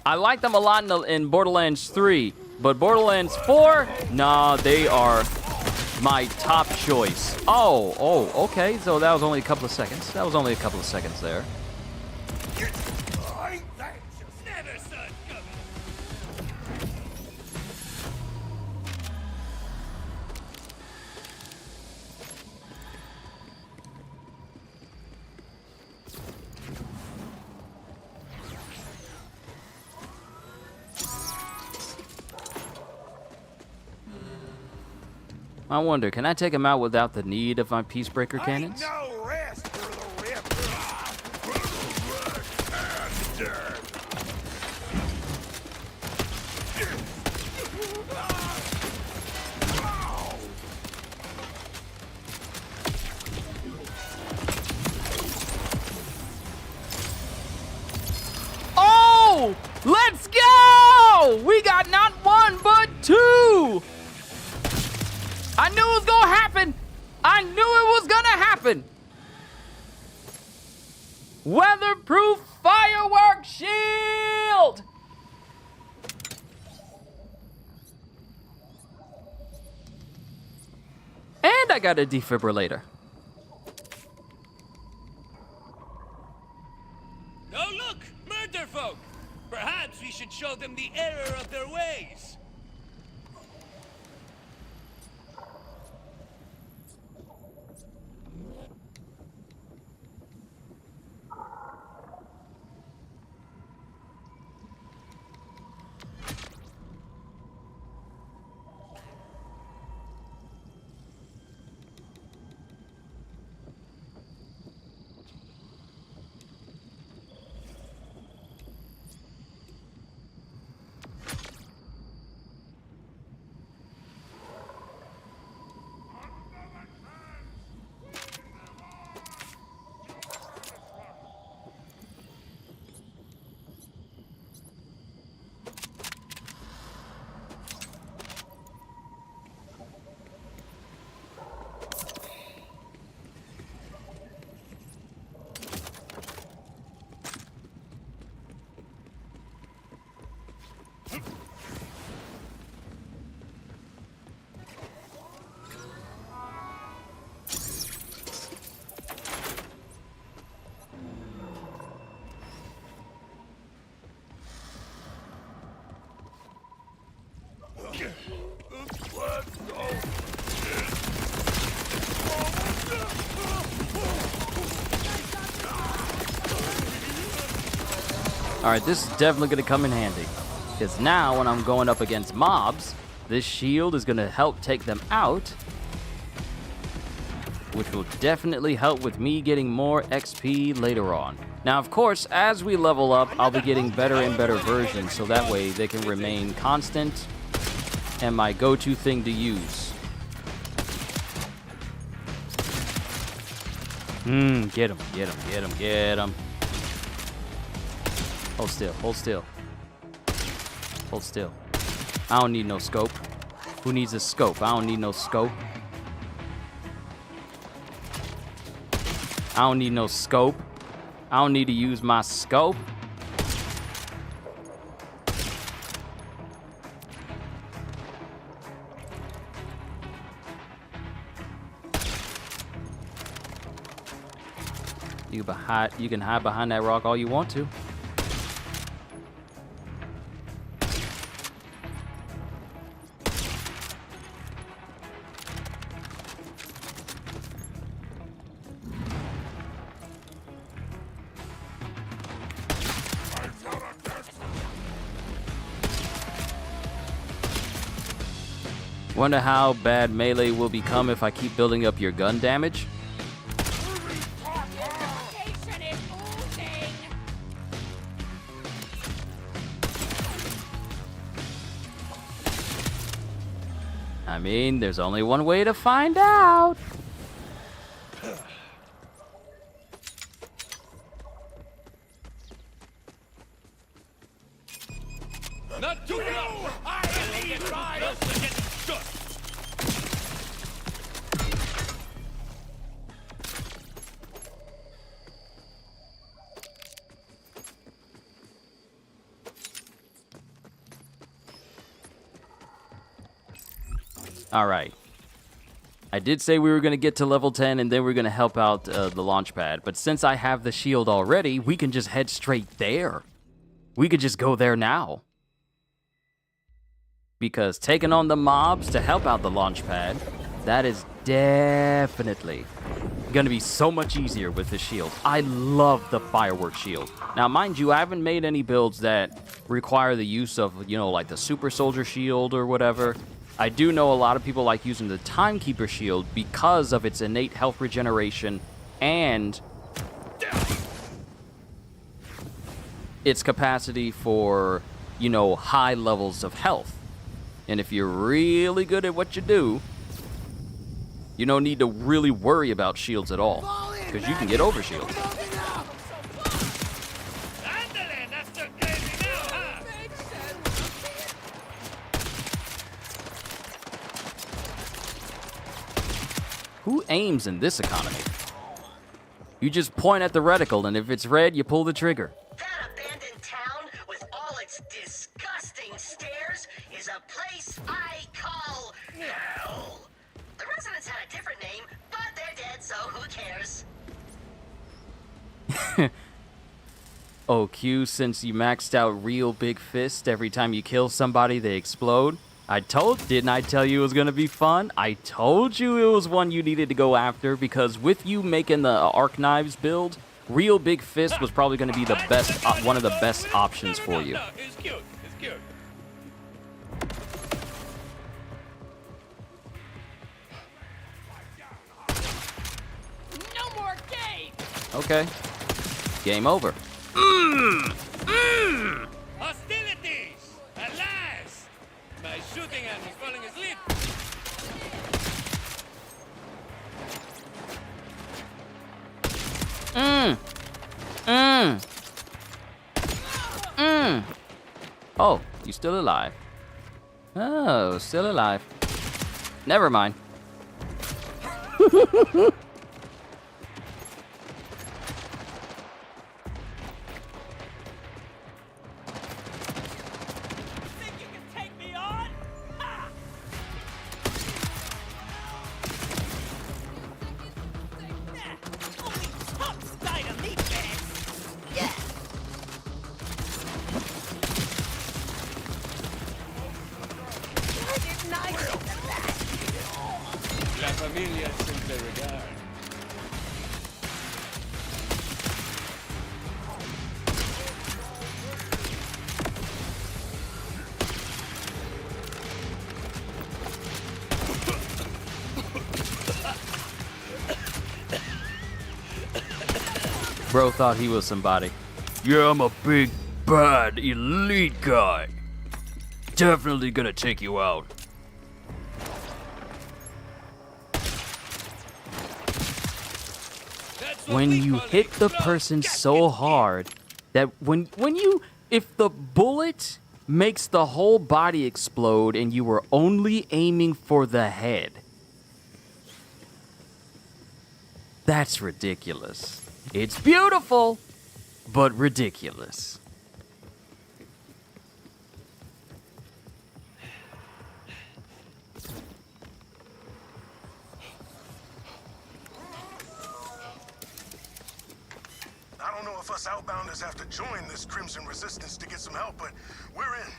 [SPEAKER 1] I like them a lot in Borderlands 3, but Borderlands 4, nah, they are my top choice. Oh, okay. So that was only a couple of seconds. There. I wonder, can I take him out without the need of my Peacebreaker cannons?
[SPEAKER 10] No rest.
[SPEAKER 1] I knew it was gonna happen. I knew it was gonna happen. Weatherproof firework shield. And I got a defibrillator.
[SPEAKER 3] Oh, look! Murder folk! Perhaps we should show them the error of their ways.
[SPEAKER 1] Alright, this is definitely going to come in handy. Because now, when I'm going up against mobs, this shield is going to help take them out. Which will definitely help with me getting more XP later on. Now, of course, as we level up, I'll be getting better and better versions. So that way, they can remain constant and my go-to thing to use. Get him, get him, get him, get him. Hold still, hold still. Hold still. I don't need no scope. Who needs a scope? I don't need no scope. I don't need no scope. I don't need to use my scope. You can hide behind that rock all you want to. Wonder how bad melee will become if I keep building up your gun damage? I mean, there's only one way to find out.
[SPEAKER 3] Not too low! I believe it right! Just to get shot!
[SPEAKER 1] All right. I did say we were going to get to level 10 and then we're going to help out the launch pad. But since I have the shield already, we can just head straight there. We could just go there now. Because taking on the mobs to help out the launch pad, that is definitely going to be so much easier with the shield. I love the fireworks shield. Now, mind you, I haven't made any builds that require the use of, you know, like the super soldier shield or whatever. I do know a lot of people like using the Timekeeper shield because of its innate health regeneration and its capacity for, you know, high levels of health. And if you're really good at what you do, you don't need to really worry about shields at all, because you can get over shields. Who aims in this economy? You just point at the reticle, and if it's red, you pull the trigger.
[SPEAKER 9] That abandoned town with all its disgusting stairs is a place I call hell. The residents had a different name, but they're dead, so who cares?
[SPEAKER 1] Oh, Q, since you maxed out real big fist, every time you kill somebody, they explode. Didn't I tell you it was gonna be fun? I told you it was one you needed to go after, because with you making the arc knives build, real big fist was probably gonna be the best, one of the best options for you.
[SPEAKER 6] No, it's cute. It's cute.
[SPEAKER 10] No more game!
[SPEAKER 1] Okay. Game over.
[SPEAKER 3] Hostilities! Alas! My shooting hand was falling asleep.
[SPEAKER 1] Oh, you still alive. Oh, still alive. Never mind.
[SPEAKER 10] Think you can take me on? Ha! Only punks die to meatbags! Yeah! Why didn't I think of that?
[SPEAKER 6] La familia siempre regard.
[SPEAKER 1] Bro thought he was somebody. Yeah, I'm a big, bad, elite guy. Definitely gonna take you out.
[SPEAKER 3] That's what
[SPEAKER 1] When
[SPEAKER 3] we
[SPEAKER 1] you
[SPEAKER 3] call
[SPEAKER 1] hit the
[SPEAKER 3] explode.
[SPEAKER 1] person
[SPEAKER 3] Got
[SPEAKER 1] so
[SPEAKER 3] it.
[SPEAKER 1] hard that if the bullet makes the whole body explode and you were only aiming for the head, that's ridiculous. It's beautiful, but ridiculous.
[SPEAKER 11] I don't know if us outbounders have to join this Crimson Resistance to get some help, but we're in.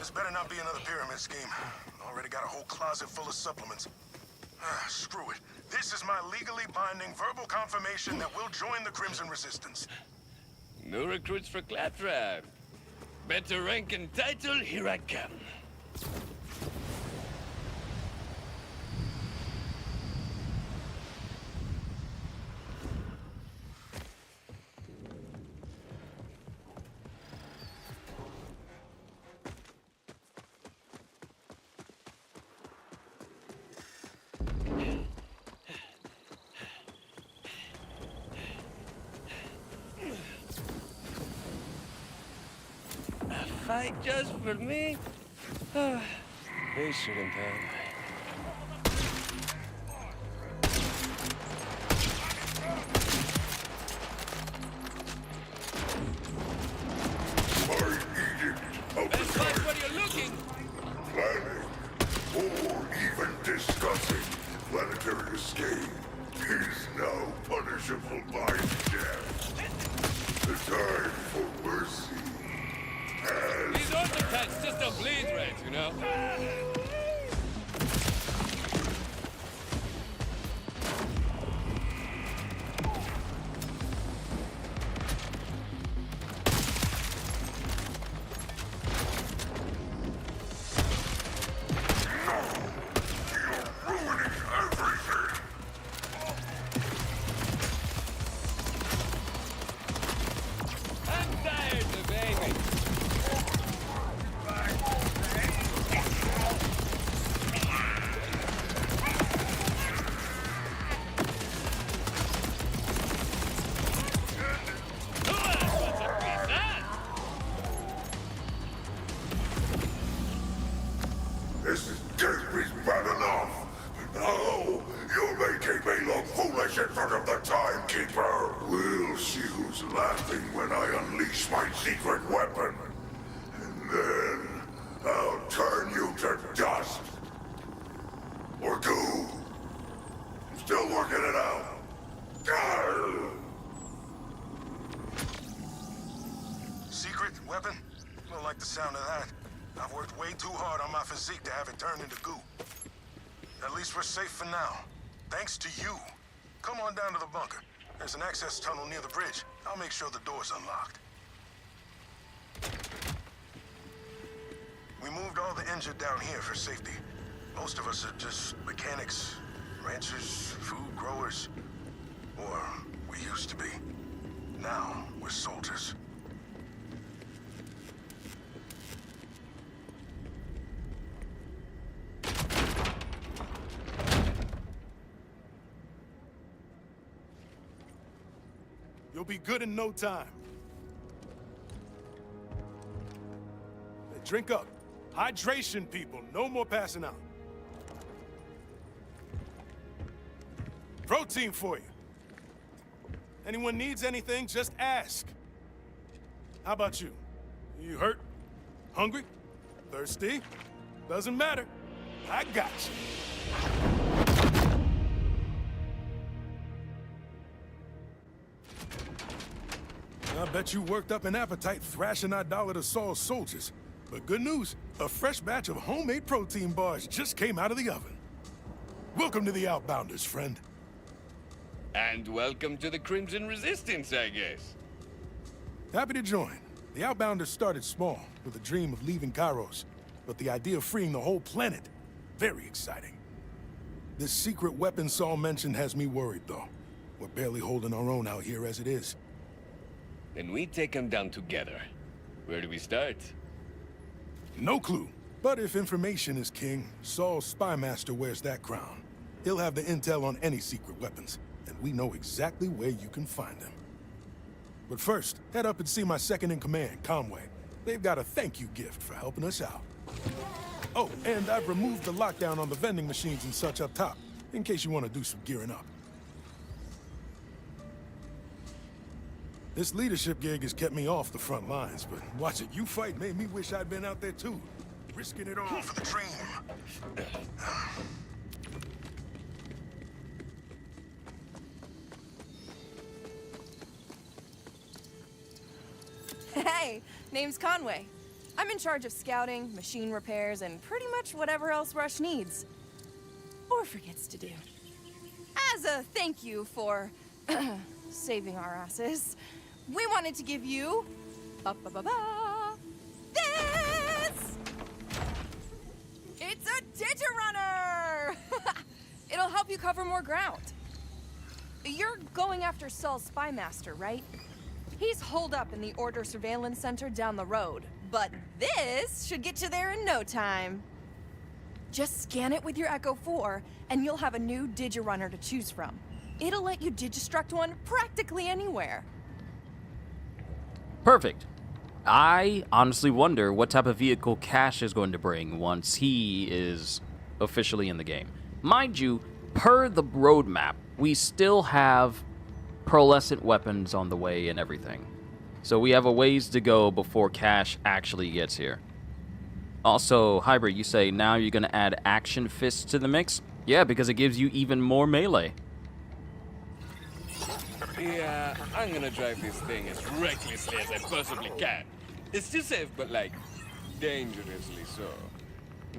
[SPEAKER 11] This better not be another pyramid scheme. Already got a whole closet full of supplements. Screw it. This is my legally binding verbal confirmation that we'll join the Crimson Resistance.
[SPEAKER 6] No recruits for Claptrap. Better rank and title, here I come. A fight just for me? They shouldn't have.
[SPEAKER 4] My edict of
[SPEAKER 3] That's
[SPEAKER 4] the
[SPEAKER 3] not
[SPEAKER 4] time,
[SPEAKER 3] where you're looking.
[SPEAKER 4] planning, or even discussing planetary escape is now punishable by death. The time for mercy has
[SPEAKER 3] These artifacts just don't bleed right, you know?
[SPEAKER 4] ruining everything. laughing when I unleash my secret weapon. And then I'll turn you to dust. Or goo. Still working it out. Arr!
[SPEAKER 11] Secret weapon? Don't like the sound of that. I've worked way too hard on my physique to have it turn into goo. At least we're safe for now. Thanks to you. Come on down to the bunker. There's an access tunnel near the bridge. I'll make sure the door's unlocked. We moved all the injured down here for safety. Most of us are just mechanics, ranchers, food growers. Or we used to be. Now we're soldiers.
[SPEAKER 10] You'll be good in no time. Hey, drink up. Hydration, people. No more passing out. Protein for you. Anyone needs anything, just ask. How about you? You hurt? Hungry? Thirsty? Doesn't matter. I got you. I bet you worked up an appetite thrashing our dollar to Saul's soldiers. But good news, a fresh batch of homemade protein bars just came out of the oven. Welcome to the Outbounders, friend.
[SPEAKER 6] And welcome to the Crimson Resistance, I guess.
[SPEAKER 10] Happy to join. The Outbounders started small, with a dream of leaving Kairos. But the idea of freeing the whole planet, very exciting. This secret weapon Saul mentioned has me worried, though. We're barely holding our own out here as it is.
[SPEAKER 6] Then we take them down together. Where do we start?
[SPEAKER 10] No clue. But if information is king, Saul's spymaster wears that crown. He'll have the intel on any secret weapons, and we know exactly where you can find them. But first, head up and see my second-in-command, Conway. They've got a thank you gift for helping us out. Oh, and I've removed the lockdown on the vending machines and such up top, in case you want to do some gearing up. This leadership gig has kept me off the front lines, but watching you fight made me wish I'd been out there too, risking it all
[SPEAKER 11] For the dream.
[SPEAKER 12] Hey, name's Conway. I'm in charge of scouting, machine repairs, and pretty much whatever else Rush needs. Or forgets to do. As a thank you for saving our asses, we wanted to give you this! It's a Digirunner! It'll help you cover more ground. You're going after Saul's spymaster, right? He's holed up in the Order Surveillance Center down the road, but this should get you there in no time. Just scan it with your Echo 4, and you'll have a new Digirunner to choose from. It'll let you Digistruct one practically anywhere.
[SPEAKER 1] Perfect. I honestly wonder what type of vehicle Cash is going to bring once he is officially in the game. Mind you, per the roadmap, we still have pearlescent weapons on the way and everything. So we have a ways to go before Cash actually gets here. Also, Hybrid, you say now you're going to add action fists to the mix? Yeah, because it gives you even more melee.
[SPEAKER 6] Yeah, I'm gonna drive this thing as recklessly as I possibly can. It's too safe, but like, dangerously so.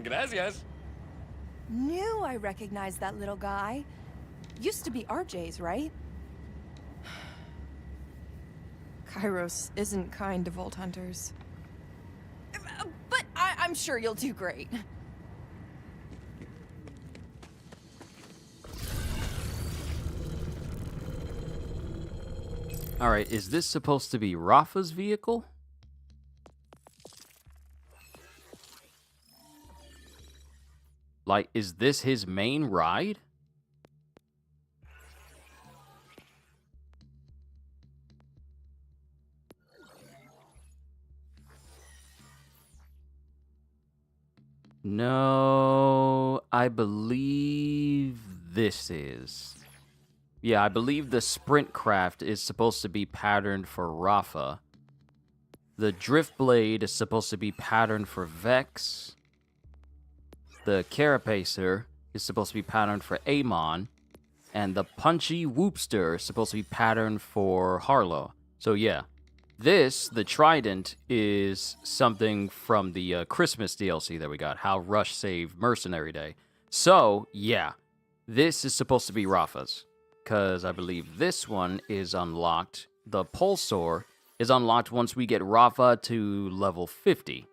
[SPEAKER 6] Gracias.
[SPEAKER 12] Knew I recognized that little guy. Used to be RJ's, right? Kairos isn't kind to Vault Hunters. But I'm sure you'll do great.
[SPEAKER 1] Alright, is this supposed to be Rafa's vehicle? Like, is this his main ride? No, I believe this is. Yeah, I believe the sprint craft is supposed to be patterned for Rafa. The drift blade is supposed to be patterned for Vex. The carapacer is supposed to be patterned for Amon. And the punchy whoopster is supposed to be patterned for Harlow. So yeah, this, the trident, is something from the Christmas DLC that we got. How Rush saved Mercenary Day. So yeah, this is supposed to be Rafa's. Because I believe this one is unlocked. The Pulsar is unlocked once we get Rafa to level 50.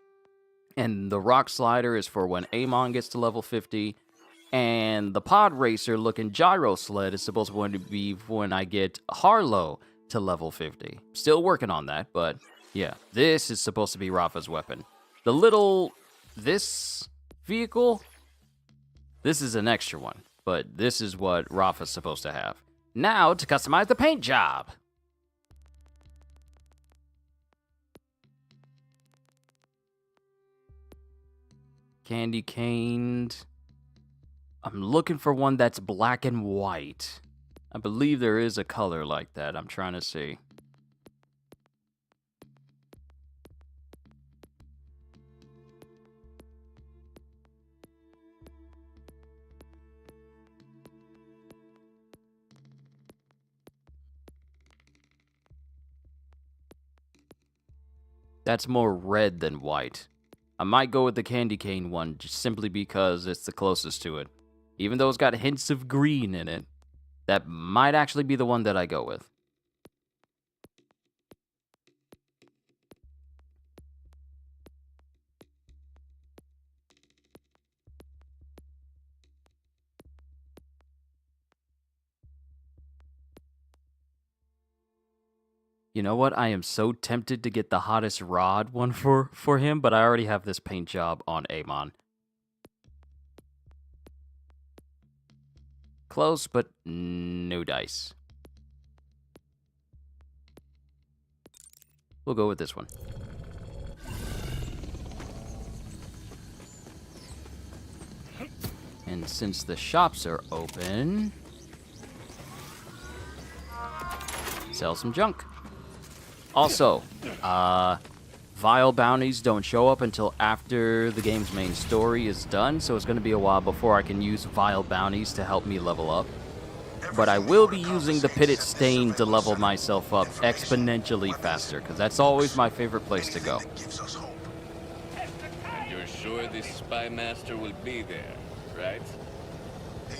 [SPEAKER 1] And the Rock Slider is for when Amon gets to level 50. And the Pod Racer looking gyro sled is supposed to be when I get Harlow to level 50. Still working on that, but yeah, this is supposed to be Rafa's weapon. This vehicle, this is an extra one, but this is what Rafa's supposed to have. Now to customize the paint job. Candy caned. I'm looking for one that's black and white. I believe there is a color like that. I'm trying to see. That's more red than white. I might go with the candy cane one just simply because it's the closest to it. Even though it's got hints of green in it, that might actually be the one that I go with. You know what? I am so tempted to get the hottest rod one for him, but I already have this paint job on Amon. Close, but no dice. We'll go with this one. And since the shops are open, sell some junk. Also, Vile bounties don't show up until after the game's main story is done, so it's going to be a while before I can use Vile bounties to help me level up. But I will be using the Pitted Stain to level myself up exponentially faster, because that's always my favorite place to go.
[SPEAKER 6] You're sure this spy master will be there, right?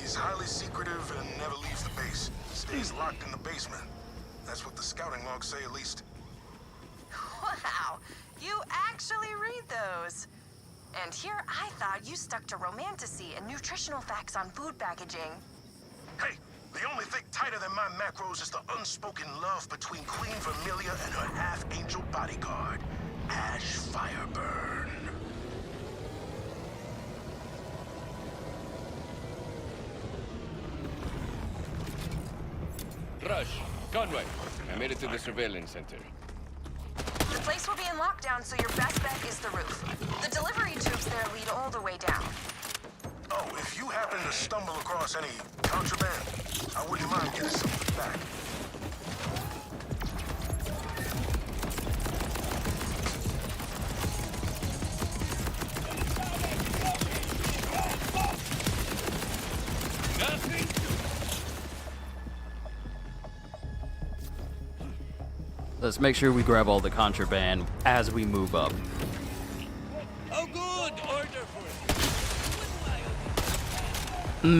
[SPEAKER 11] He's highly secretive and never leaves the base. Stays locked in the basement. That's what the scouting logs say, at least.
[SPEAKER 13] Wow, you actually read those. And here I thought you stuck to romantasy and nutritional facts on food packaging.
[SPEAKER 11] Hey, the only thing tighter than my macros is the unspoken love between Queen Vermilia and her half-angel bodyguard, Ash Fireburn.
[SPEAKER 6] Rush, Conway, I made it to the surveillance center.
[SPEAKER 13] The place will be in lockdown, so your best bet is the roof. The delivery tubes there lead all the way down.
[SPEAKER 11] Oh, if you happen to stumble across any contraband, I wouldn't mind getting something back.
[SPEAKER 1] Let's make sure we grab all the contraband as we move up.
[SPEAKER 3] Oh, good! Order for it.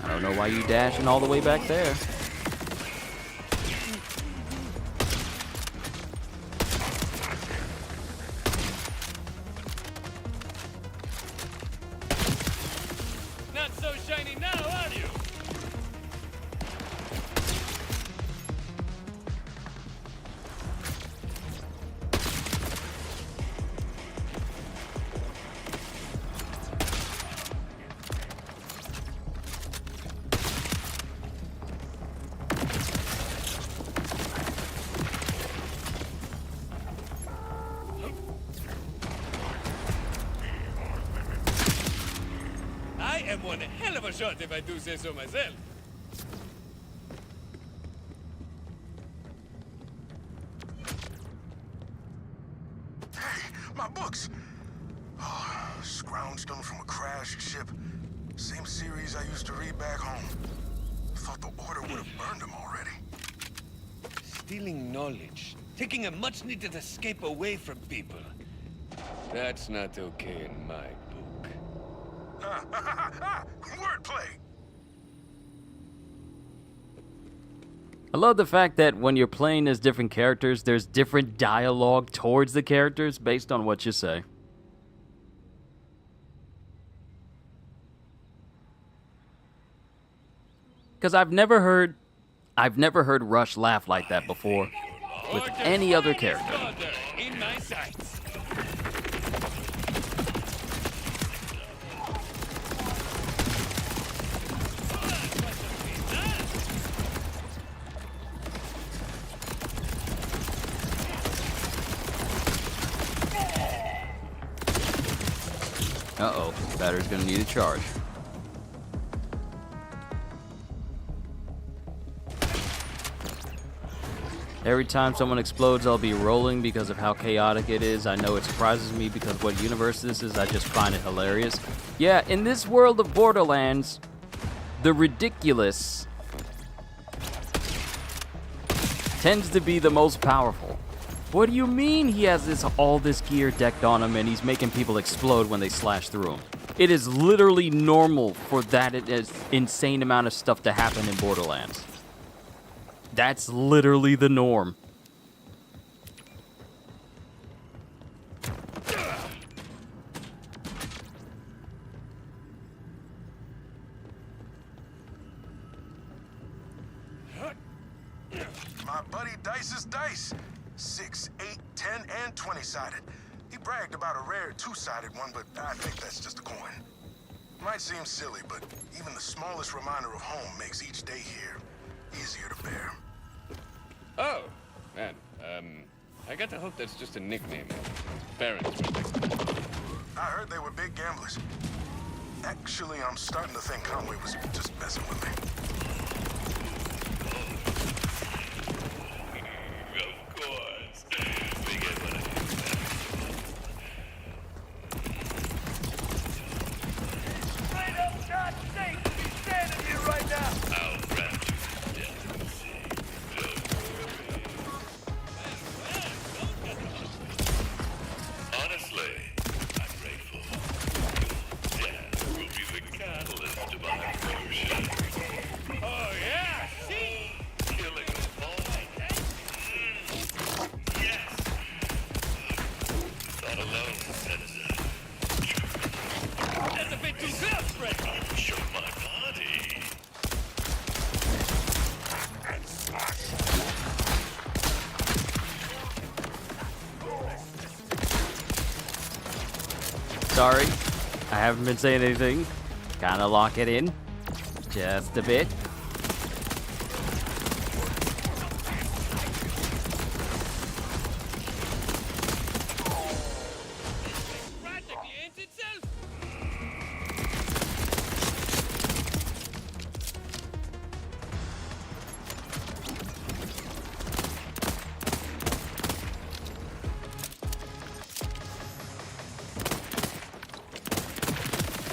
[SPEAKER 1] I don't know why you dashing all the way back there.
[SPEAKER 3] Not so shiny now, are you?
[SPEAKER 6] am one hell of a shot if I do say so myself.
[SPEAKER 11] Hey, my books! Oh, scrounged them from a crashed ship. Same series I used to read back home. Thought the Order would have burned them already.
[SPEAKER 6] Stealing knowledge. Taking a much-needed escape away from people. That's not okay in my book.
[SPEAKER 11] Wordplay!
[SPEAKER 1] I love the fact that when you're playing as different characters, there's different dialogue towards the characters based on what you say. Because I've never heard Rush laugh like that before with any other character.
[SPEAKER 6] In my sights.
[SPEAKER 1] Uh-oh, battery's gonna need a charge. Every time someone explodes, I'll be rolling because of how chaotic it is. I know it surprises me because what universe this is, I just find it hilarious. Yeah, in this world of Borderlands, the ridiculous tends to be the most powerful. What do you mean he has all this gear decked on him and he's making people explode when they slash through him? It is literally normal for that insane amount of stuff to happen in Borderlands. That's literally the norm.
[SPEAKER 11] My buddy Dice's dice. 6, 8, 10, and 20-sided. He bragged about a rare 2-sided one, but I think that's just a coin. Might seem silly, but even the smallest reminder of home makes each day here easier to bear.
[SPEAKER 6] Oh, man. I got to hope that's just a nickname. Parents were
[SPEAKER 11] I heard they were big gamblers. Actually, I'm starting to think Conway was just messing with me.
[SPEAKER 3] Of course. Forget what I Straight up, God's sake, he's standing here right now. I'll wrap you to death. Honestly, I'm grateful. Your death will be the catalyst to my promotion. Oh yeah, see? Killing them all. Yes. That alone sets That's a bit too close, Fred. I'll show my body.
[SPEAKER 1] Sorry, I haven't been saying anything. Kinda lock it in. Just a bit.
[SPEAKER 6] practically ain't itself.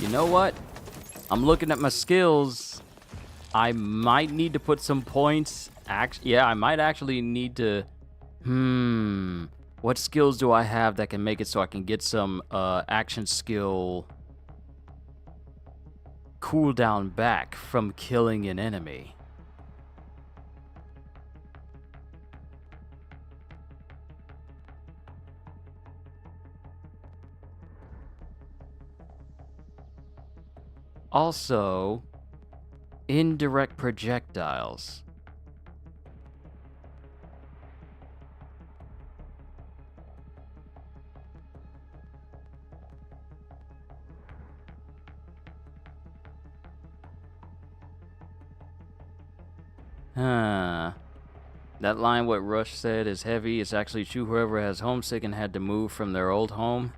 [SPEAKER 1] You know what? I'm looking at my skills. I might need to put some points. Yeah, I might actually need to... What skills do I have that can make it so I can get some action skill cooldown back from killing an enemy? Also, indirect projectiles. Huh. That line what Rush said is heavy. It's actually true. Whoever has homesick and had to move from their old home.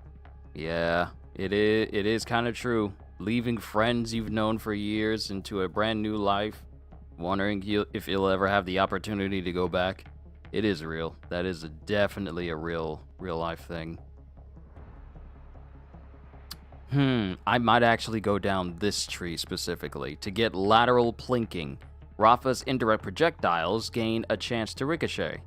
[SPEAKER 1] Yeah, it is kind of true. leaving friends you've known for years into a brand new life, wondering if you'll ever have the opportunity to go back. It is real. That is definitely a real life thing. I might actually go down this tree specifically. To get lateral plinking, Rafa's indirect projectiles gain a chance to ricochet.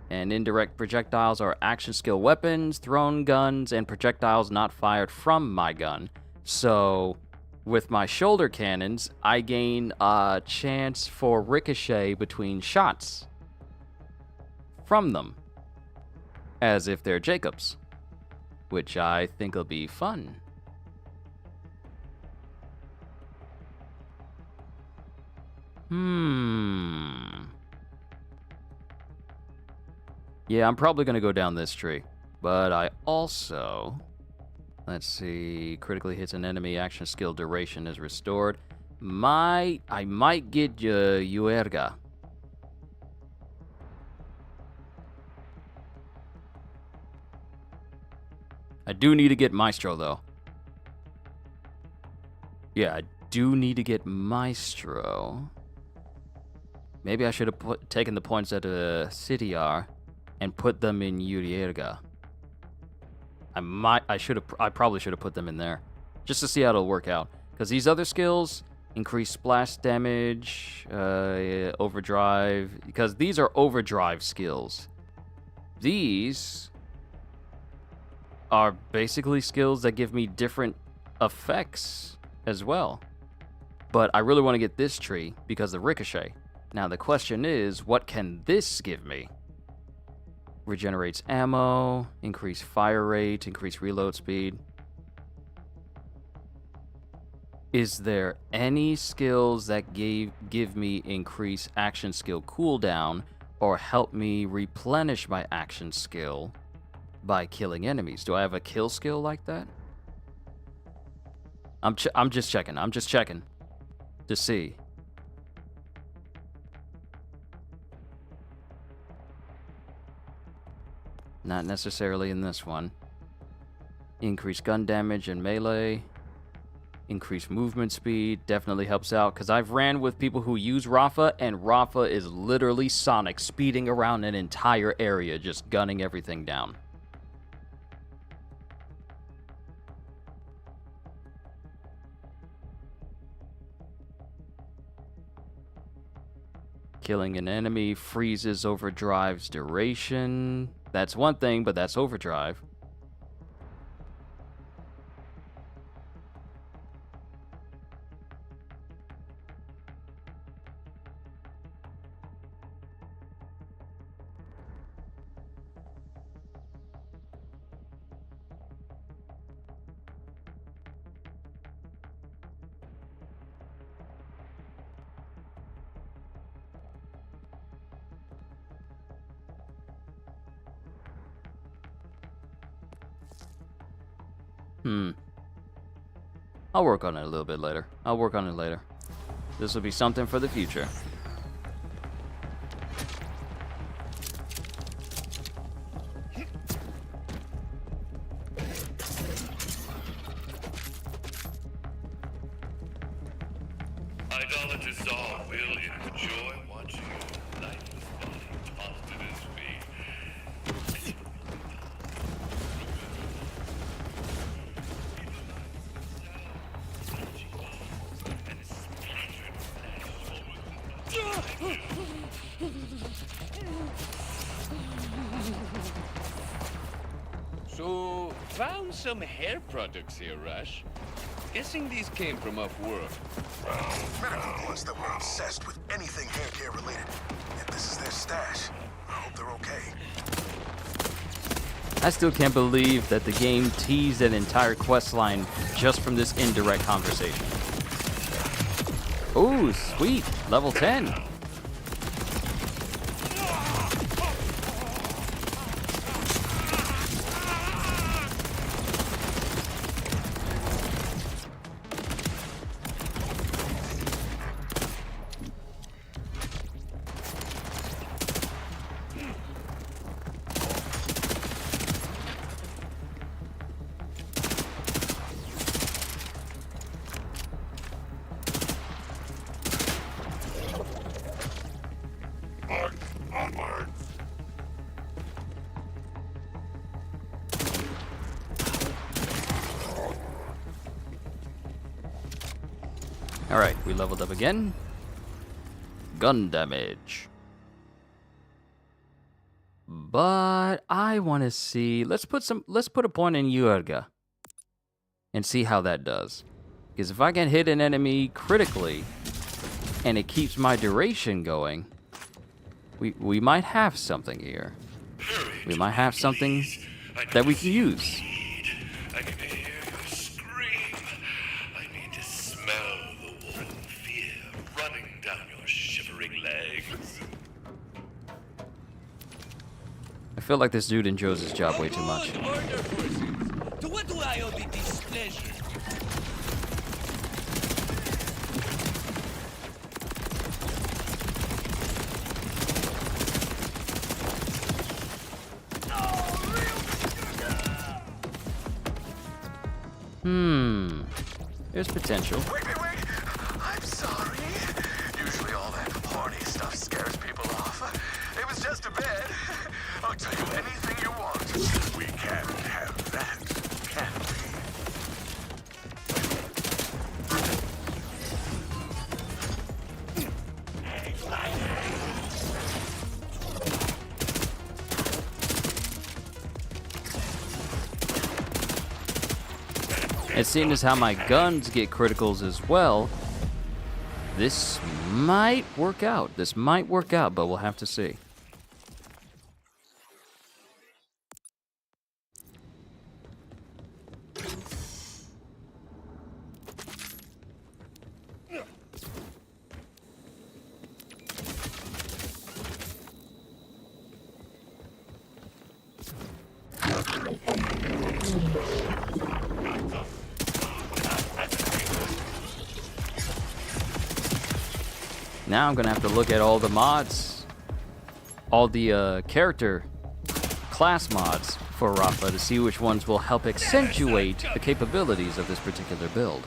[SPEAKER 1] And indirect projectiles are action skill weapons, thrown guns, and projectiles not fired from my gun. So, with my shoulder cannons, I gain a chance for ricochet between shots from them, as if they're Jacobs, which I think will be fun. Yeah, I'm probably going to go down this tree. But I also... Let's see... Critically hits an enemy, action skill duration is restored. I might get Juerga. I do need to get Maestro, though. Yeah, I do need to get Maestro. Maybe I should have taken the points at Citiar and put them in Juerga. I probably should have put them in there, just to see how it'll work out. Because these other skills increase splash damage, overdrive. Because these are overdrive skills. These are basically skills that give me different effects as well. But I really want to get this tree because of ricochet. Now the question is, what can this give me? Regenerates ammo, increase fire rate, increase reload speed. Is there any skills that give me increase action skill cooldown or help me replenish my action skill by killing enemies? Do I have a kill skill like that? I'm just checking. I'm just checking to see. Not necessarily in this one. Increase gun damage and melee. Increase movement speed. Definitely helps out. Because I've ran with people who use Rafa. And Rafa is literally Sonic. Speeding around an entire area. Just gunning everything down. Killing an enemy freezes overdrive's duration. That's one thing, but that's overdrive. I'll work on it a little bit later. I'll work on it later. This will be something for the future.
[SPEAKER 3] Idolaters all will enjoy watching your lifeless body tossed at his feet.
[SPEAKER 6] So, found some hair products here, Rush. Guessing these came from off-world.
[SPEAKER 11] Met a group once that were obsessed with anything hair care related. If this is their stash, I hope they're okay.
[SPEAKER 1] I still can't believe that the game teased an entire questline just from this indirect conversation. Ooh, sweet. Level 10. Alright, we leveled up again. Gun damage. But I want to see. Let's put a point in Yurga and see how that does. Because if I can hit an enemy critically and it keeps my duration going, we might have something here. We might have something that we can use.
[SPEAKER 3] I can hear you scream. I need to smell the warm fear running down your shivering legs.
[SPEAKER 1] I feel like this dude enjoys his job way too much.
[SPEAKER 6] Order forces. To what do I owe the displeasure?
[SPEAKER 1] There's potential.
[SPEAKER 11] Wait. I'm sorry. Usually all that horny stuff scares people off. It was just a bed. I'll tell you anything you want. We can't have that, can we?
[SPEAKER 1] And seeing as how my guns get criticals as well, this might work out. But we'll have to see. Now I'm gonna have to look at all the mods, all the character class mods for Rafa to see which ones will help accentuate the capabilities of this particular build.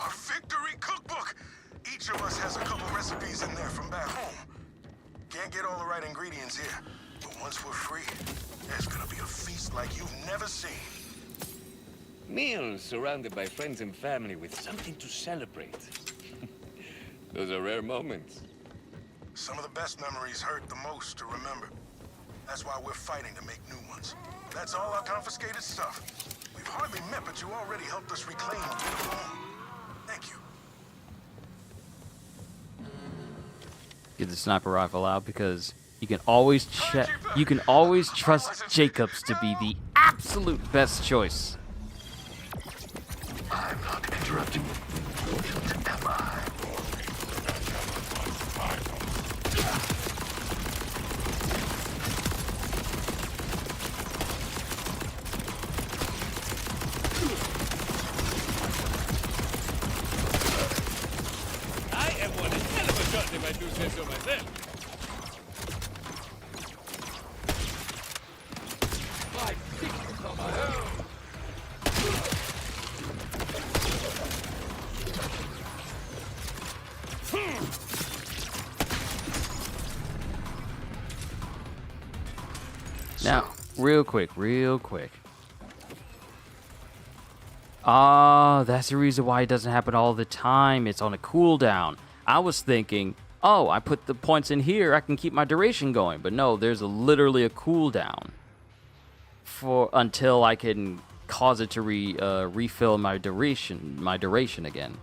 [SPEAKER 11] Our victory cookbook! Each of us has a couple recipes in there from back home. Can't get all the right ingredients here, but once we're free, there's gonna be a feast like you've never seen.
[SPEAKER 6] Meals surrounded by friends and family with something to celebrate. Those are rare moments.
[SPEAKER 11] Some of the best memories hurt the most to remember. That's why we're fighting to make new ones. That's all our confiscated stuff. We've hardly met, but you already helped us reclaim a bit of home. Thank you.
[SPEAKER 1] Get the sniper rifle out because you can always trust Jacobs to be the absolute best choice.
[SPEAKER 11] I'm not interrupting you, am I?
[SPEAKER 6] I am one hell of a shot if I do say so myself. My secrets are my own.
[SPEAKER 1] Now, real quick. That's the reason why it doesn't happen all the time. It's on a cooldown. I was thinking, oh, I put the points in here, I can keep my duration going. But no, there's literally a cooldown until I can cause it to refill my duration again.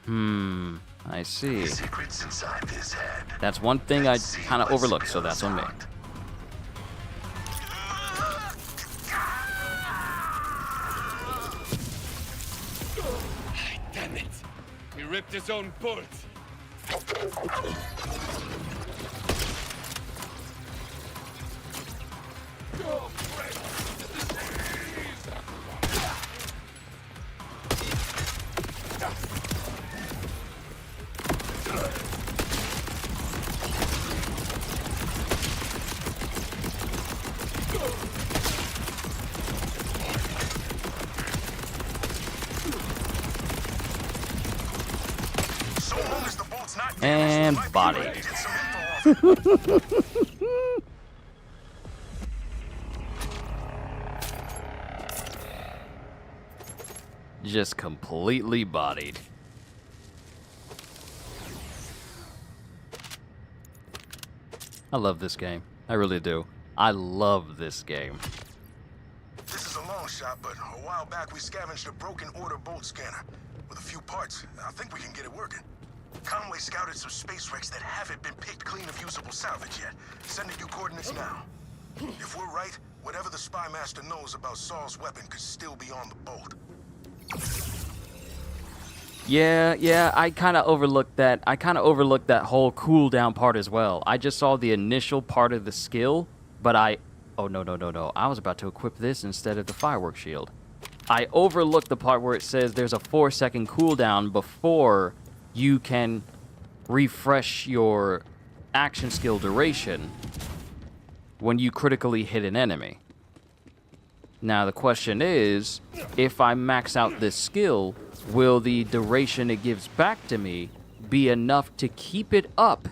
[SPEAKER 1] I see.
[SPEAKER 11] Secrets inside this head.
[SPEAKER 1] That's one thing I kind of overlooked, so that's on me.
[SPEAKER 6] Damn it! He ripped his own port.
[SPEAKER 1] And body. Just completely bodied. I love this game. I really do. I love this game.
[SPEAKER 11] This is a long shot, but a while back we scavenged a broken order bolt scanner. With a few parts, I think we can get it working. Conway scouted some space wrecks that haven't been picked clean of usable salvage yet. Sending you coordinates now. If we're right, whatever the spy master knows about Saul's weapon could still be on the bolt.
[SPEAKER 1] Yeah, I kind of overlooked that. I kind of overlooked that whole cooldown part as well. I just saw the initial part of the skill, but oh, no. I was about to equip this instead of the firework shield. I overlooked the part where it says there's a 4-second cooldown before you can refresh your action skill duration when you critically hit an enemy. Now the question is, if I max out this skill, will the duration it gives back to me be enough to keep it up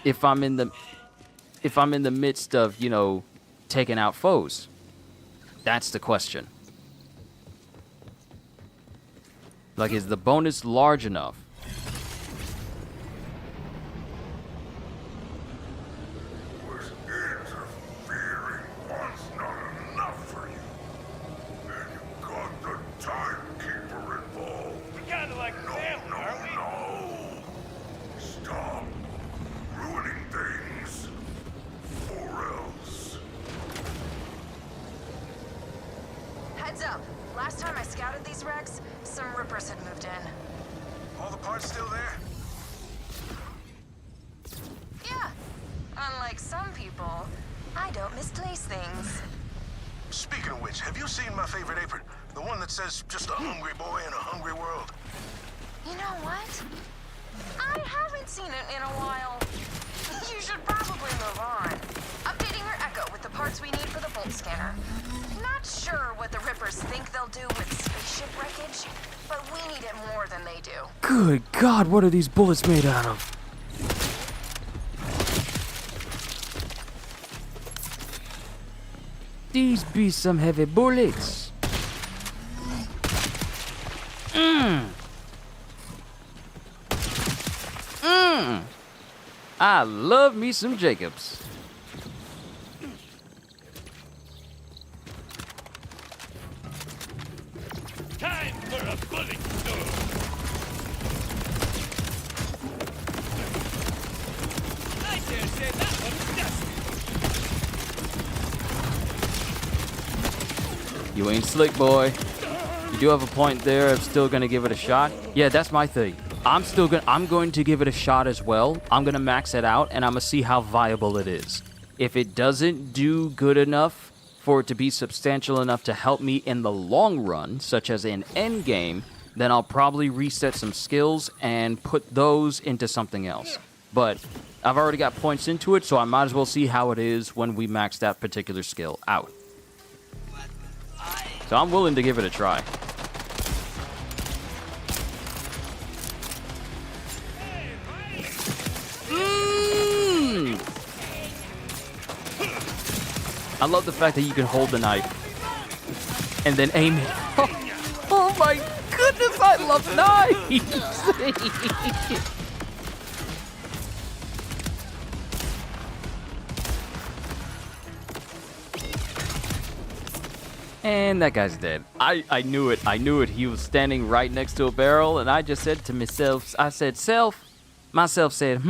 [SPEAKER 1] if I'm in the midst of, you know, taking out foes? That's the question. Like, is the bonus large enough?
[SPEAKER 4] Interfering was not enough for you. Then you got the timekeeper involved.
[SPEAKER 3] We kinda like family, aren't we?
[SPEAKER 4] No. Stop ruining things. Or else.
[SPEAKER 13] Heads up. Last time I scouted these wrecks, some rippers had moved in.
[SPEAKER 11] All the parts still there?
[SPEAKER 13] Yeah. Unlike some people, I don't misplace things.
[SPEAKER 11] Speaking of which, have you seen my favorite apron? The one that says, just a hungry boy in a hungry world.
[SPEAKER 13] You know what? I haven't seen it in a while. You should probably move on. Updating your Echo with the parts we need for the bolt scanner. Not sure what the Rippers think they'll do with spaceship wreckage, but we need it more than they do.
[SPEAKER 1] Good God, what are these bullets made out of? These be some heavy bullets. I love me some Jacobs.
[SPEAKER 3] Time for a bullet storm. I dare say that one's dusty.
[SPEAKER 1] You ain't slick, boy. You do have a point there of still gonna give it a shot. Yeah, that's my thing. I'm going to give it a shot as well. I'm gonna max it out and I'm gonna see how viable it is. If it doesn't do good enough for it to be substantial enough to help me in the long run, such as in endgame, then I'll probably reset some skills and put those into something else. But I've already got points into it, so I might as well see how it is when we max that particular skill out. So I'm willing to give it a try. I love the fact that you can hold the knife and then aim it. Oh my goodness, I love knives! And that guy's dead. I knew it. I knew it. He was standing right next to a barrel, and I just said to myself, myself said,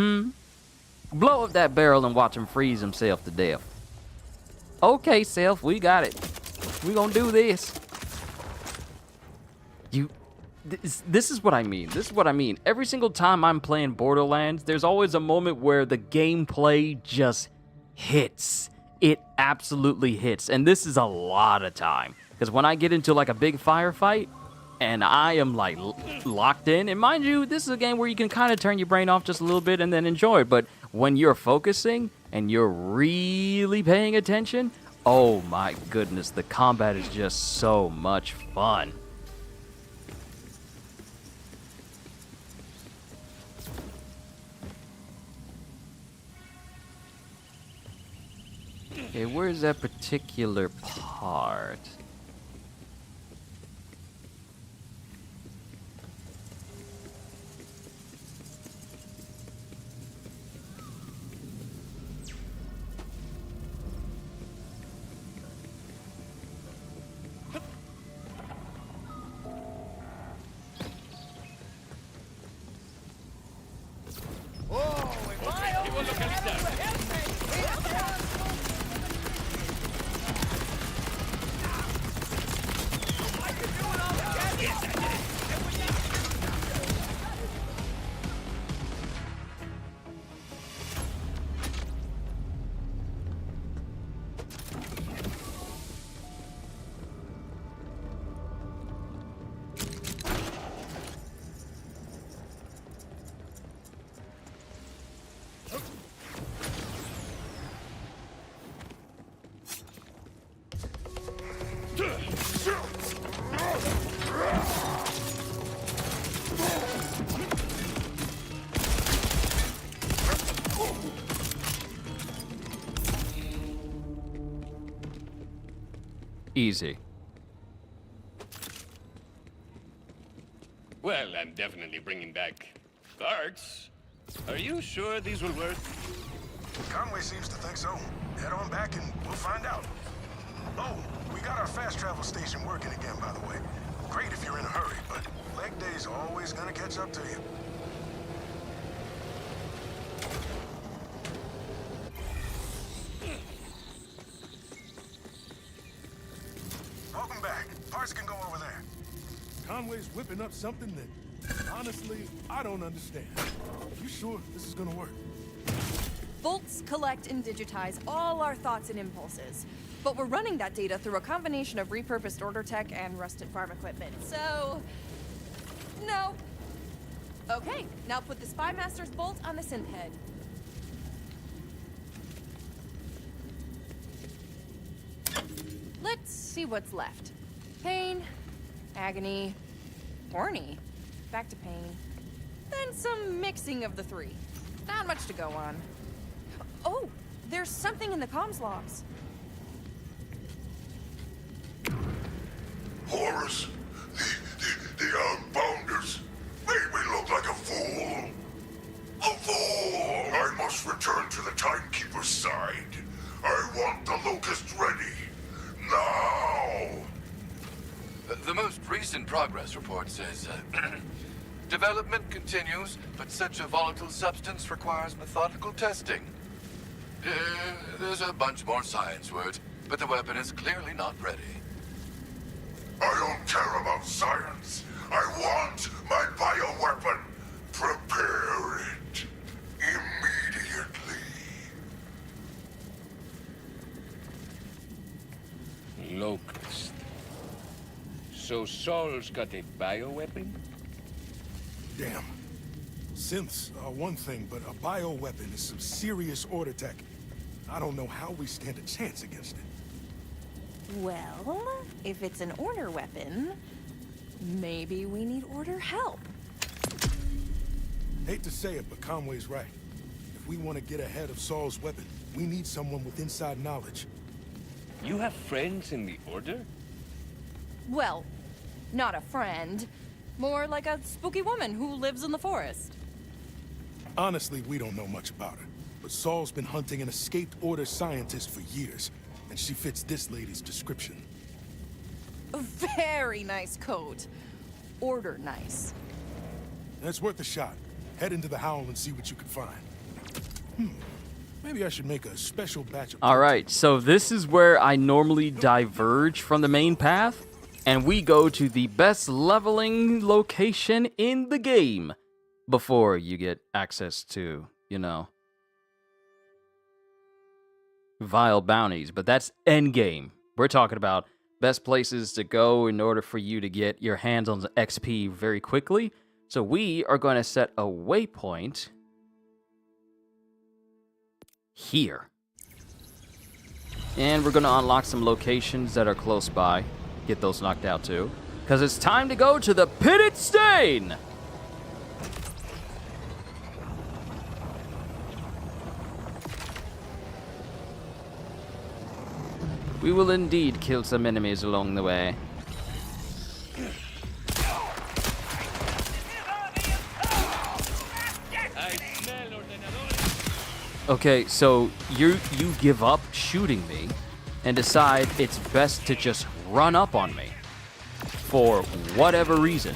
[SPEAKER 1] blow up that barrel and watch him freeze himself to death. Okay, self, we got it. We gonna do this. This is what I mean. This is what I mean. Every single time I'm playing Borderlands, there's always a moment where the gameplay just hits. It absolutely hits. And this is a lot of time. Because when I get into like a big firefight, and I am like locked in, and mind you, this is a game where you can kind of turn your brain off just a little bit and then enjoy it. But when you're focusing and you're really paying attention, oh my goodness, the combat is just so much fun. Okay, where's that particular part? Easy.
[SPEAKER 6] Well, I'm definitely bringing back guards. Are you sure these will work?
[SPEAKER 11] Conway seems to think so. Head on back and we'll find out. Oh, we got our fast travel station working again, by the way. Great if you're in a hurry, but leg day's always gonna catch up to you. Welcome back. Parts can go over there.
[SPEAKER 10] Conway's whipping up something that, honestly, I don't understand. You sure this is gonna work?
[SPEAKER 12] Bolts collect and digitize all our thoughts and impulses. But we're running that data through a combination of repurposed order tech and rusted farm equipment, so... no. Okay, now put the Spy Master's bolt on the synth head. Let's see what's left. Pain, agony, horny, back to pain, then some mixing of the three. Not much to go on. Oh, there's something in the comms logs.
[SPEAKER 4] Horus, the Outbounders made me look like a fool. A fool! I must return to the Timekeeper's side. I want the Locust ready. Now!
[SPEAKER 14] The most recent progress report says, development continues, but such a volatile substance requires methodical testing. There's a bunch more science words, but the weapon is clearly not ready.
[SPEAKER 4] I don't care about science. I want my bioweapon. Prepare it immediately.
[SPEAKER 6] Locust. So Saul's got a bioweapon?
[SPEAKER 10] Damn. Synths are one thing, but a bioweapon is some serious order tech. I don't know how we stand a chance against it.
[SPEAKER 12] Well, if it's an order weapon, maybe we need order help.
[SPEAKER 10] Hate to say it, but Conway's right. If we want to get ahead of Saul's weapon, we need someone with inside knowledge.
[SPEAKER 6] You have friends in the Order?
[SPEAKER 12] Well, not a friend. More like a spooky woman who lives in the forest.
[SPEAKER 10] Honestly, we don't know much about her. But Saul's been hunting an escaped Order scientist for years, and she fits this lady's description.
[SPEAKER 12] A very nice coat. Order nice.
[SPEAKER 10] It's worth a shot. Head into the Howl and see what you can find. Maybe I should make a special batch of...
[SPEAKER 1] Alright, so this is where I normally diverge from the main path, and we go to the best leveling location in the game before you get access to, you know, vile bounties. But that's endgame. We're talking about best places to go in order for you to get your hands on the XP very quickly. So we are going to set a waypoint here. And we're going to unlock some locations that are close by. Get those knocked out too. Because it's time to go to the Pitted Stain! We will indeed kill some enemies along the way. Okay, so you give up shooting me and decide it's best to just run up on me for whatever reason.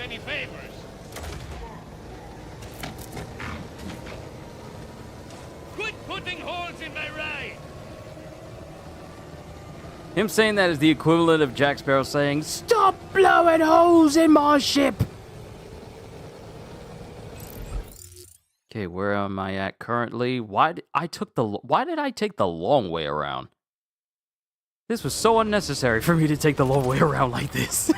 [SPEAKER 3] many favors. Quit putting holes in my ride.
[SPEAKER 1] Him saying that is the equivalent of Jack Sparrow saying, "Stop blowing holes in my ship!" Okay, where am I at currently? Why did I take the long way around? This was so unnecessary for me to take the long way around like this.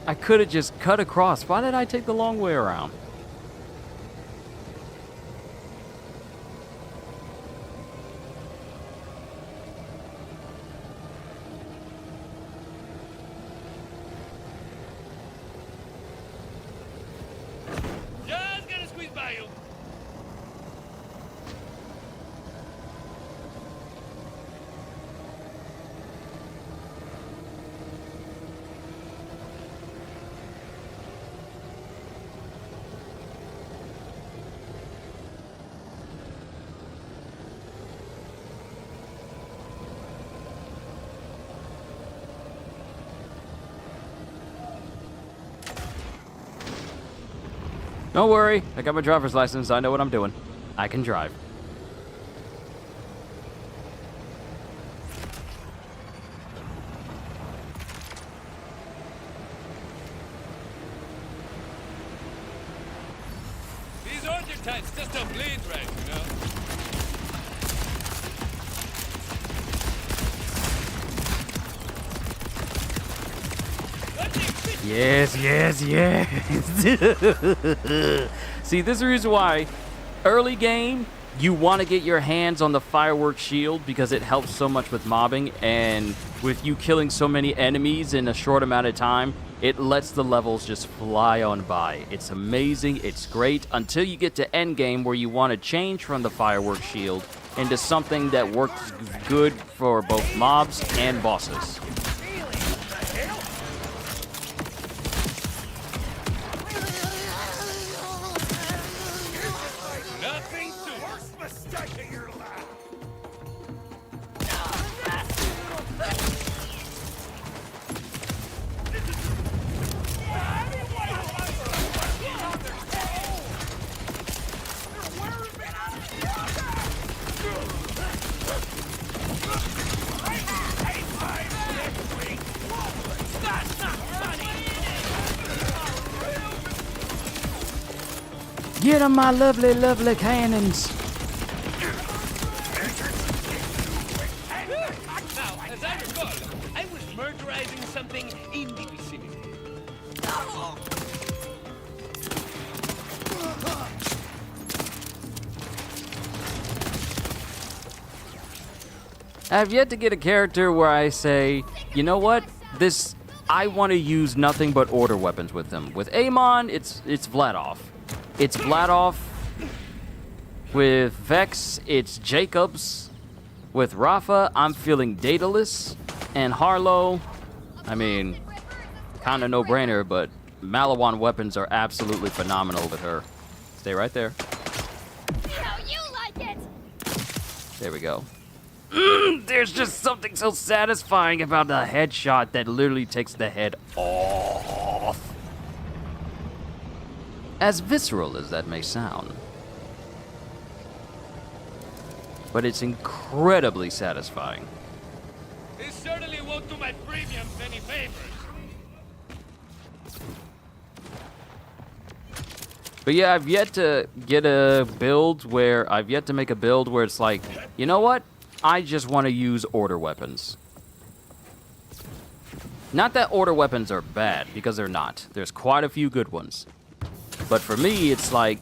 [SPEAKER 1] I could have just cut across. Why did I take the long way around?
[SPEAKER 3] Just gonna squeeze by you.
[SPEAKER 1] Don't worry, I got my driver's license. I know what I'm doing. I can drive.
[SPEAKER 6] These order tights just don't bleed right, you know?
[SPEAKER 1] Yes, yes, yes. See, this is the reason why early game, you want to get your hands on the fireworks shield because it helps so much with mobbing, and with you killing so many enemies in a short amount of time, it lets the levels just fly on by. It's amazing, it's great, until you get to end game where you want to change from the fireworks shield into something that works good for both mobs and bosses.
[SPEAKER 3] Nothing to worst mistake of your life.
[SPEAKER 1] Get 'em, my lovely, lovely cannons.
[SPEAKER 3] Now, as I recall, I was murderizing something in the vicinity.
[SPEAKER 1] I have yet to get a character where I say, you know what, I want to use nothing but order weapons with him. With Amon, it's Vladov. It's Vladov. With Vex, it's Jacobs. With Rafa, I'm feeling Daedalus. And Harlow, I mean, kind of no-brainer, but Malawan weapons are absolutely phenomenal with her. Stay right there.
[SPEAKER 15] How you like it?
[SPEAKER 1] There we go. There's just something so satisfying about the headshot that literally takes the head off. As visceral as that may sound. But it's incredibly satisfying.
[SPEAKER 3] This certainly won't do my premiums any favors.
[SPEAKER 1] But yeah, I've yet to get a build where it's like, you know what? I just want to use order weapons. Not that order weapons are bad, because they're not. There's quite a few good ones. But for me, it's like,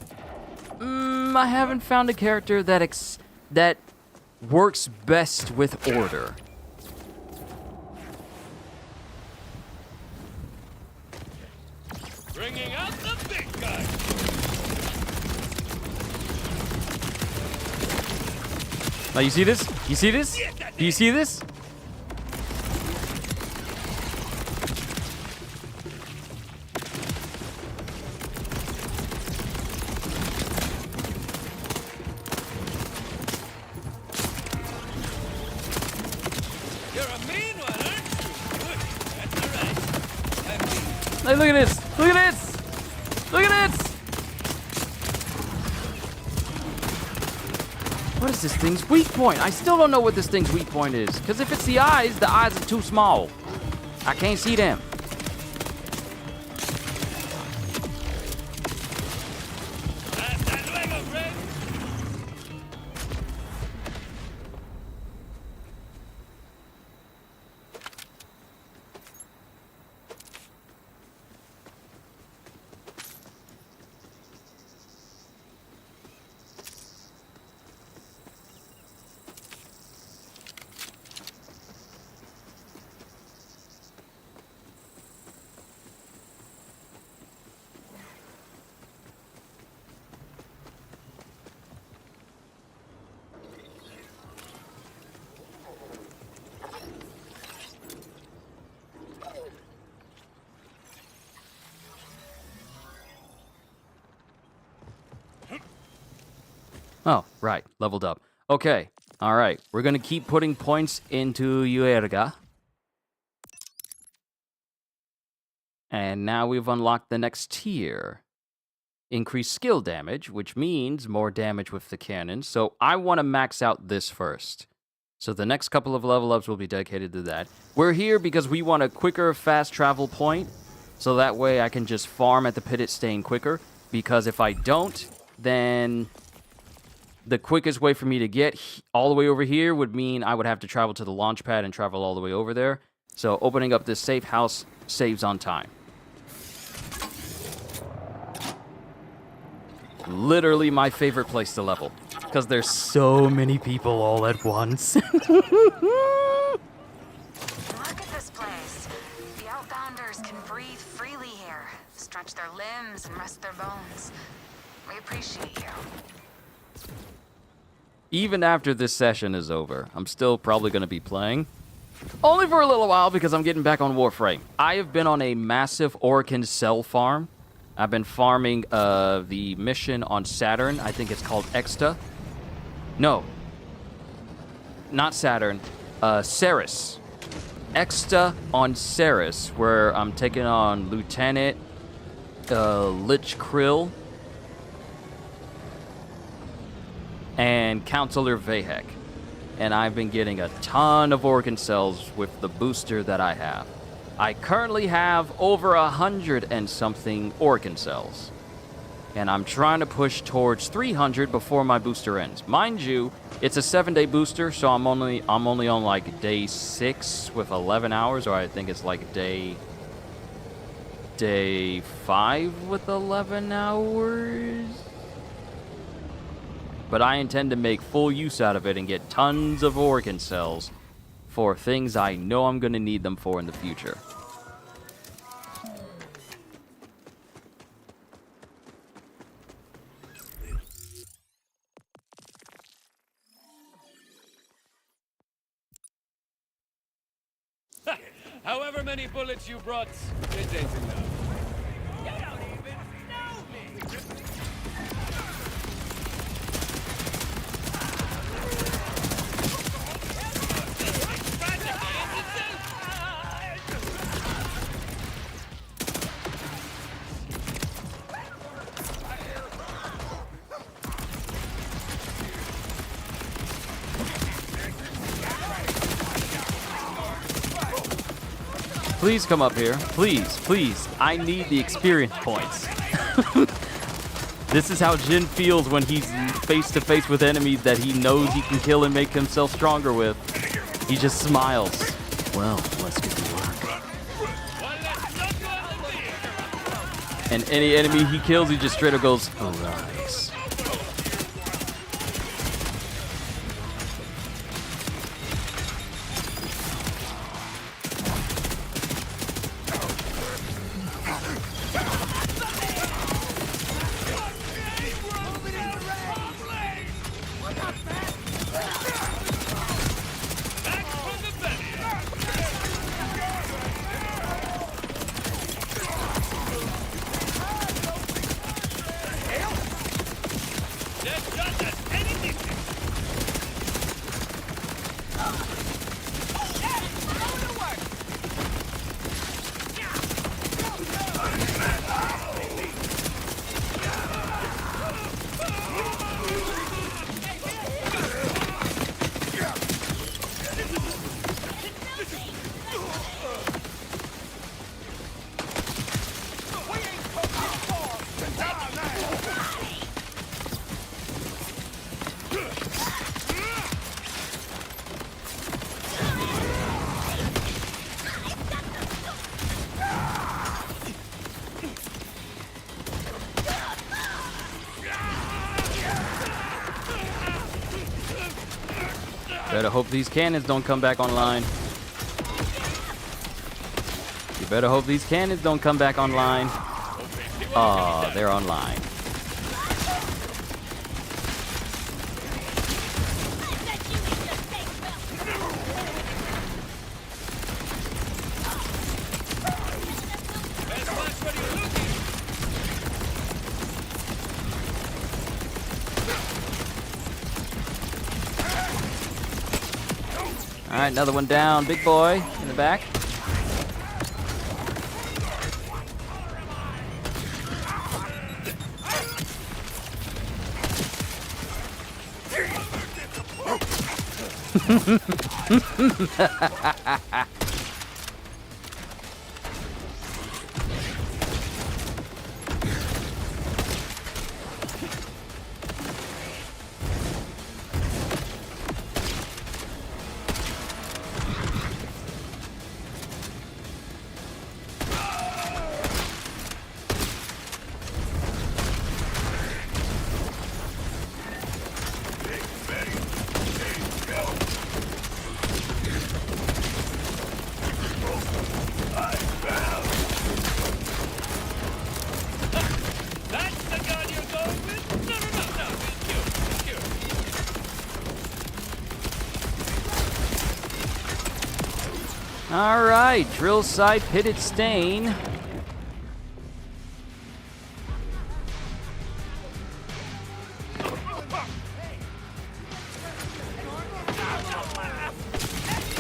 [SPEAKER 1] I haven't found a character that works best with order.
[SPEAKER 3] Bringing out the big guy.
[SPEAKER 1] Now you see this? You see this? Do you see this? Look at this! Look at this! Look at this! What is this thing's weak point? I still don't know what this thing's weak point is. Because if it's the eyes are too small. I can't see them. Oh, right. Leveled up. Okay. All right. We're going to keep putting points into Uerga. And now we've unlocked the next tier. Increased skill damage, which means more damage with the cannon. So I want to max out this first. So the next couple of level ups will be dedicated to that. We're here because we want a quicker fast travel point. So that way I can just farm at the Pitted Stain quicker. Because if I don't, then the quickest way for me to get all the way over here would mean I would have to travel to the launch pad and travel all the way over there. So opening up this safe house saves on time. Literally my favorite place to level. Because there's so many people all at once.
[SPEAKER 13] Look at this place. The Outbounders can breathe freely here, stretch their limbs and rest their bones. We appreciate you.
[SPEAKER 1] Even after this session is over, I'm still probably going to be playing. Only for a little while because I'm getting back on Warframe. I have been on a massive Orokin cell farm. I've been farming the mission on Saturn. I think it's called Exta. No. Not Saturn. Ceres. Exta on Ceres, where I'm taking on Lieutenant Lich Krill and Counselor Vahek. And I've been getting a ton of organ cells with the booster that I have. I currently have over 100 and something organ cells. And I'm trying to push towards 300 before my booster ends. Mind you, it's a 7-day booster, so I'm only on like day 6 with 11 hours, or I think it's like day 5 with 11 hours. But I intend to make full use out of it and get tons of organ cells for things I know I'm going to need them for in the future.
[SPEAKER 6] However many bullets you brought, it ain't enough.
[SPEAKER 1] Please come up here. Please, please. I need the experience points. This is how Jin feels when he's face to face with enemies that he knows he can kill and make himself stronger with. He just smiles. Well, let's get to work. And any enemy he kills, he just straight up goes, arise. Better hope these cannons don't come back online. You better hope these cannons don't come back online. Aw, they're online. All right, another one down. Big boy in the back. All right, drill site pitted stain.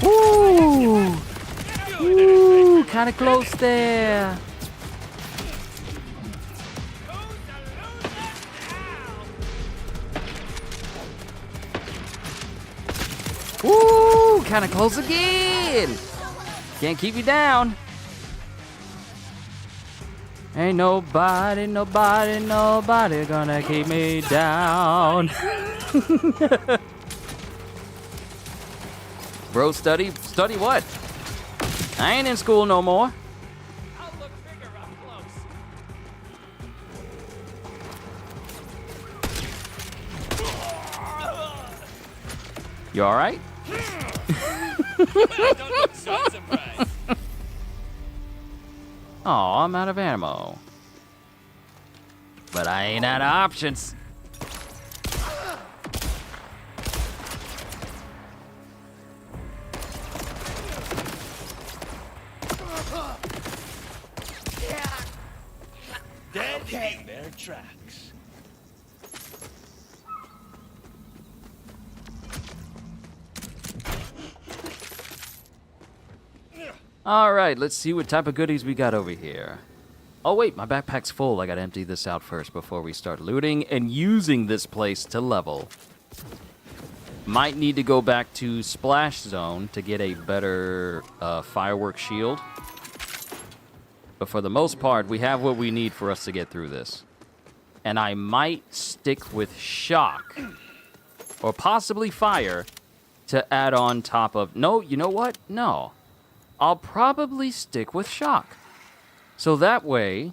[SPEAKER 1] Ooh, ooh, kind of close there. Ooh, kind of close again. Can't keep you down. Ain't nobody gonna keep me down. Bro, study what? I ain't in school no more.
[SPEAKER 5] I'll look bigger up close.
[SPEAKER 1] You all right?
[SPEAKER 5] Don't look so surprised.
[SPEAKER 1] Oh, I'm out of ammo. But I ain't out of options.
[SPEAKER 5] Dead in their tracks.
[SPEAKER 1] All right, let's see what type of goodies we got over here. Oh wait, my backpack's full. I gotta empty this out first before we start looting and using this place to level. Might need to go back to Splash Zone to get a better firework shield. But for the most part, we have what we need for us to get through this. And I might stick with Shock, or possibly Fire, to add on top of... No, you know what? No. I'll probably stick with Shock. So that way,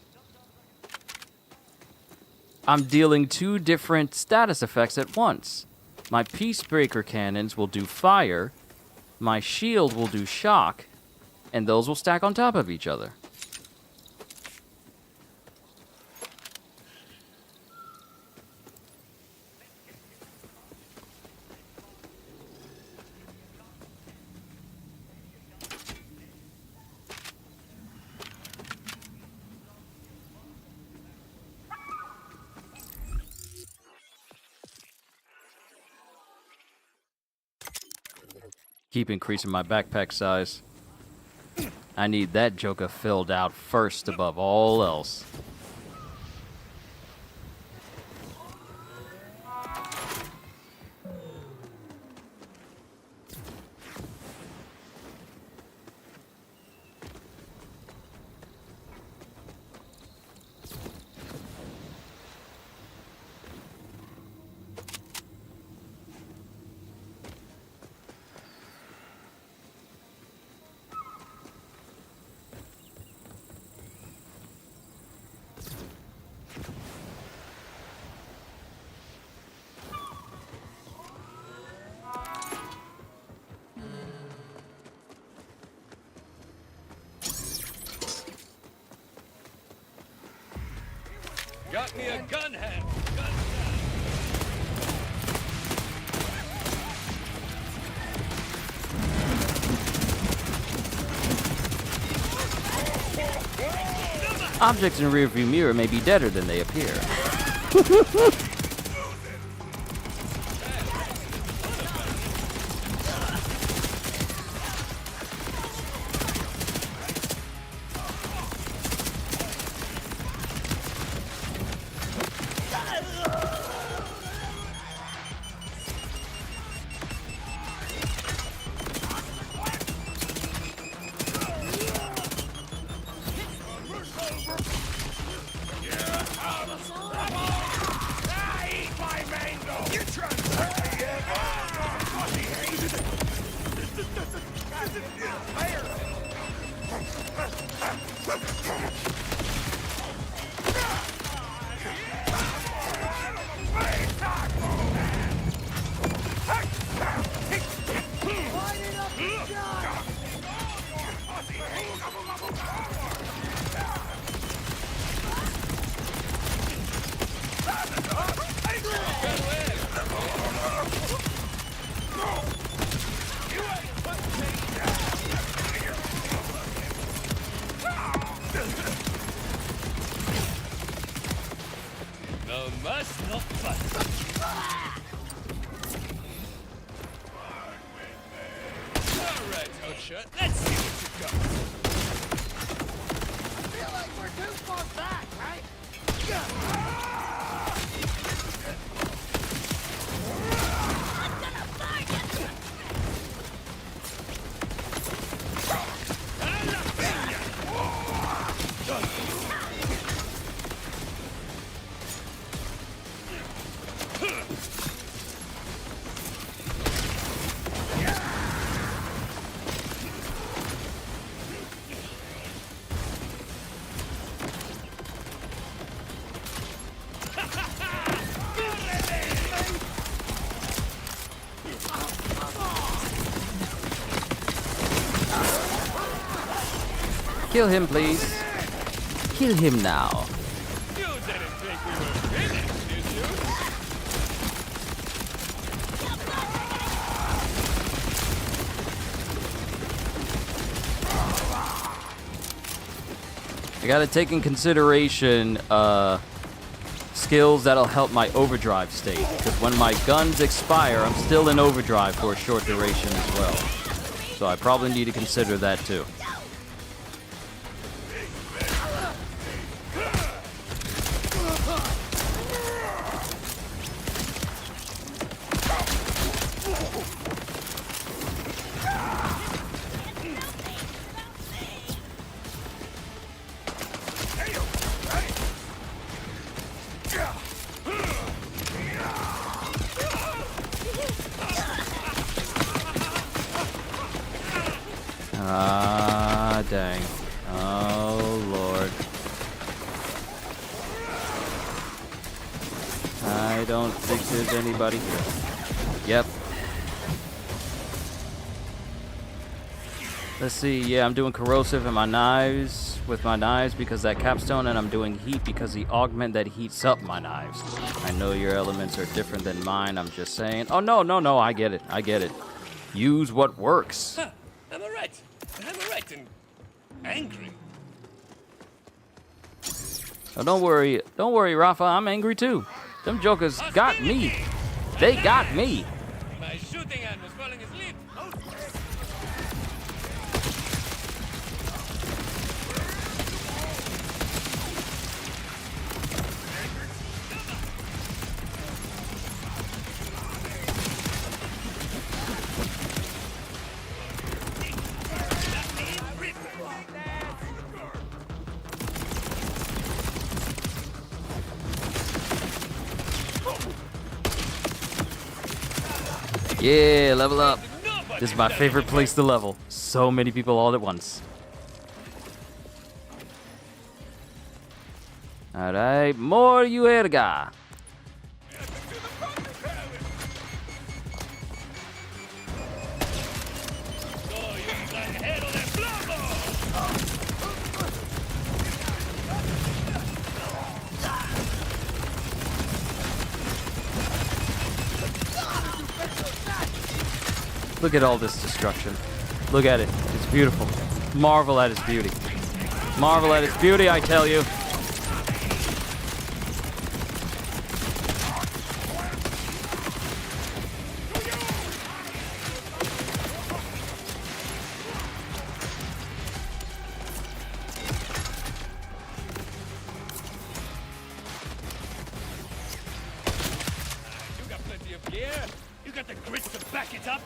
[SPEAKER 1] I'm dealing two different status effects at once. My Peacebreaker cannons will do Fire, my shield will do Shock, and those will stack on top of each other. Keep increasing my backpack size. I need that joker filled out first above all else.
[SPEAKER 6] Got me a gun hand.
[SPEAKER 1] Objects in the rearview mirror may be deader than they appear.
[SPEAKER 6] Let's see what you got.
[SPEAKER 15] I feel like we're too far back, right? I'm gonna find it!
[SPEAKER 1] Kill him, please. Kill him now.
[SPEAKER 6] You didn't think we were finished, did you?
[SPEAKER 1] I gotta take in consideration skills that'll help my overdrive state, because when my guns expire, I'm still in overdrive for a short duration as well. So I probably need to consider that too. Ah, dang. Oh, Lord. I don't think there's anybody here. Yep. Let's see. Yeah, I'm doing corrosive in my knives, with my knives because that capstone, and I'm doing heat because the augment that heats up my knives. I know your elements are different than mine. I'm just saying. Oh, no, no, no. I get it. I get it. Use what works.
[SPEAKER 6] Huh, I'm alright. I'm alright and angry.
[SPEAKER 1] Oh, don't worry. Don't worry, Rafa. I'm angry too. Them jokers got me. They got me.
[SPEAKER 6] My shooting hand was falling asleep.
[SPEAKER 1] Yeah, level up. This is my favorite place to level. So many people all at once. Alright, more Juerga. Look at all this destruction. Look at it. It's beautiful. Marvel at its beauty. Marvel at its beauty, I tell you.
[SPEAKER 6] You got plenty of gear. You got the grit to back it up.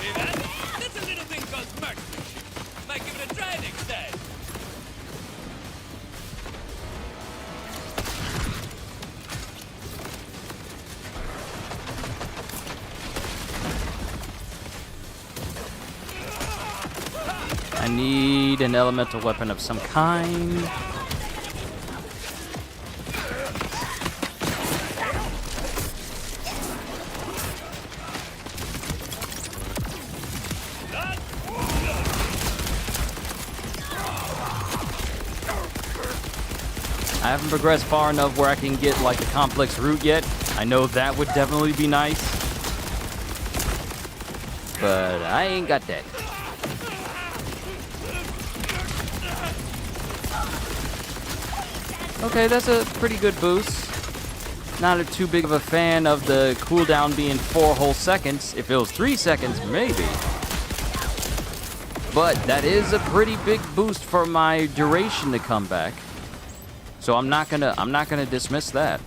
[SPEAKER 6] See that? That's a little thing called marksmanship. Might give it a try next time.
[SPEAKER 1] I need an elemental weapon of some kind. I haven't progressed far enough where I can get like a complex route yet. I know that would definitely be nice, but I ain't got that. Okay, that's a pretty good boost. Not too big of a fan of the cooldown being 4 whole seconds. If it was 3 seconds, maybe. But that is a pretty big boost for my duration to come back. So I'm not gonna dismiss that.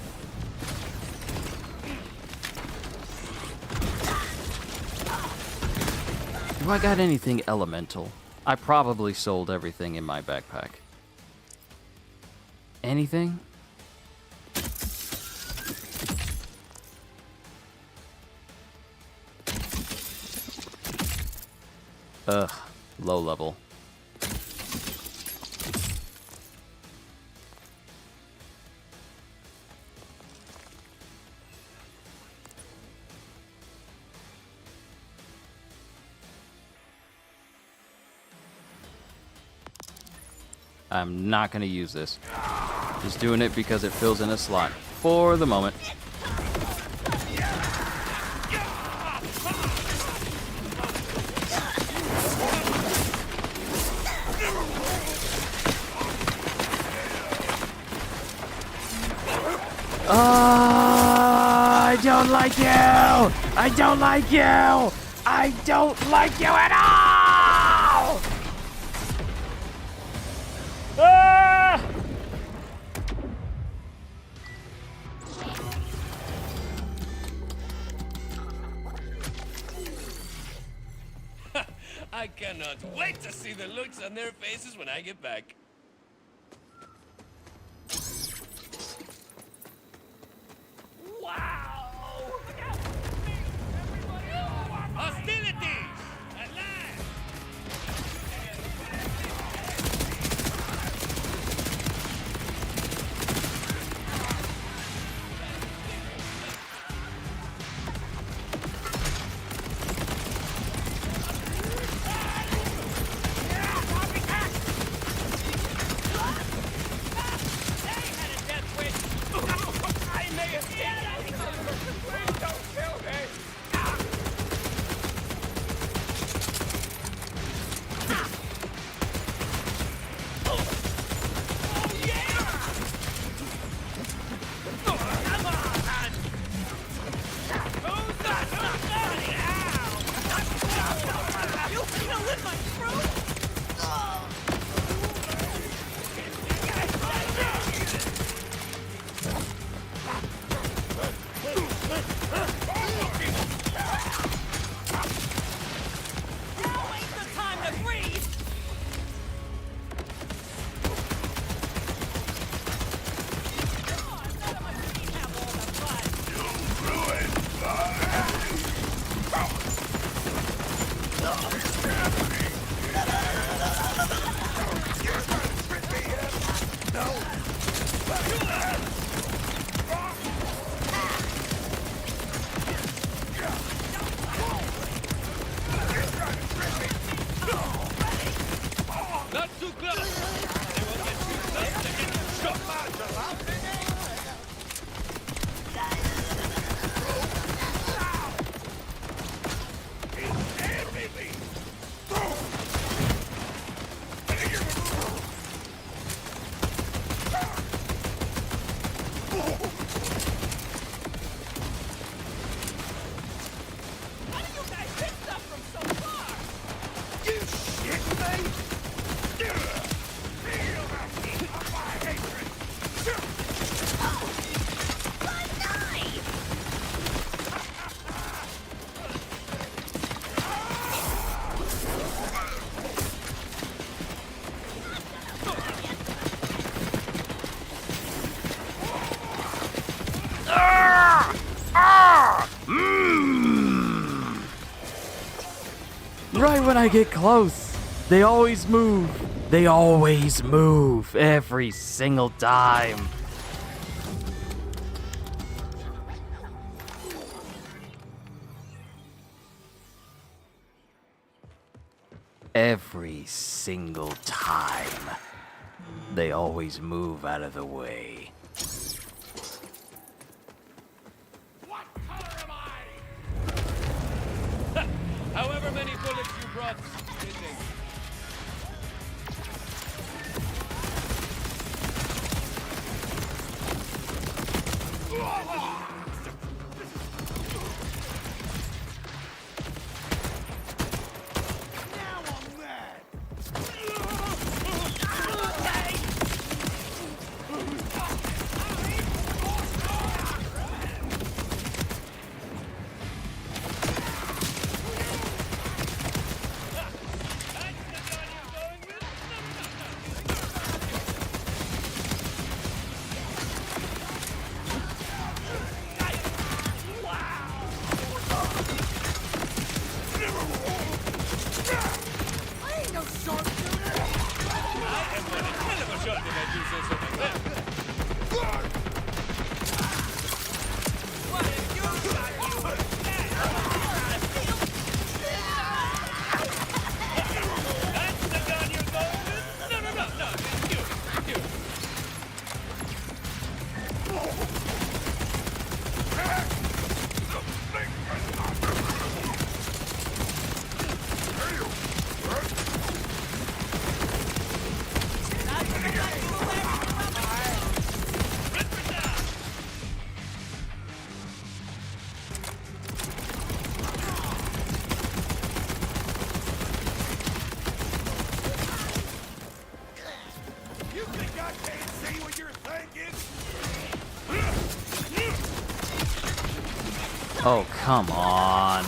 [SPEAKER 1] Do I got anything elemental? I probably sold everything in my backpack. Anything? Ugh, low level. I'm not going to use this. Just doing it because it fills in a slot for the moment. I don't like you! I don't like you! I don't like you at all! Ah!
[SPEAKER 6] I cannot wait to see the looks on their faces when I get back. Wow! Hostilities! At last!
[SPEAKER 1] when I get close. They always move. They always move every single time. Every single time. They always move out of the way.
[SPEAKER 6] What color am I? However many bullets you brought, missing.
[SPEAKER 1] Oh, come on.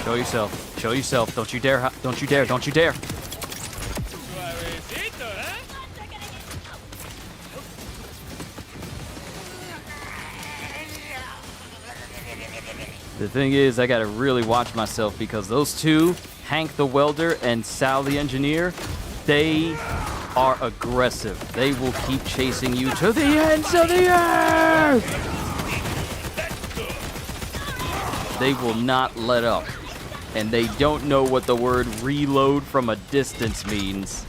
[SPEAKER 1] Show yourself. Show yourself. Don't you dare. Don't you dare. Don't you dare. The thing is, I gotta really watch myself because those two, Hank the welder and Sal the engineer, they are aggressive. They will keep chasing you to the ends of the earth! They will not let up. And they don't know what the word reload from a distance means.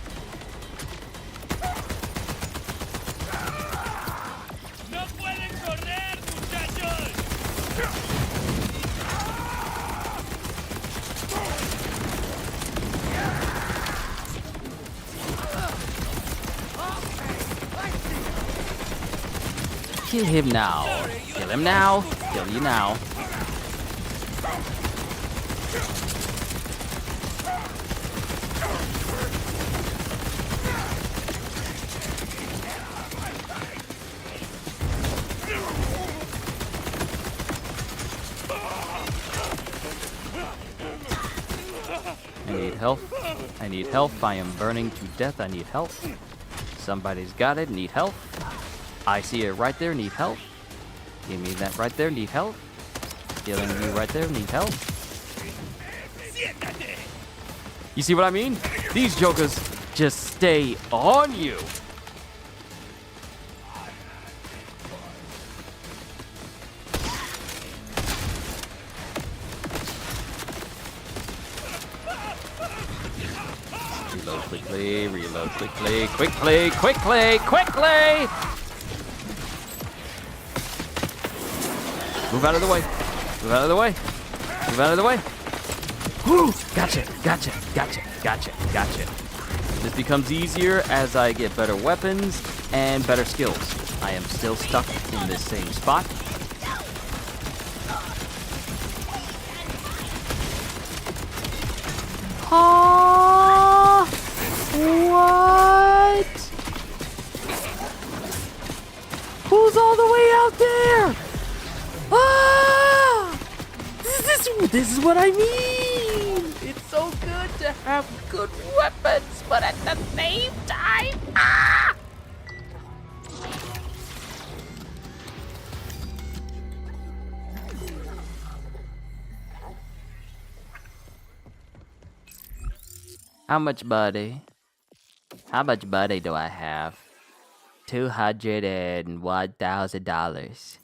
[SPEAKER 1] Kill him now. Kill him now. Kill you now. I need help. I need help. I am burning to death. I need help. Somebody's got it. Need help. I see it right there. Need help. Give me that right there. Need help. Killing you right there. Need help. You see what I mean? These jokers just stay on you. Reload quickly, reload quickly, quickly, quickly, quickly! Move out of the way. Move out of the way. Move out of the way. Woo! Gotcha, gotcha, gotcha, gotcha, gotcha. This becomes easier as I get better weapons and better skills. I am still stuck in this same spot. What? Who's all the way out there? Ah! This is what I mean. It's so good to have good weapons, but at the same time, ah! How much money? How much money do I have? $201,000.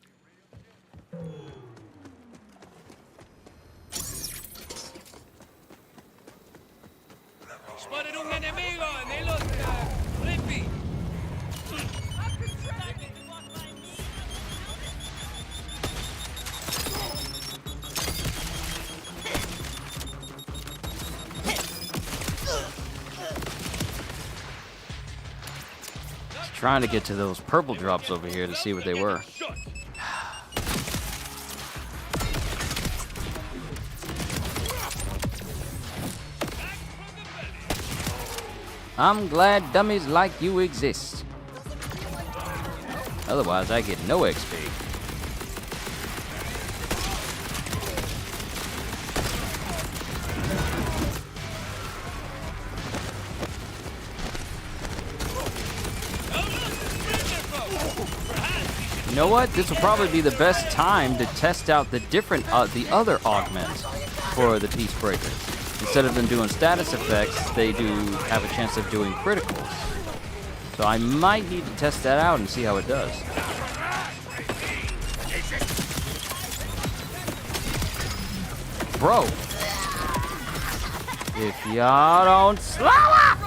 [SPEAKER 6] Spotted un enemigo en los Rippy.
[SPEAKER 1] Trying to get to those purple drops over here to see what they were. I'm glad dummies like you exist. Otherwise, I get no XP. You know what? This will probably be the best time to test out the the other augments for the Peacebreakers. Instead of them doing status effects, they do have a chance of doing criticals. So I might need to test that out and see how it does. Bro, if y'all don't slow up!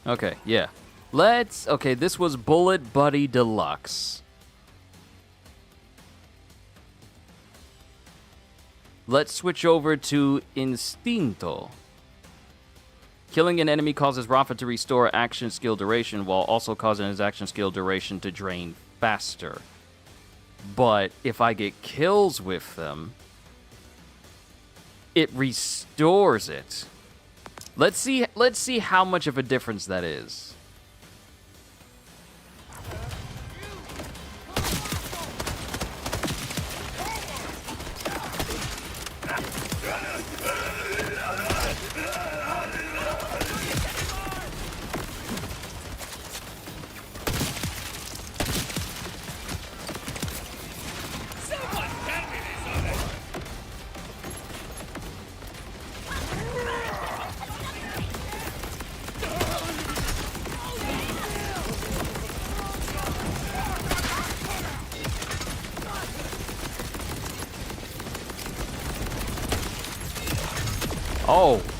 [SPEAKER 1] Okay, yeah. Okay, this was Bullet Buddy Deluxe. Let's switch over to Instinto. Killing an enemy causes Rafa to restore action skill duration while also causing his action skill duration to drain faster. But if I get kills with them, it restores it. Let's see how much of a difference that is.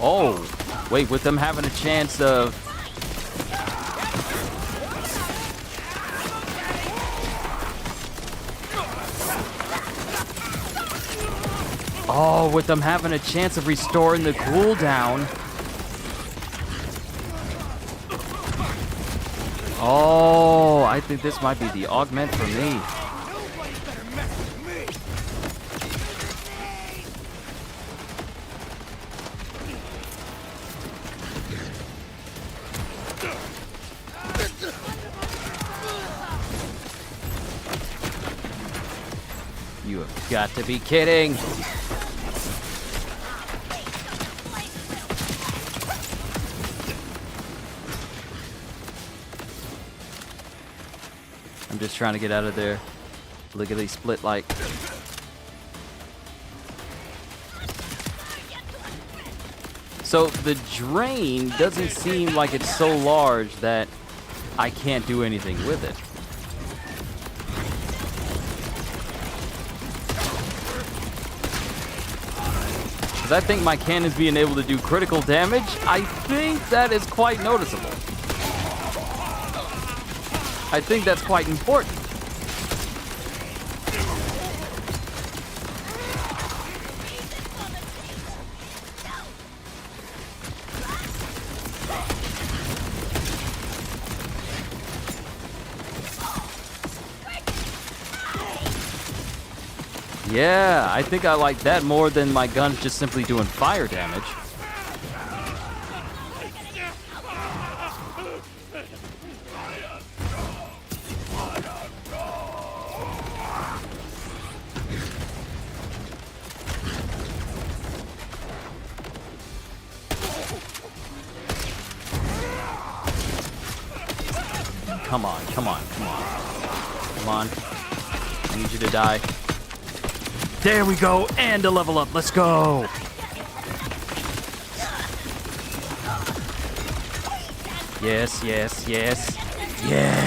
[SPEAKER 1] Oh, wait, with them having a chance of... Oh, with them having a chance of restoring the cooldown. Oh, I think this might be the augment for me. You have got to be kidding. I'm just trying to get out of there. Look at these split like. So the drain doesn't seem like it's so large that I can't do anything with it. I think my cannons being able to do critical damage, I think that is quite noticeable. I think that's quite important. Yeah, I think I like that more than my guns just simply doing fire damage. Come on, come on, come on. Come on. I need you to die. There we go, and a level up. Let's go. Yes, yes, yes. Yes.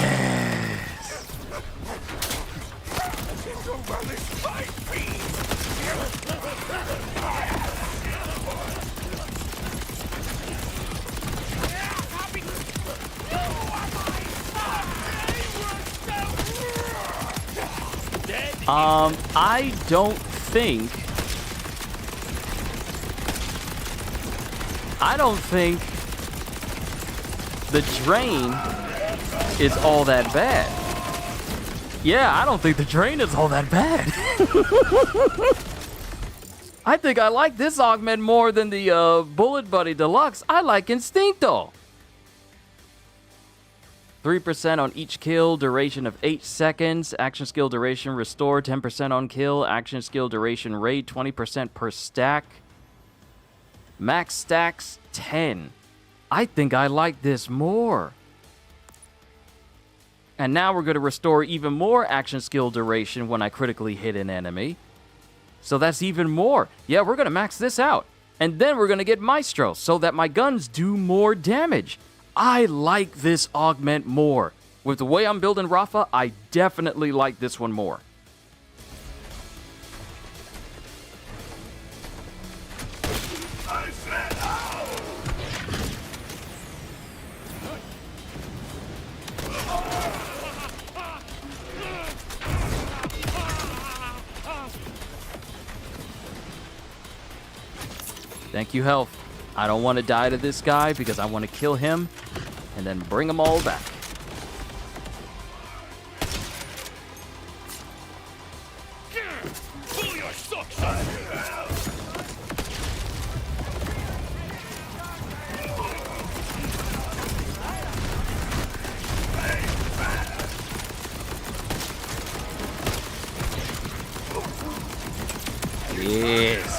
[SPEAKER 1] I don't think the drain is all that bad. Yeah, I don't think the drain is all that bad. I think I like this augment more than the Bullet Buddy Deluxe. I like Instincto. 3% on each kill, duration of 8 seconds. Action skill duration restore, 10% on kill. Action skill duration rate, 20% per stack. Max stacks, 10. I think I like this more. And now we're going to restore even more action skill duration when I critically hit an enemy. So that's even more. Yeah, we're going to max this out. And then we're going to get Maestro so that my guns do more damage. I like this augment more. With the way I'm building Rafa, I definitely like this one more. Thank you, health. I don't want to die to this guy because I want to kill him and then bring them all back. Yes.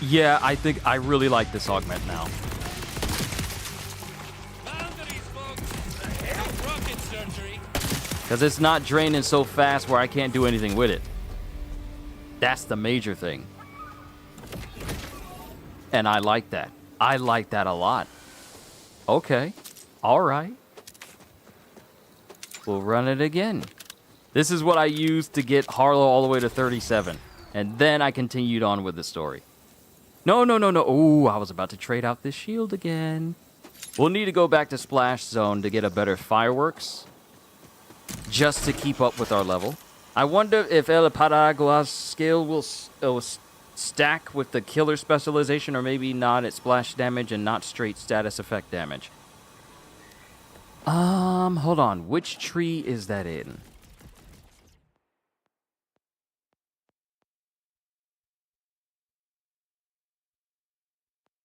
[SPEAKER 1] Yeah, I think I really like this augment now. Because it's not draining so fast where I can't do anything with it. That's the major thing. And I like that. I like that a lot. Okay. All right. We'll run it again. This is what I used to get Harlow all the way to 37. And then I continued on with the story. No. Ooh, I was about to trade out this shield again. We'll need to go back to Splash Zone to get a better fireworks. Just to keep up with our level. I wonder if El Paragua's skill will stack with the killer specialization, or maybe not at splash damage and not straight status effect damage. Hold on. Which tree is that in?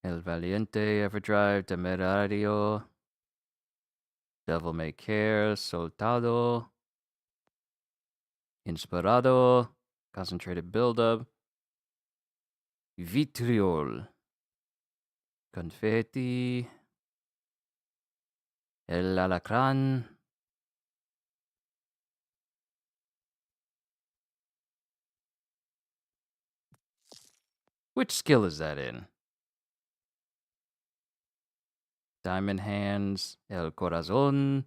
[SPEAKER 1] El Valiente, Everdrive, Temerario, Devil May Care, Soltado, Inspirado, Concentrated Buildup, Vitriol, Confetti, El Alacrán, which skill is that in? Diamond Hands, El Corazon.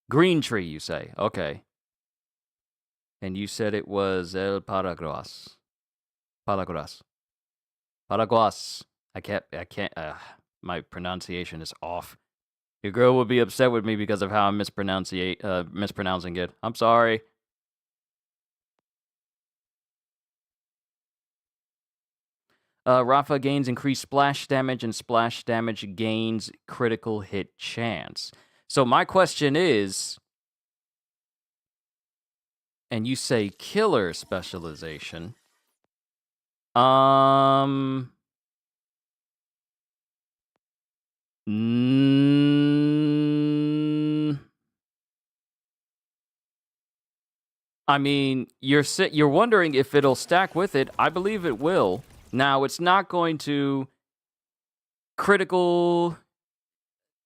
[SPEAKER 1] Green tree, you say? Okay. And you said it was El Paraguas. Paraguas. Paraguas. I can't, my pronunciation is off. Your girl would be upset with me because of how I'm mispronouncing it. I'm sorry. Rafa gains increased splash damage, and splash damage gains critical hit chance. So my question is, and you say killer specialization. I mean, you're wondering if it'll stack with it. I believe it will. Now, it's not going to critical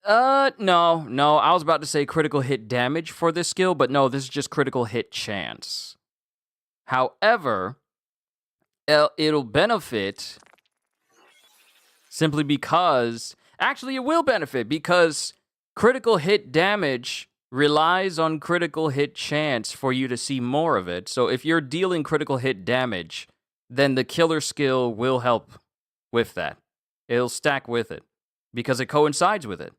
[SPEAKER 1] No. I was about to say critical hit damage for this skill, but no, this is just critical hit chance. However, it'll benefit simply because... Actually, it will benefit because critical hit damage relies on critical hit chance for you to see more of it. So if you're dealing critical hit damage, then the killer skill will help with that. It'll stack with it because it coincides with it.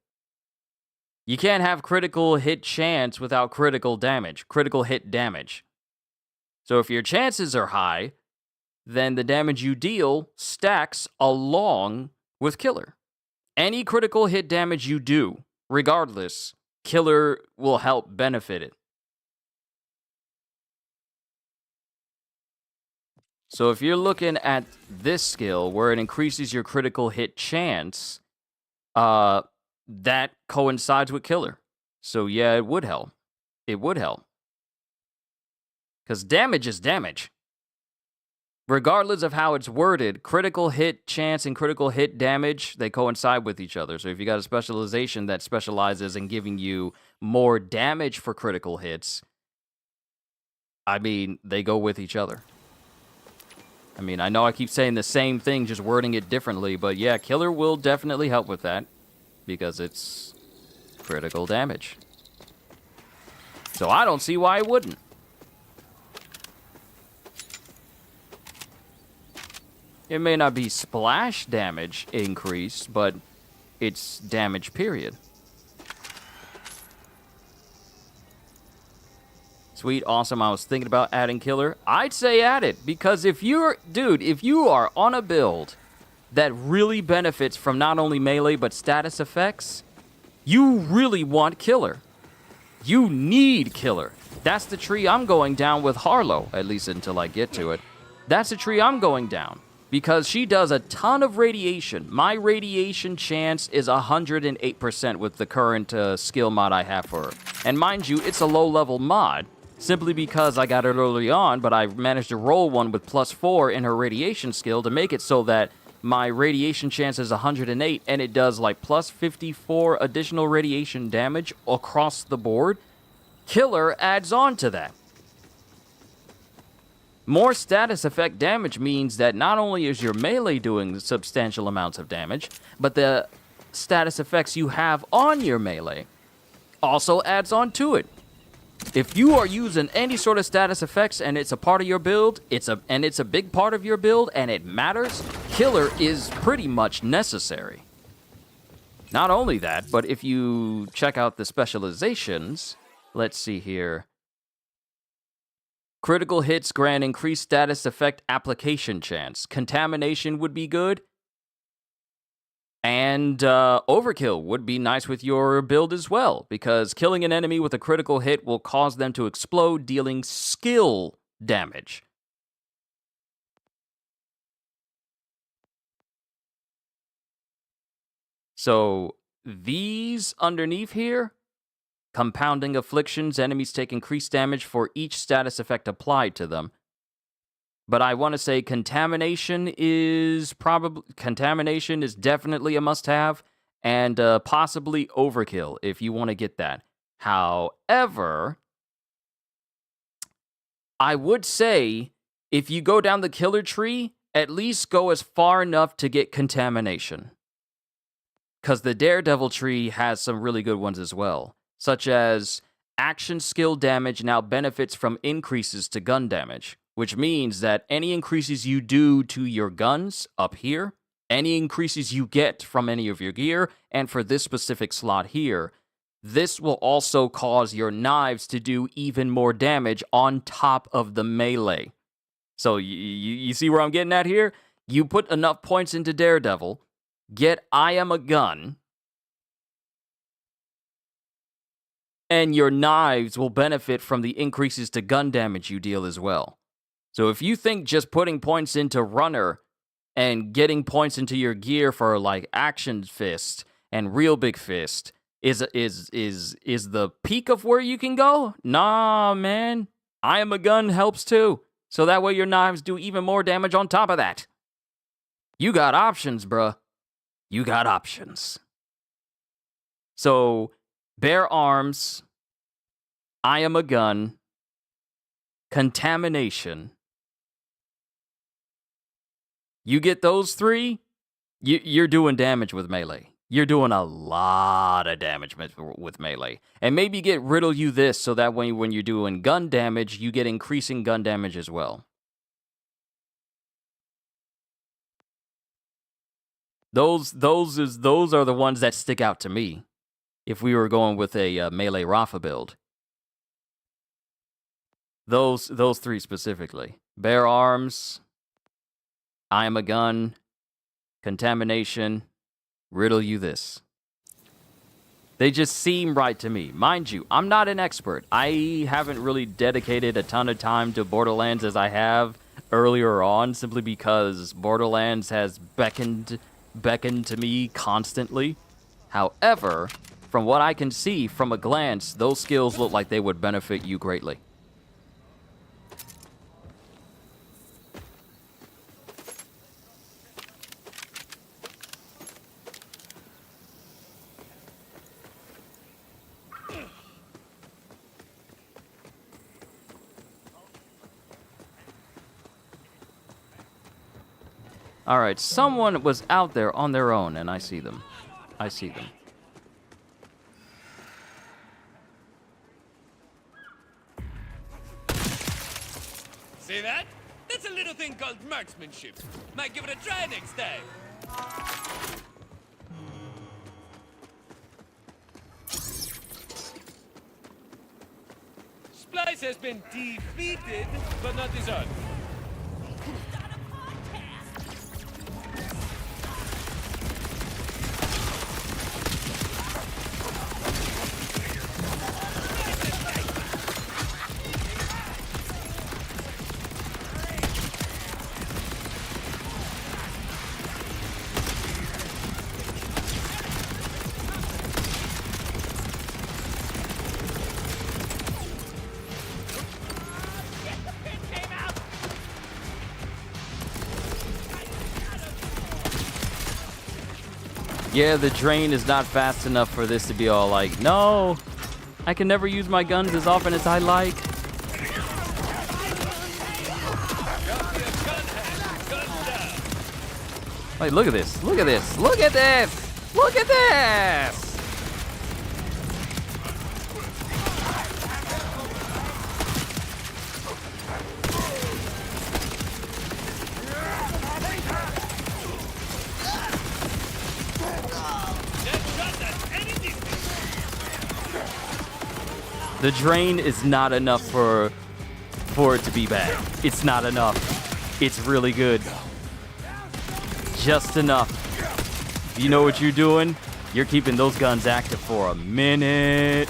[SPEAKER 1] You can't have critical hit chance without critical damage, critical hit damage. So if your chances are high, then the damage you deal stacks along with killer. Any critical hit damage you do, regardless, killer will help benefit it. So if you're looking at this skill where it increases your critical hit chance, that coincides with killer. So yeah, it would help. It would help. Because damage is damage. Regardless of how it's worded, critical hit chance and critical hit damage, they coincide with each other. So if you got a specialization that specializes in giving you more damage for critical hits, I mean, they go with each other. I mean, I know I keep saying the same thing, just wording it differently, but yeah, killer will definitely help with that because it's critical damage. So I don't see why it wouldn't. It may not be splash damage increase, but it's damage, period. Sweet, awesome. I was thinking about adding killer. I'd say add it, because if you're... Dude, if you are on a build that really benefits from not only melee, but status effects, you really want killer. You need killer. That's the tree I'm going down with Harlow, at least until I get to it. That's the tree I'm going down. Because she does a ton of radiation. My radiation chance is 108% with the current skill mod I have for her. And mind you, it's a low-level mod, simply because I got it early on, but I managed to roll one with +4 in her radiation skill to make it so that my radiation chance is 108, and it does like +54 additional radiation damage across the board. Killer adds on to that. More status effect damage means that not only is your melee doing substantial amounts of damage, but the status effects you have on your melee also adds on to it. If you are using any sort of status effects and it's a part of your build, it's a big part of your build and it matters, killer is pretty much necessary. Not only that, but if you check out the specializations, let's see here. Critical hits grant increased status effect application chance. Contamination would be good. And overkill would be nice with your build as well, because killing an enemy with a critical hit will cause them to explode, dealing skill damage. So these underneath here, compounding afflictions, enemies take increased damage for each status effect applied to them. But I want to say contamination is definitely a must-have, and possibly overkill if you want to get that. However, I would say if you go down the killer tree, at least go as far enough to get contamination. Because the Daredevil tree has some really good ones as well, such as action skill damage now benefits from increases to gun damage, which means that any increases you do to your guns up here, any increases you get from any of your gear, and for this specific slot here, this will also cause your knives to do even more damage on top of the melee. So you see where I'm getting at here? You put enough points into Daredevil, get I Am a Gun, and your knives will benefit from the increases to gun damage you deal as well. So if you think just putting points into Runner and getting points into your gear for like Action Fist and Real Big Fist is the peak of where you can go? Nah, man. I Am a Gun helps too. So that way your knives do even more damage on top of that. You got options, bruh. You got options. So, bear arms, I am a gun, contamination. You get those three, you're doing damage with melee. You're doing a lot of damage with melee. And maybe get riddle you this so that when you're doing gun damage, you get increasing gun damage as well. Those are the ones that stick out to me. If we were going with a melee Rafa build, those three specifically: bear arms, I am a gun, contamination, riddle you this. They just seem right to me. Mind you, I'm not an expert. I haven't really dedicated a ton of time to Borderlands as I have earlier on, simply because Borderlands has beckoned to me constantly. However, from what I can see from a glance, those skills look like they would benefit you greatly. All right, someone was out there on their own, and I see them. I see them.
[SPEAKER 6] See that? That's a little thing called marksmanship. Might give it a try next time. Splice has been defeated, but not disarmed.
[SPEAKER 1] Yeah, the drain is not fast enough for this to be all like, no, I can never use my guns as often as I like. Wait, look at this. Look at this. Look at this. Look at this. The drain is not enough for it to be bad. It's not enough. It's really good. Just enough. You know what you're doing? You're keeping those guns active for a minute.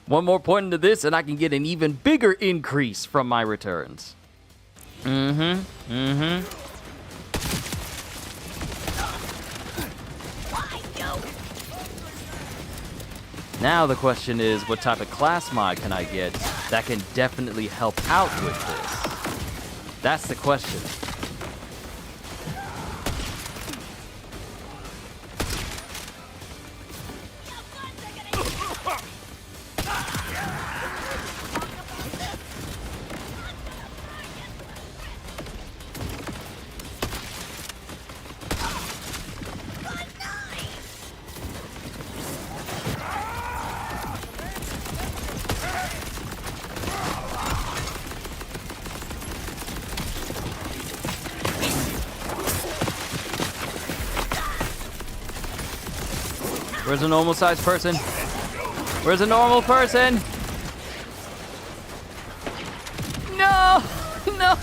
[SPEAKER 1] One more point into this, and I can get an even bigger increase from my returns. Now the question is, what type of class mod can I get that can definitely help out with this? That's the question. Where's a normal sized person? Where's a normal person? No! No!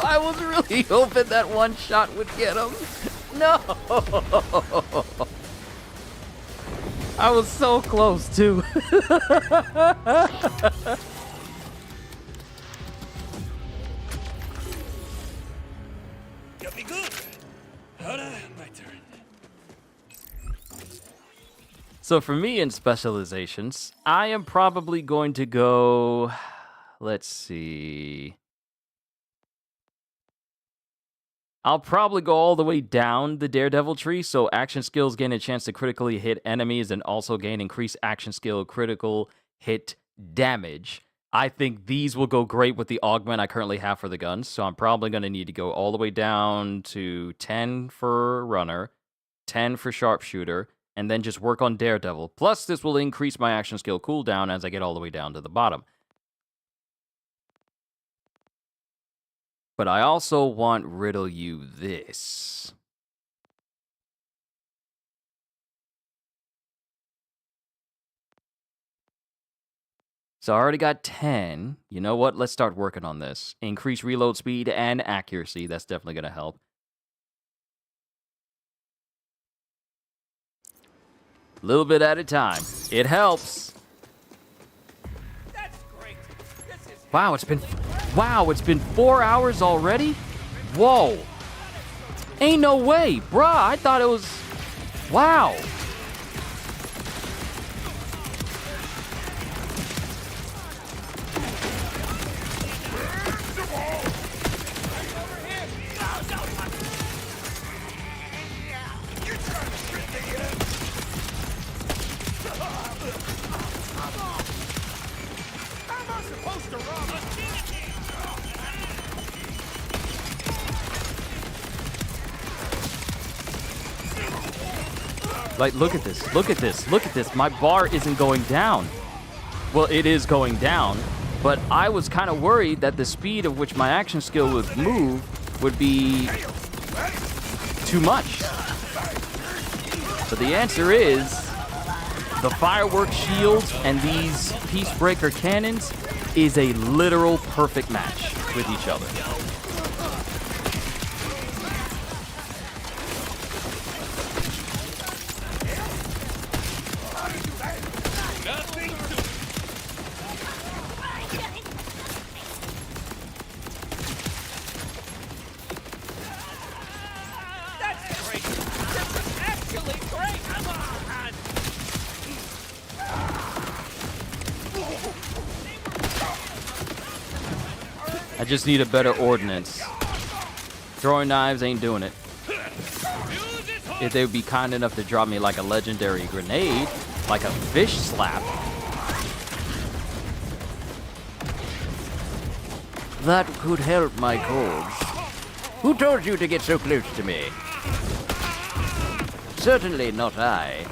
[SPEAKER 1] I was really hoping that one shot would get him. No! I was so close too.
[SPEAKER 6] Got me good. Ahora, my turn.
[SPEAKER 1] So for me in specializations, I am probably going to go let's see. I'll probably go all the way down the Daredevil tree, so action skills gain a chance to critically hit enemies and also gain increased action skill critical hit damage. I think these will go great with the augment I currently have for the guns, so I'm probably going to need to go all the way down to 10 for runner, 10 for sharpshooter, and then just work on Daredevil. Plus, this will increase my action skill cooldown as I get all the way down to the bottom. But I also want riddle you this. So I already got 10. You know what? Let's start working on this. Increase reload speed and accuracy. That's definitely going to help. A little bit at a time. It helps.
[SPEAKER 5] That's great. This is
[SPEAKER 1] Wow, it's been 4 hours already? Whoa. Ain't no way, bruh. I thought it was... Wow. Like, look at this, look at this, look at this. My bar isn't going down. Well, it is going down, but I was kind of worried that the speed of which my action skill would move would be too much. But the answer is the firework shields and these Peacebreaker cannons is a literal perfect match with each other. I just need a better ordnance. Throwing knives ain't doing it. If they would be kind enough to drop me like a legendary grenade, like a fish slap. That could help my cause. Who told you to get so close to me? Certainly not I.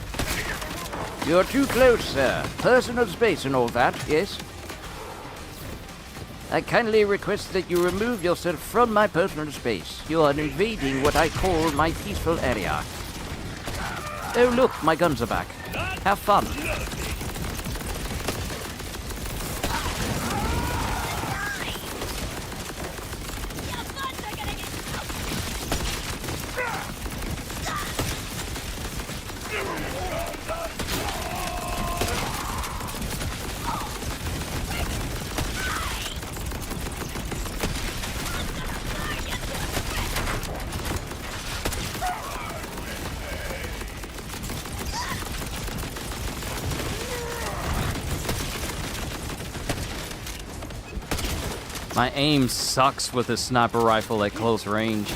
[SPEAKER 1] You're too close, sir. Personal space and all that, yes? I kindly request that you remove yourself from my personal space. You are invading what I call my peaceful area. Oh look, my guns are back. Have fun. My aim sucks with a sniper rifle at close range.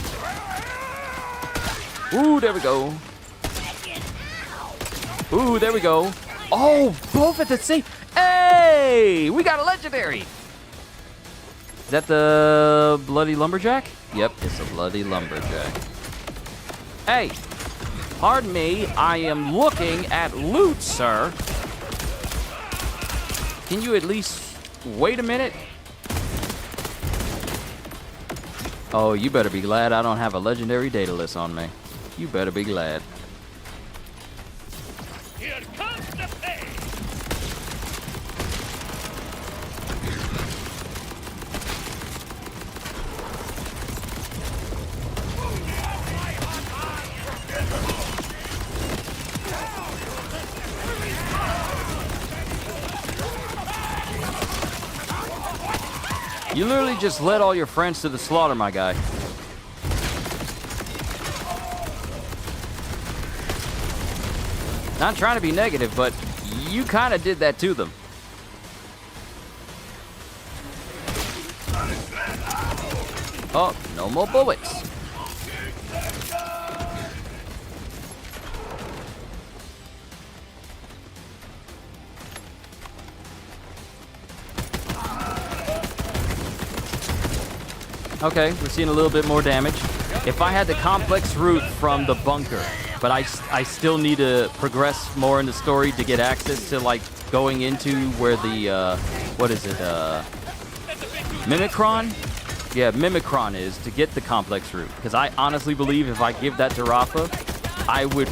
[SPEAKER 1] Ooh, there we go. Ooh, there we go. Oh, both at the same... Hey! We got a legendary! Is that the Bloody Lumberjack? Yep, it's a Bloody Lumberjack. Hey! Pardon me, I am looking at loot, sir. Can you at least wait a minute? Oh, you better be glad I don't have a legendary data list on me. You better be glad.
[SPEAKER 3] Here comes the pain!
[SPEAKER 1] You literally just led all your friends to the slaughter, my guy. Not trying to be negative, but you kind of did that to them. Oh, no more bullets. Okay, we're seeing a little bit more damage. If I had the complex route from the bunker, but I still need to progress more in the story to get access to, like, going into where the, what is it, Mimicron? Yeah, Mimicron is, to get the complex route. Because I honestly believe if I give that to Rafa, I would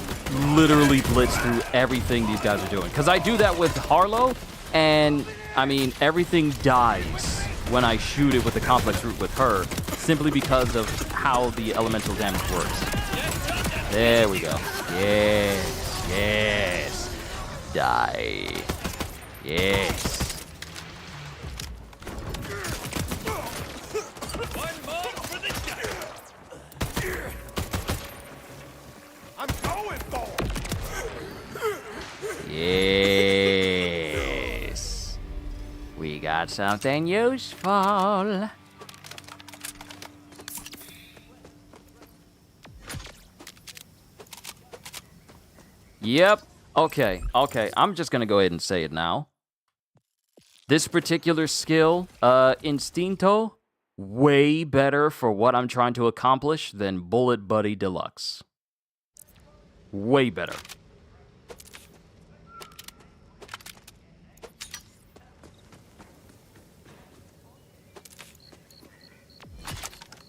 [SPEAKER 1] literally blitz through everything these guys are doing. Because I do that with Harlow, and, I mean, everything dies when I shoot it with the complex route with her, simply because of how the elemental damage works. There we go. Yes, yes. Die. Yes.
[SPEAKER 15] I'm going for
[SPEAKER 1] Yes. We got something useful. Yep. Okay. I'm just gonna go ahead and say it now. This particular skill, Instinto, way better for what I'm trying to accomplish than Bullet Buddy Deluxe. Way better.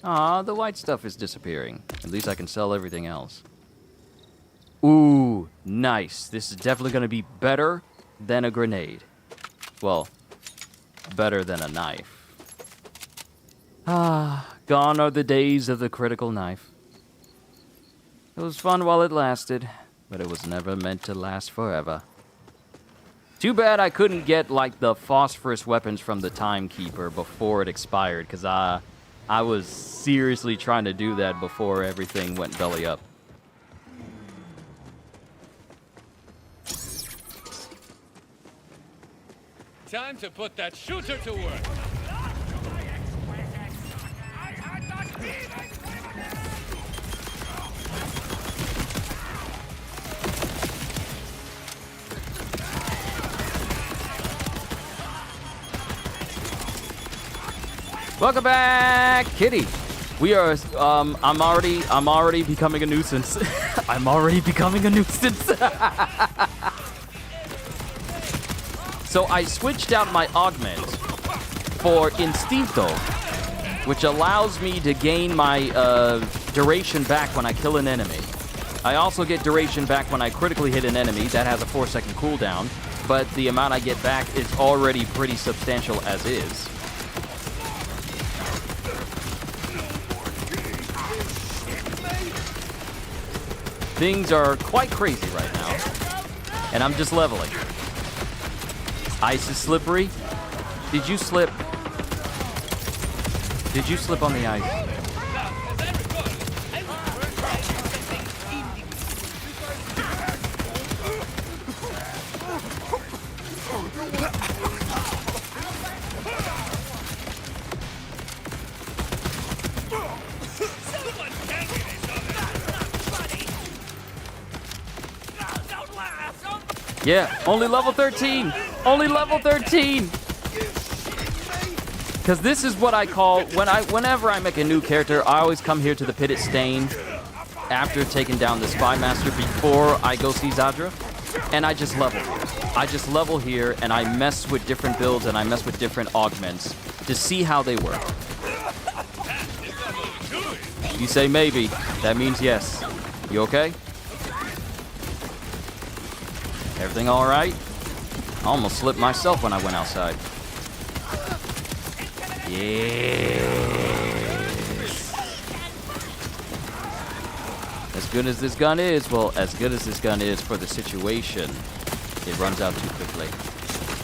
[SPEAKER 1] Aw, the white stuff is disappearing. At least I can sell everything else. Ooh, nice. This is definitely going to be better than a grenade. Well, better than a knife. Ah, gone are the days of the critical knife. It was fun while it lasted, but it was never meant to last forever. Too bad I couldn't get, like, the phosphorus weapons from the Timekeeper before it expired, because I was seriously trying to do that before everything went belly up.
[SPEAKER 6] Time to put that shooter to work.
[SPEAKER 1] Welcome back, Kitty. We are, I'm already becoming a nuisance. I'm already becoming a nuisance. So I switched out my augment for Instinto, which allows me to gain my duration back when I kill an enemy. I also get duration back when I critically hit an enemy. That has a 4-second cooldown, but the amount I get back is already pretty substantial as is. Things are quite crazy right now, and I'm just leveling. Ice is slippery. Did you slip? Did you slip on the ice? Yeah, only level 13. Only level 13. Because this is what I call, whenever I make a new character, I always come here to the Pitted Stain after taking down the Spy Master before I go see Zadra. And I just level here. I just level here and I mess with different builds and I mess with different augments to see how they work. You say maybe, that means yes. You okay? Everything all right? I almost slipped myself when I went outside. Yes. As good as this gun is, well, as good as this gun is for the situation, it runs out too quickly.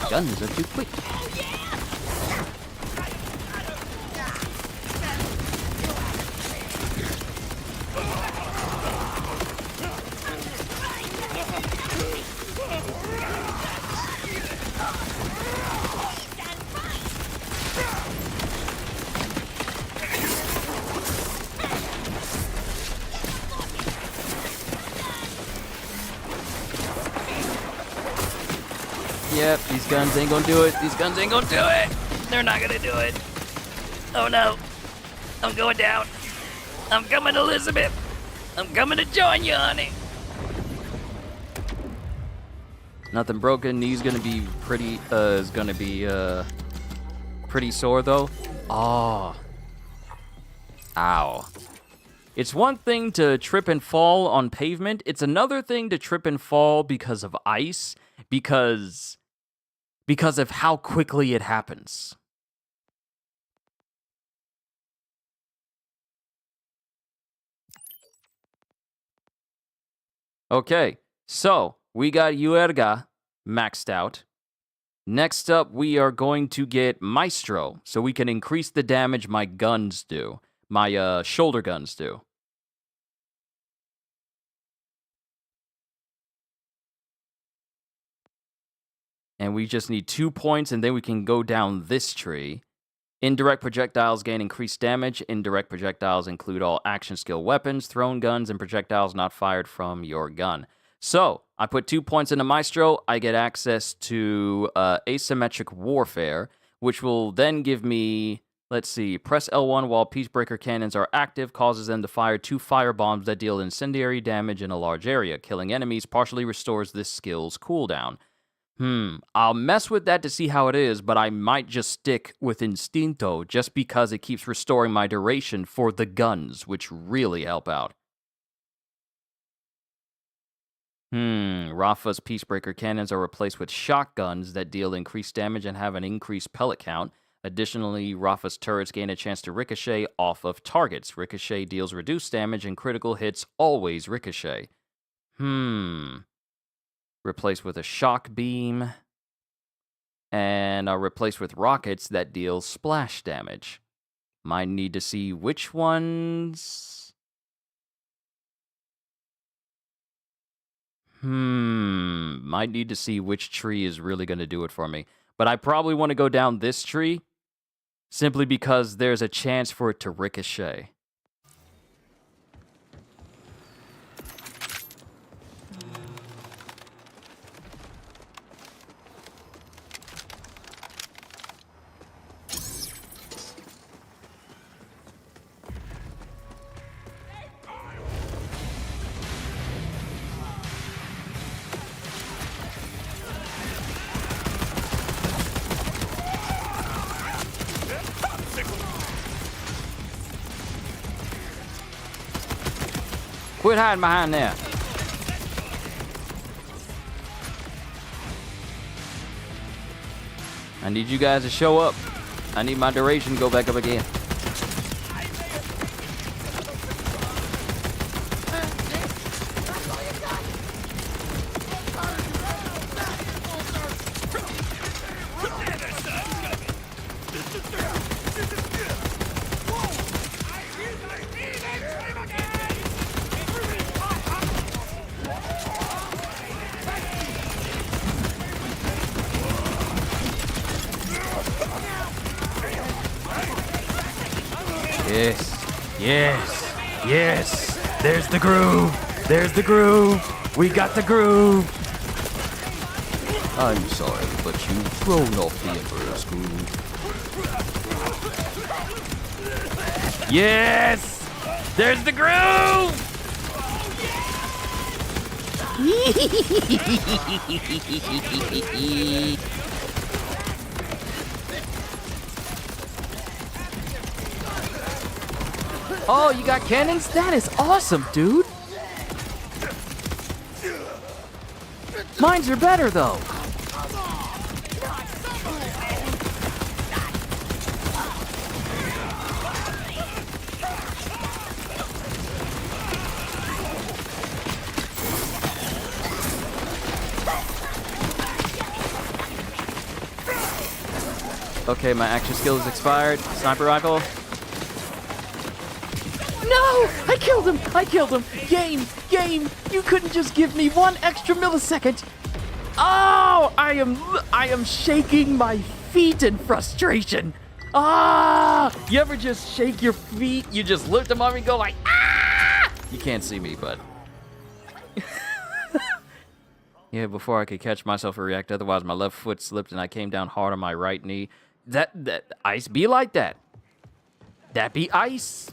[SPEAKER 1] Guns are too quick. Yep, these guns ain't gonna do it. These guns ain't gonna do it. They're not gonna do it. Oh no. I'm going down. I'm coming, Elizabeth. I'm coming to join you, honey. Nothing broken. Knee's gonna be pretty, pretty sore though. Oh. Ow. It's one thing to trip and fall on pavement. It's another thing to trip and fall because of ice, because of how quickly it happens. Okay, so we got Juerga maxed out. Next up, we are going to get Maestro, so we can increase the damage my guns do. My shoulder guns do. And we just need 2 points, and then we can go down this tree. Indirect projectiles gain increased damage. Indirect projectiles include all action skill weapons, thrown guns, and projectiles not fired from your gun. So, I put 2 points into Maestro. I get access to asymmetric warfare, which will then give me, let's see, press L1 while Peacebreaker cannons are active, causes them to fire 2 fire bombs that deal incendiary damage in a large area. Killing enemies partially restores this skill's cooldown. I'll mess with that to see how it is, but I might just stick with Instinto just because it keeps restoring my duration for the guns, which really help out. Rafa's Peacebreaker cannons are replaced with shotguns that deal increased damage and have an increased pellet count. Additionally, Rafa's turrets gain a chance to ricochet off of targets. Ricochet deals reduced damage and critical hits always ricochet. Replaced with a shock beam. And are replaced with rockets that deal splash damage. Might need to see which ones. Might need to see which tree is really going to do it for me. But I probably want to go down this tree simply because there's a chance for it to ricochet. Quit hiding behind there. I need you guys to show up. I need my duration to go back up again. Yes, yes, yes. There's the groove. There's the groove. We got the groove. I'm sorry, but you've thrown off the Emperor's groove. Yes! There's the groove! Oh, you got cannons? That is awesome, dude. Mines are better, though. Okay, my action skill is expired. Sniper rifle. No! I killed him! I killed him! Game! Game! You couldn't just give me 1 extra millisecond! Oh! I am shaking my feet in frustration! Ah! You ever just shake your feet? You just lift them up and go like, ah! You can't see me, but... Yeah, before I could catch myself and react, otherwise my left foot slipped and I came down hard on my right knee. That ice be like that. That be ice.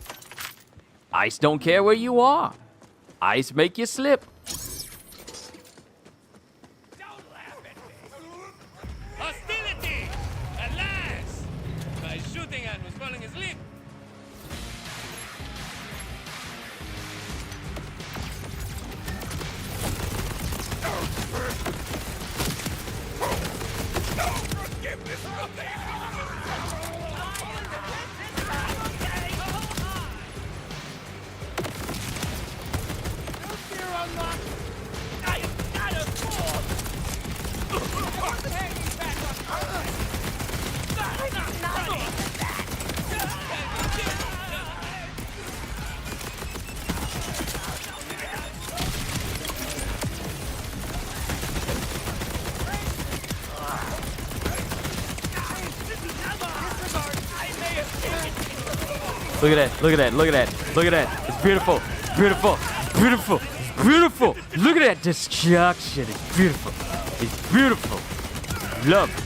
[SPEAKER 1] Ice don't care where you are. Ice make you slip.
[SPEAKER 6] Hostility! Alas! My shooting hand was falling asleep.
[SPEAKER 1] Look at that, look at that, look at that, look at that. It's beautiful, beautiful, beautiful, beautiful. Look at that destruction. It's beautiful. It's beautiful. Love it.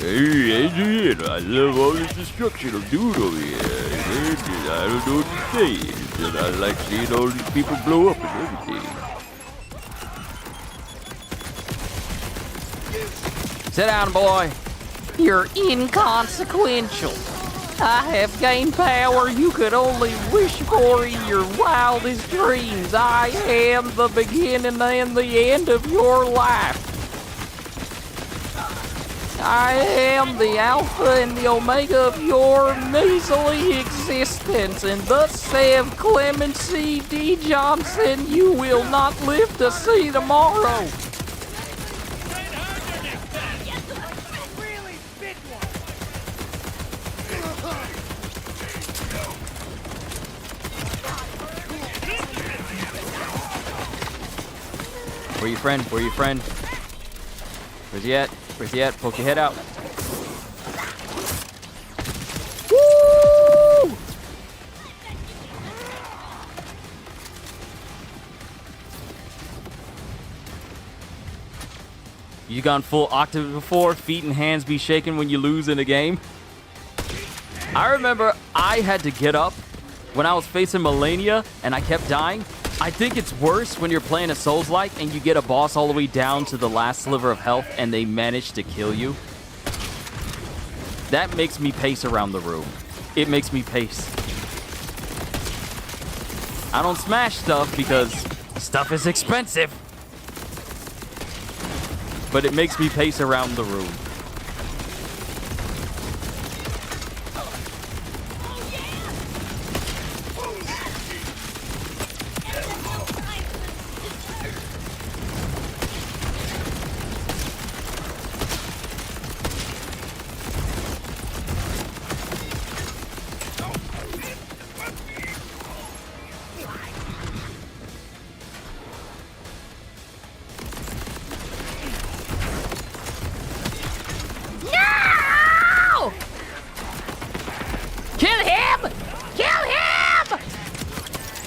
[SPEAKER 1] Hey, Adrian, I love all this destruction I'm doing over here. I don't know what to say. I like seeing all these people blow up and everything. Sit down, boy. You're inconsequential. I have gained power you could only wish for in your wildest dreams. I am the beginning and the end of your life. I am the Alpha and the Omega of your measly existence, and thus saith Clemency D. Johnson, you will not live to see tomorrow. Where you, friend? Where you, friend? Where's he at? Where's he at? Poke your head out. Woo! You gone full octave before? Feet and hands be shaking when you lose in a game? I remember I had to get up when I was facing Melania and I kept dying. I think it's worse when you're playing a Souls-like and you get a boss all the way down to the last sliver of health and they manage to kill you. That makes me pace around the room. It makes me pace. I don't smash stuff because stuff is expensive. But it makes me pace around the room.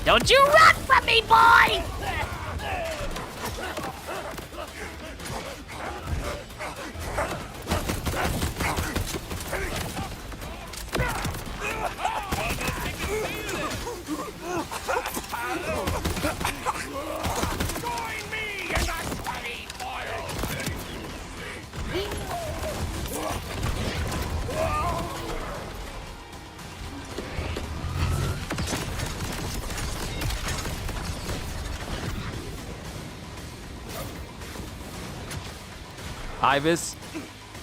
[SPEAKER 16] Don't you run from me, boy!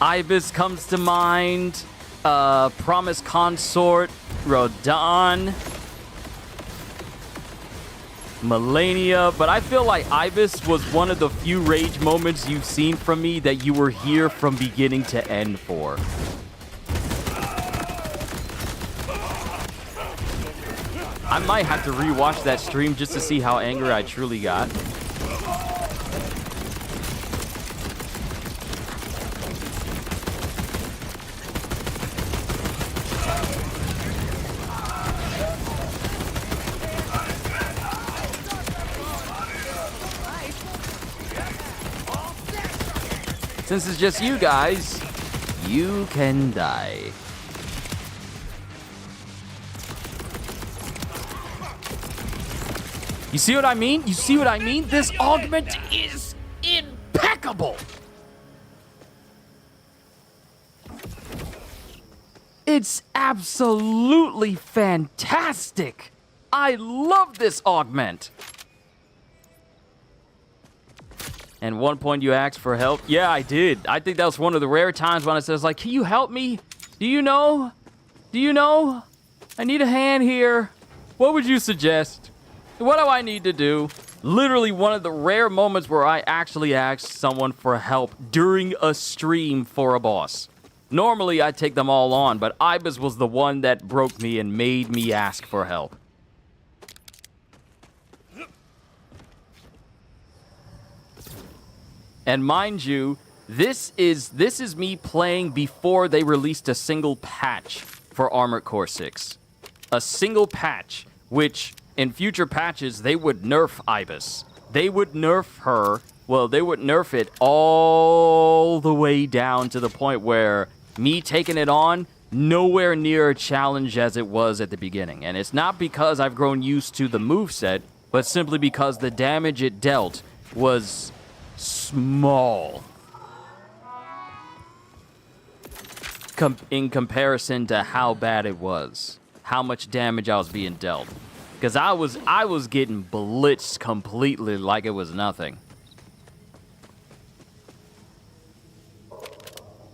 [SPEAKER 1] Ibis comes to mind. Promise Consort, Rodan, Melania, but I feel like Ibis was one of the few rage moments you've seen from me that you were here from beginning to end for. I might have to rewatch that stream just to see how angry I truly got. Since it's just you guys, you can die. You see what I mean? You see what I mean? This augment is impeccable. It's absolutely fantastic. I love this augment. And one point you asked for help. Yeah, I did. I think that was one of the rare times when I says like, can you help me? Do you know? Do you know? I need a hand here. What would you suggest? What do I need to do? Literally one of the rare moments where I actually asked someone for help during a stream for a boss. Normally, I take them all on, but Ibis was the one that broke me and made me ask for help. And mind you, this is me playing before they released a single patch for Armored Core 6. A single patch, which in future patches, they would nerf Ibis. They would nerf her. Well, they would nerf it all the way down to the point where me taking it on, nowhere near a challenge as it was at the beginning. And it's not because I've grown used to the moveset, but simply because the damage it dealt was small in comparison to how bad it was, how much damage I was being dealt. Because I was getting blitzed completely like it was nothing.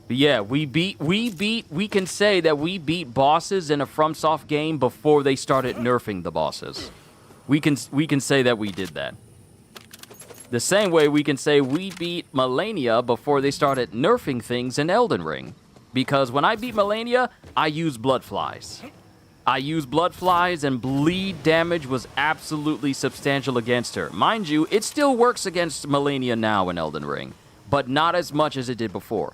[SPEAKER 1] But yeah, we can say that we beat bosses in a FromSoft game before they started nerfing the bosses. We can say that we did that. The same way we can say we beat Melania before they started nerfing things in Elden Ring. Because when I beat Melania, I used blood flies. And bleed damage was absolutely substantial against her. Mind you, it still works against Melania now in Elden Ring, but not as much as it did before.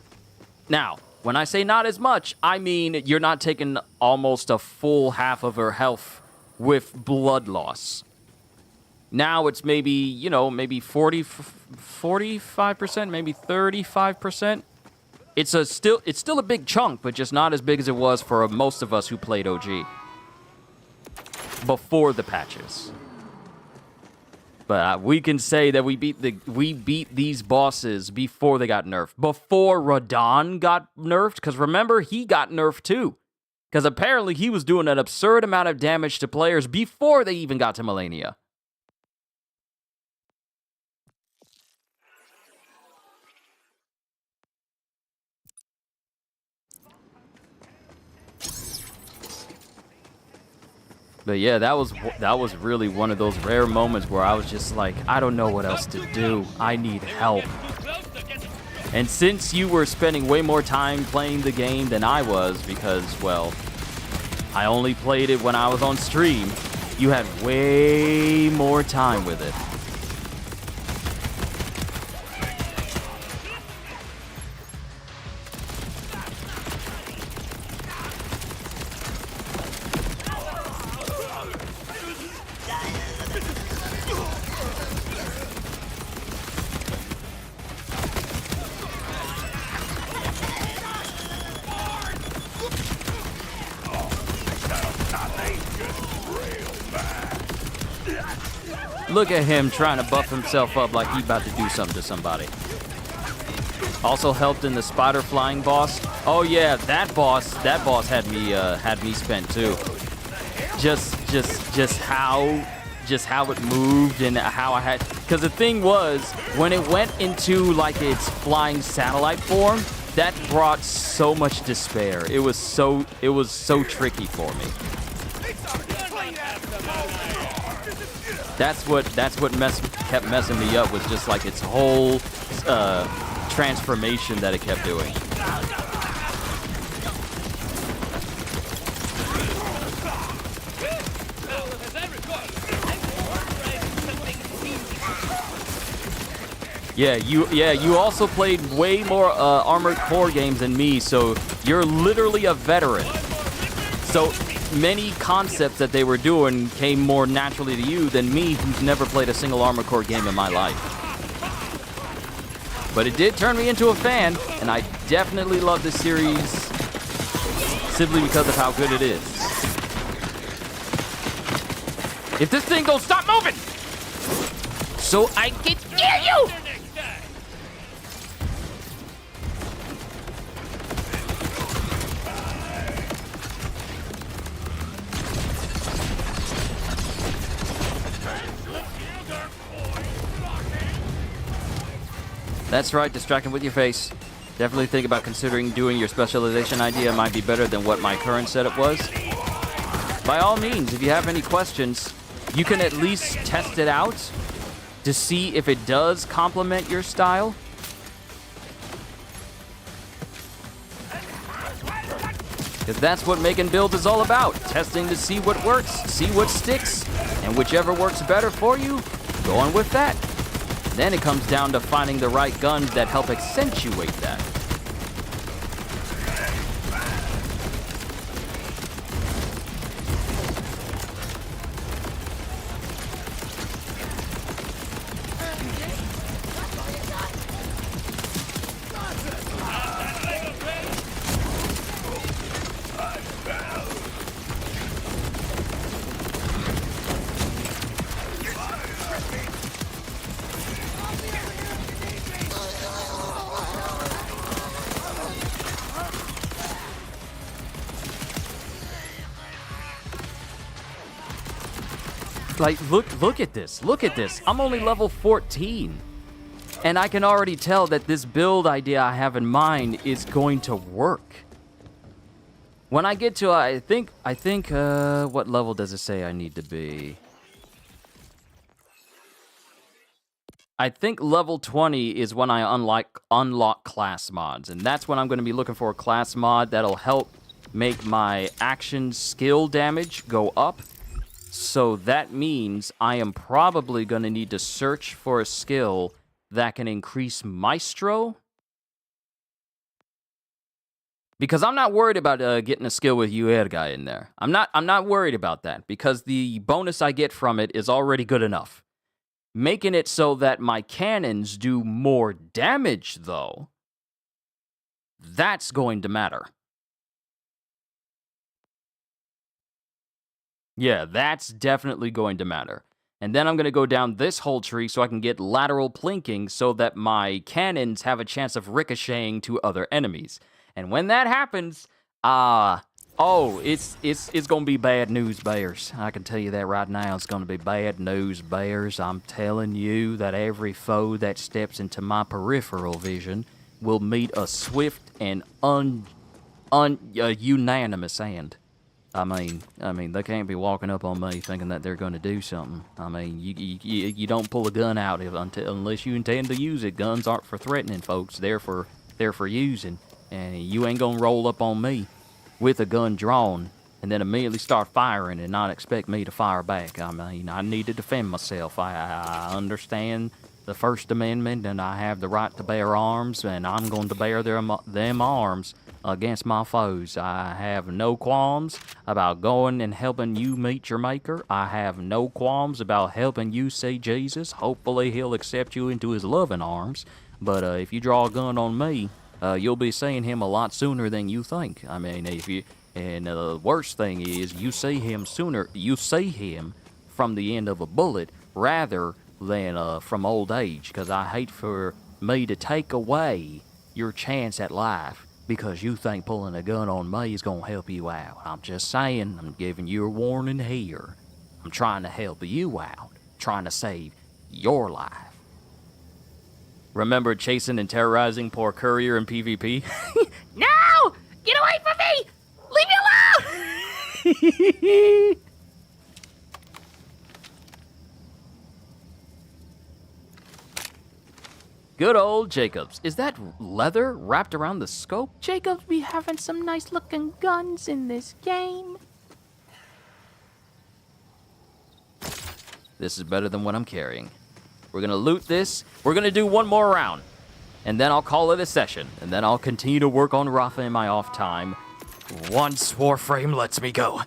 [SPEAKER 1] Now, when I say not as much, I mean you're not taking almost a full half of her health with blood loss. Now it's maybe, maybe 45%, maybe 35%. It's still a big chunk, but just not as big as it was for most of us who played OG before the patches. But we can say that we beat these bosses before they got nerfed. Before Radon got nerfed, because remember, he got nerfed too. Because apparently he was doing an absurd amount of damage to players before they even got to Melania. But yeah, that was really one of those rare moments where I was just like, I don't know what else to do. I need help. And since you were spending way more time playing the game than I was, because, well, I only played it when I was on stream, you had way more time with it. Look at him trying to buff himself up like he about to do something to somebody. Also helped in the spider flying boss. Oh yeah, that boss had me spent too. Just how it moved and how I had, because the thing was, when it went into like its flying satellite form, that brought so much despair. It was so tricky for me. That's what kept messing me up, was just like its whole transformation that it kept doing. Yeah, you also played way more Armored Core games than me, so you're literally a veteran. So many concepts that they were doing came more naturally to you than me, who's never played a single Armored Core game in my life. But it did turn me into a fan, and I definitely love this series simply because of how good it is. If this thing don't stop moving, so I can hear you! That's right, distracting with your face. Definitely think about considering doing your specialization idea. Might be better than what my current setup was. By all means, if you have any questions, you can at least test it out to see if it does complement your style. Because that's what making builds is all about. Testing to see what works, see what sticks, and whichever works better for you, go on with that. Then it comes down to finding the right guns that help accentuate that. Like, look at this. Look at this. I'm only level 14. And I can already tell that this build idea I have in mind is going to work. When I get to, I think, what level does it say I need to be? I think level 20 is when I unlock class mods. And that's when I'm going to be looking for a class mod that'll help make my action skill damage go up. So that means I am probably going to need to search for a skill that can increase Maestro. Because I'm not worried about getting a skill with Uerga in there. I'm not worried about that because the bonus I get from it is already good enough. Making it so that my cannons do more damage, though, that's going to matter. Yeah, that's definitely going to matter. And then I'm going to go down this whole tree so I can get lateral plinking so that my cannons have a chance of ricocheting to other enemies. And when that happens, it's going to be bad news, bears. I can tell you that right now. It's going to be bad news, bears. I'm telling you that every foe that steps into my peripheral vision will meet a swift and unanimous end. I mean, they can't be walking up on me thinking that they're going to do something. I mean, you don't pull a gun out unless you intend to use it. Guns aren't for threatening, folks. They're for using. And you ain't going to roll up on me with a gun drawn and then immediately start firing and not expect me to fire back. I mean, I need to defend myself. I understand the First Amendment, and I have the right to bear arms, and I'm going to bear them arms against my foes. I have no qualms about going and helping you meet your maker. I have no qualms about helping you see Jesus. Hopefully he'll accept you into his loving arms. But if you draw a gun on me, you'll be seeing him a lot sooner than you think. I mean, and the worst thing is you see him sooner. You see him from the end of a bullet rather than from old age, because I hate for me to take away your chance at life because you think pulling a gun on me is going to help you out. I'm just saying, I'm giving you a warning here. I'm trying to help you out, trying to save your life. Remember chasing and terrorizing poor Courier in PvP?
[SPEAKER 16] No! Get away from me! Leave me alone!
[SPEAKER 1] Good old Jacobs. Is that leather wrapped around the scope?
[SPEAKER 16] Jacobs be having some nice looking guns in this game.
[SPEAKER 1] This is better than what I'm carrying. We're gonna loot this. We're gonna do one more round. And then I'll call it a session. And then I'll continue to work on Rafa in my off time. Once Warframe lets me go.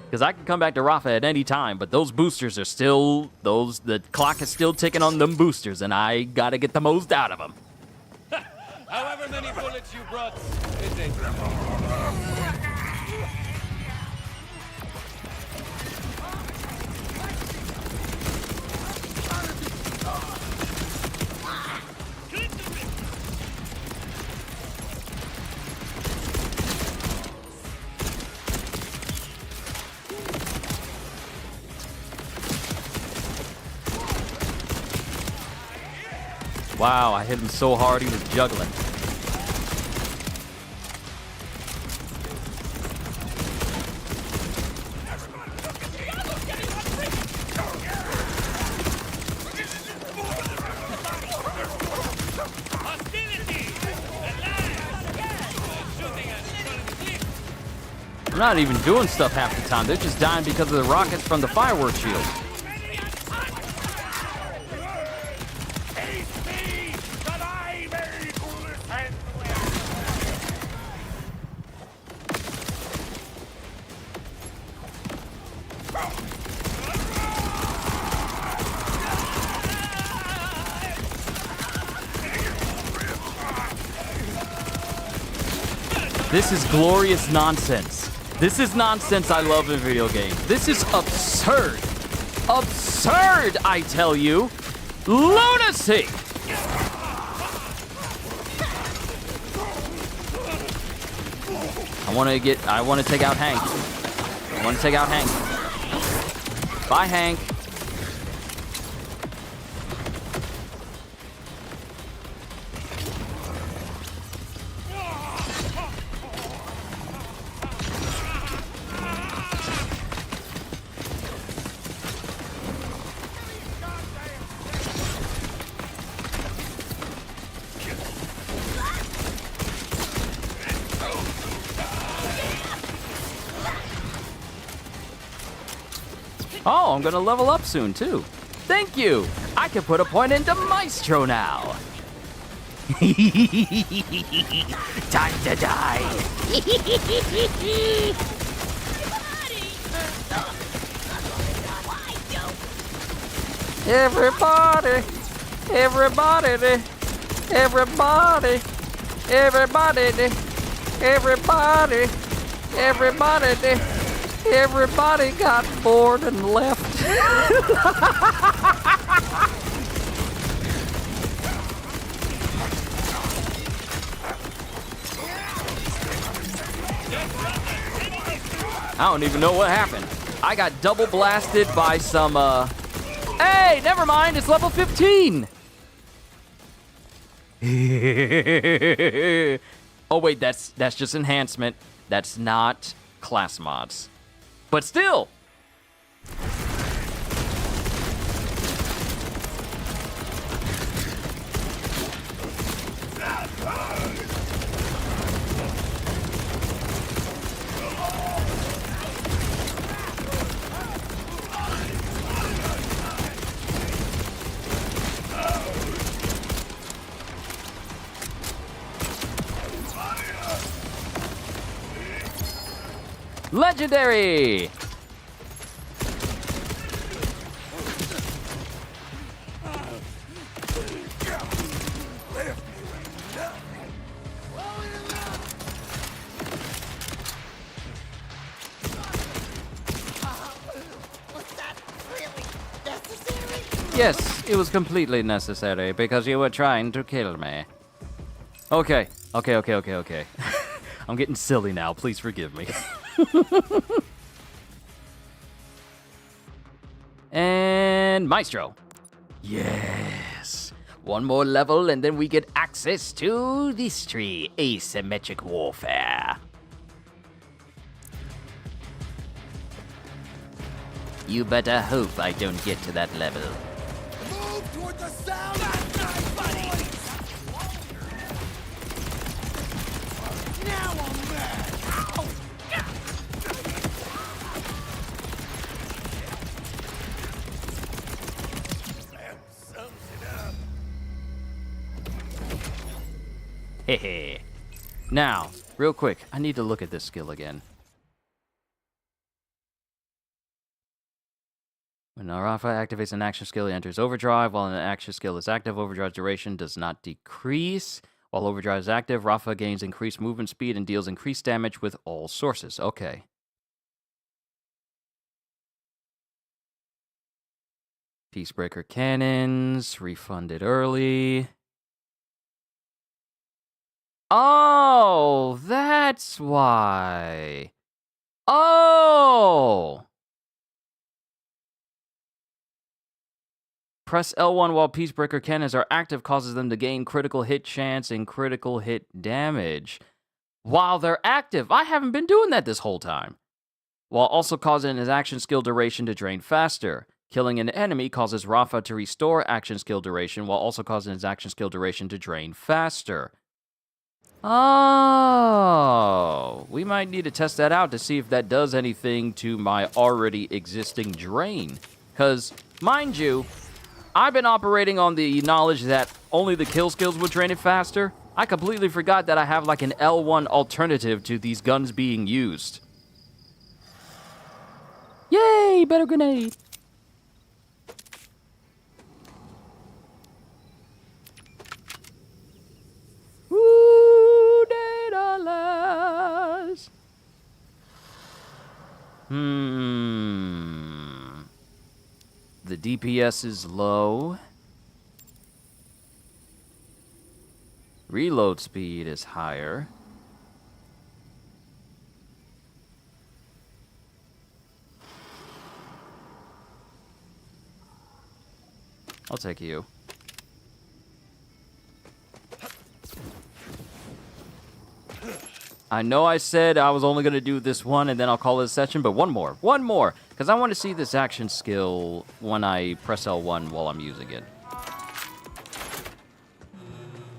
[SPEAKER 1] Because I can come back to Rafa at any time, but those boosters are still... The clock is still ticking on them boosters, and I gotta get the most out of them.
[SPEAKER 6] However many bullets you brought, it ain't.
[SPEAKER 1] Wow, I hit him so hard he was juggling. I'm not even doing stuff half the time. They're just dying because of the rockets from the fireworks shield. This is glorious nonsense. This is nonsense I love in video games. This is absurd. Absurd, I tell you. Lunacy! I want to take out Hank. I want to take out Hank. Bye, Hank. Oh, I'm gonna level up soon, too. Thank you! I can put a point into Maestro now! Time to die! Everybody! Everybody! Everybody! Everybody! Everybody! Everybody! Everybody got bored and left. I don't even know what happened. I got double blasted by some, Hey, never mind, it's level 15! Oh wait, that's just enhancement. That's not class mods. But still! Legendary! Yes, it was completely necessary because you were trying to kill me. Okay. I'm getting silly now. Please forgive me. And Maestro. Yes. One more level and then we get access to this tree. Asymmetric warfare. You better hope I don't get to that level.
[SPEAKER 15] Move toward the sound of night, buddy! Now I'm mad!
[SPEAKER 1] Hehe. Now, real quick, I need to look at this skill again. When Rafa activates an action skill, he enters overdrive. While an action skill is active, overdrive's duration does not decrease. While overdrive is active, Rafa gains increased movement speed and deals increased damage with all sources. Okay. Peacebreaker cannons, refunded early. Oh, that's why. Oh! Press L1 while Peacebreaker cannons are active causes them to gain critical hit chance and critical hit damage. While they're active, I haven't been doing that this whole time. While also causing his action skill duration to drain faster. Killing an enemy causes Rafa to restore action skill duration while also causing his action skill duration to drain faster. Oh, we might need to test that out to see if that does anything to my already existing drain. Because, mind you, I've been operating on the knowledge that only the kill skills would drain it faster. I completely forgot that I have like an L1 alternative to these guns being used. Yay, better grenade. Woo, dataless. The DPS is low. Reload speed is higher. I'll take you. I know I said I was only going to do this one and then I'll call it a session, but one more. Because I want to see this action skill when I press L1 while I'm using it.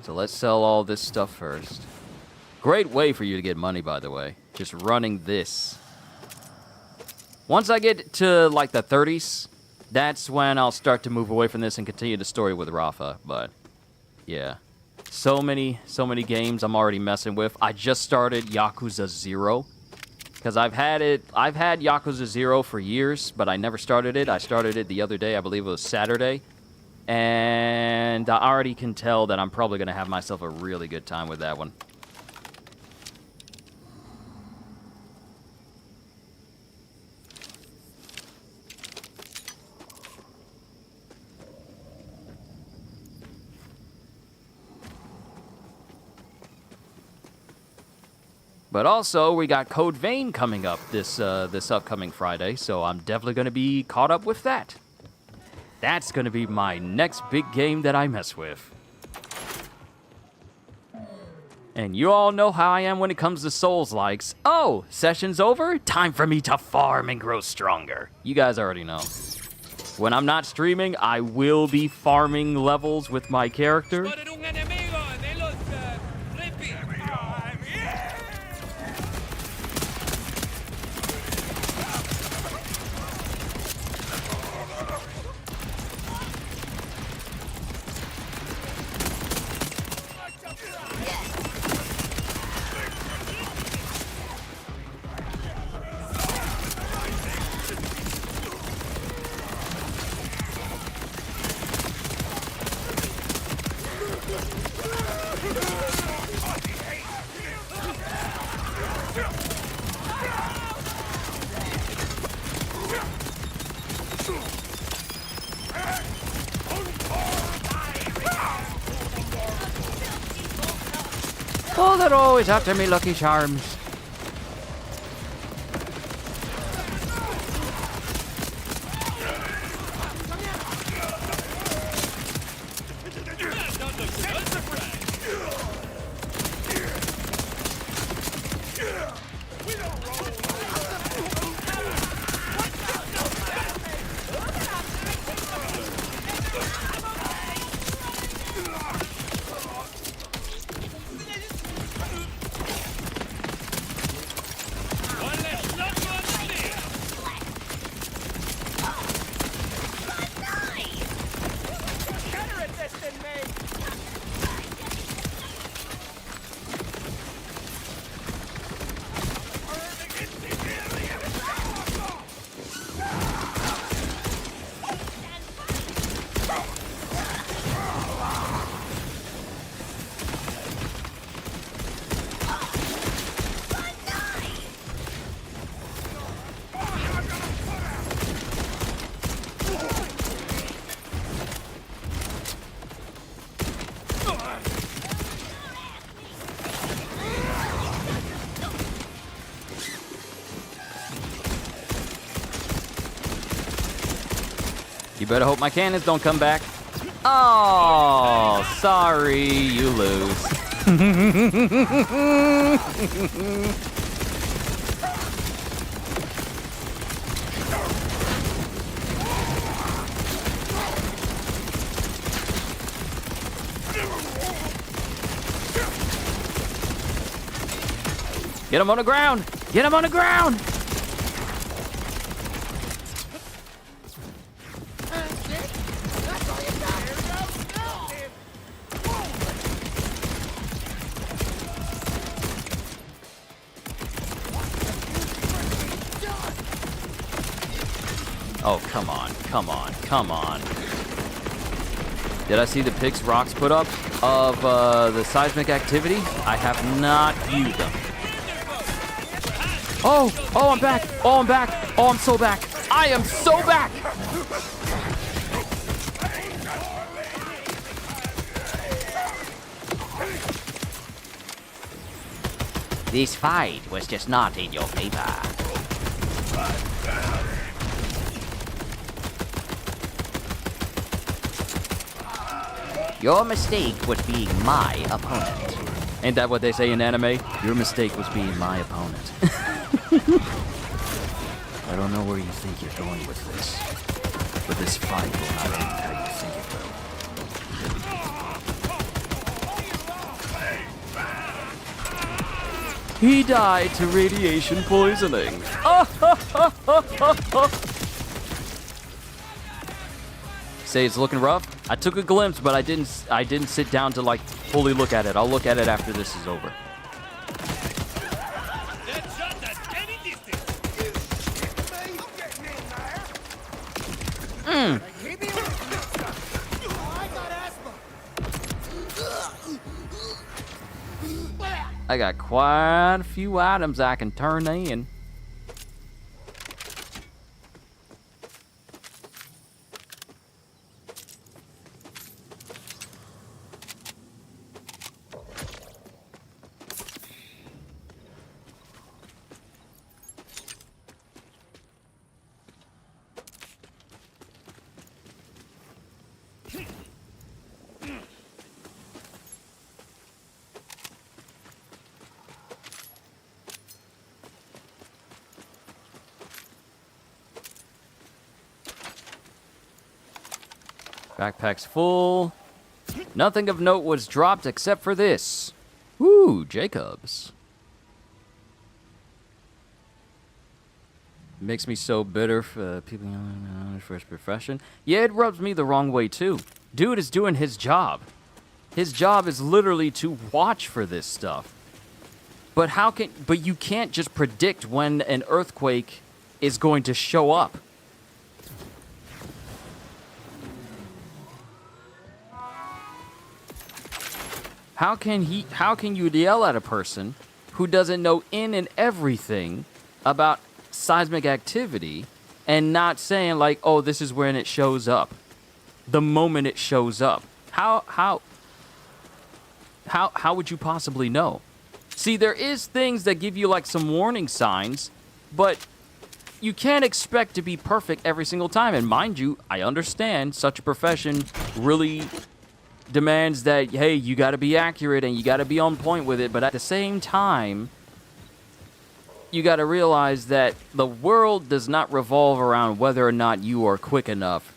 [SPEAKER 1] So let's sell all this stuff first. Great way for you to get money, by the way. Just running this. Once I get to, like, the 30s, that's when I'll start to move away from this and continue the story with Rafa. But, yeah. So many games I'm already messing with. I just started Yakuza 0. Because I've had Yakuza 0 for years, but I never started it. I started it the other day, I believe it was Saturday. And I already can tell that I'm probably going to have myself a really good time with that one. But also, we got Code Vein coming up this upcoming Friday, so I'm definitely going to be caught up with that. That's going to be my next big game that I mess with. And you all know how I am when it comes to Souls-likes. Oh, session's over? Time for me to farm and grow stronger. You guys already know. When I'm not streaming, I will be farming levels with my character. Oh, they're always after me, Lucky Charms. You better hope my cannons don't come back. Oh, sorry, you lose. Get him on the ground! Get him on the ground! Oh, come on, come on, come on. Did I see the pics Rocks put up of the seismic activity? I have not viewed them. Oh, oh, I'm back. Oh, I'm back. Oh, I'm so back. I am so back.
[SPEAKER 16] This fight was just not in your favor. Your mistake was being my opponent.
[SPEAKER 1] Ain't that what they say in anime? Your mistake was being my opponent. I don't know where you think you're going with this, but this fight will not end how you think it will. He died to radiation poisoning. Say it's looking rough. I took a glimpse, but I didn't sit down to like fully look at it. I'll look at it after this is over. I got quite a few items I can turn in. Backpack's full. Nothing of note was dropped except for this. Ooh, Jacobs. Makes me so bitter for people in his first profession. Yeah, it rubs me the wrong way too. Dude is doing his job. His job is literally to watch for this stuff. But you can't just predict when an earthquake is going to show up. How can you yell at a person who doesn't know in and everything about seismic activity and not saying like, oh, this is when it shows up, the moment it shows up? How would you possibly know? See, there is things that give you like some warning signs, but you can't expect to be perfect every single time. And mind you, I understand such a profession really demands that, hey, you got to be accurate and you got to be on point with it. But at the same time, you got to realize that the world does not revolve around whether or not you are quick enough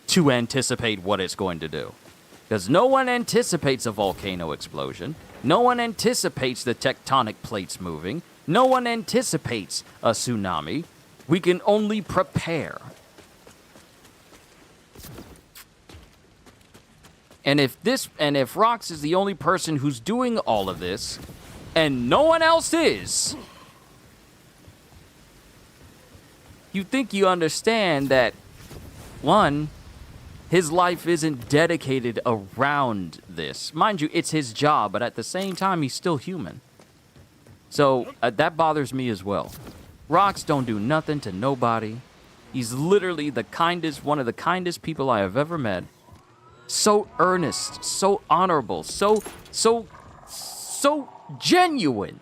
[SPEAKER 1] to anticipate what it's going to do. Because no one anticipates a volcano explosion. No one anticipates the tectonic plates moving. No one anticipates a tsunami. We can only prepare. And if Rox is the only person who's doing all of this, and no one else is, you think you understand that, one, his life isn't dedicated around this. Mind you, it's his job, but at the same time, he's still human. So that bothers me as well. Rox don't do nothing to nobody. He's literally the kindest, one of the kindest people I have ever met. So earnest, so honorable, so genuine.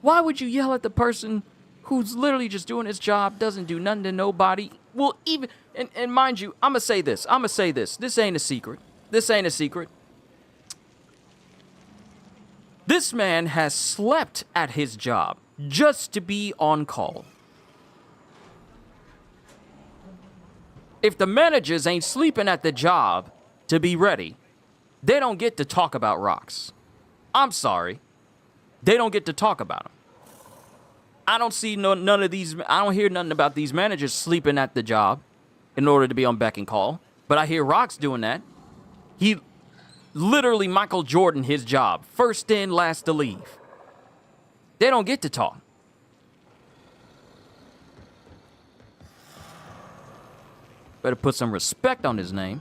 [SPEAKER 1] Why would you yell at the person who's literally just doing his job, doesn't do nothing to nobody? Well, even and mind you, I'm gonna say this. This ain't a secret. This ain't a secret. This man has slept at his job just to be on call. If the managers ain't sleeping at the job to be ready, they don't get to talk about rocks. I'm sorry. They don't get to talk about them. I don't see none of these. I don't hear nothing about these managers sleeping at the job in order to be on beck and call. But I hear Rock's doing that. He literally Michael Jordan his job. First in, last to leave. They don't get to talk. Better put some respect on his name.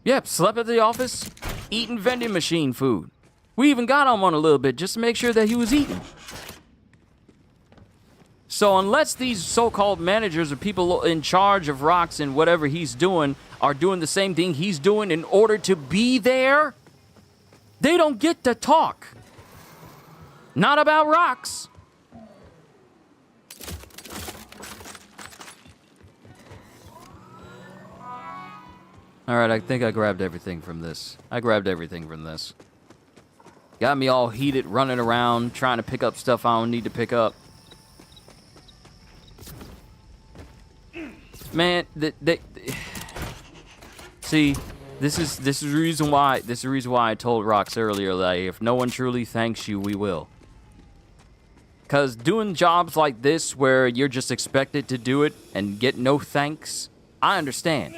[SPEAKER 1] Yep, slept at the office, eating vending machine food. We even got on one a little bit just to make sure that he was eating. So unless these so-called managers or people in charge of rocks and whatever he's doing are doing the same thing he's doing in order to be there, they don't get to talk. Not about rocks. All right, I think I grabbed everything from this. Got me all heated, running around, trying to pick up stuff I don't need to pick up. Man, see, this is the reason why I told Rox earlier that if no one truly thanks you, we will. Cause doing jobs like this where you're just expected to do it and get no thanks, I understand.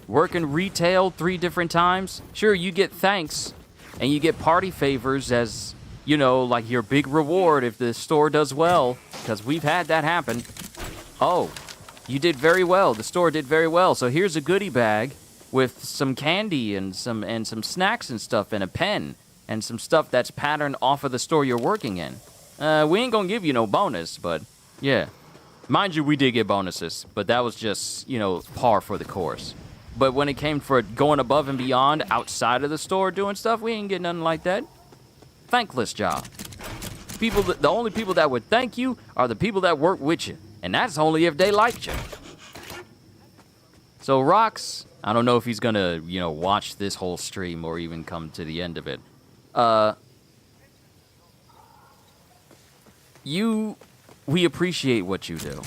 [SPEAKER 1] Working retail 3 different times, sure, you get thanks and you get party favors as, you know, like your big reward if the store does well, because we've had that happen. Oh, you did very well. The store did very well. So here's a goodie bag with some candy and some snacks and stuff and a pen and some stuff that's patterned off of the store you're working in. We ain't gonna give you no bonus, but yeah. Mind you, we did get bonuses, but that was just, you know, par for the course. But when it came for going above and beyond outside of the store doing stuff, we ain't getting nothing like that. Thankless job. The only people that would thank you are the people that work with you. And that's only if they liked you. So Rox, I don't know if he's gonna, you know, watch this whole stream or even come to the end of it. We appreciate what you do.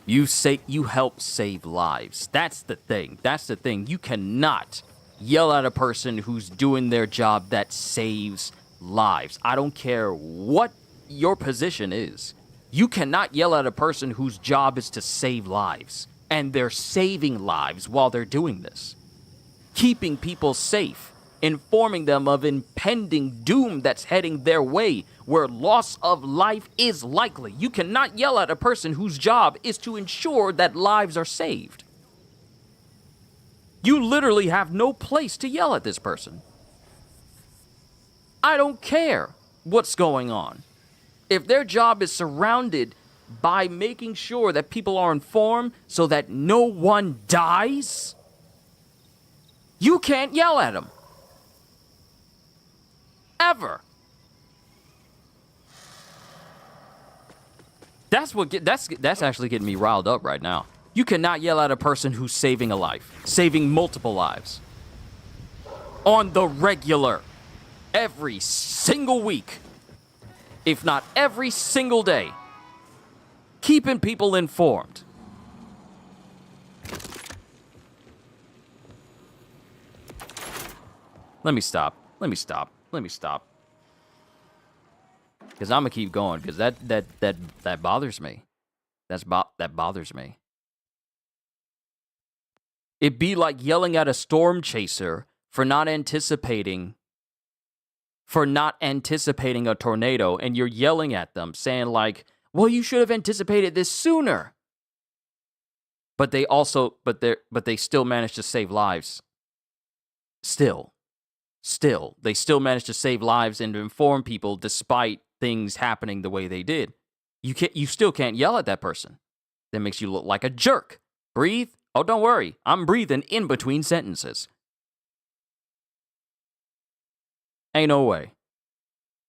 [SPEAKER 1] You help save lives. That's the thing. You cannot yell at a person who's doing their job that saves lives. I don't care what your position is. You cannot yell at a person whose job is to save lives. And they're saving lives while they're doing this. Keeping people safe. Informing them of impending doom that's heading their way, where loss of life is likely. You cannot yell at a person whose job is to ensure that lives are saved. You literally have no place to yell at this person. I don't care what's going on. If their job is surrounded by making sure that people are informed so that no one dies, you can't yell at them. Ever. That's actually getting me riled up right now. You cannot yell at a person who's saving a life, saving multiple lives. On the regular. Every single week. If not every single day. Keeping people informed. Let me stop. Because I'm going to keep going, because that bothers me. That bothers me. It'd be like yelling at a storm chaser for not anticipating a tornado, and you're yelling at them, saying like, well, you should have anticipated this sooner. But they still managed to save lives. Still. Still, they still managed to save lives and to inform people despite things happening the way they did. You still can't yell at that person. That makes you look like a jerk. Breathe? Oh, don't worry. I'm breathing in between sentences. Ain't no way.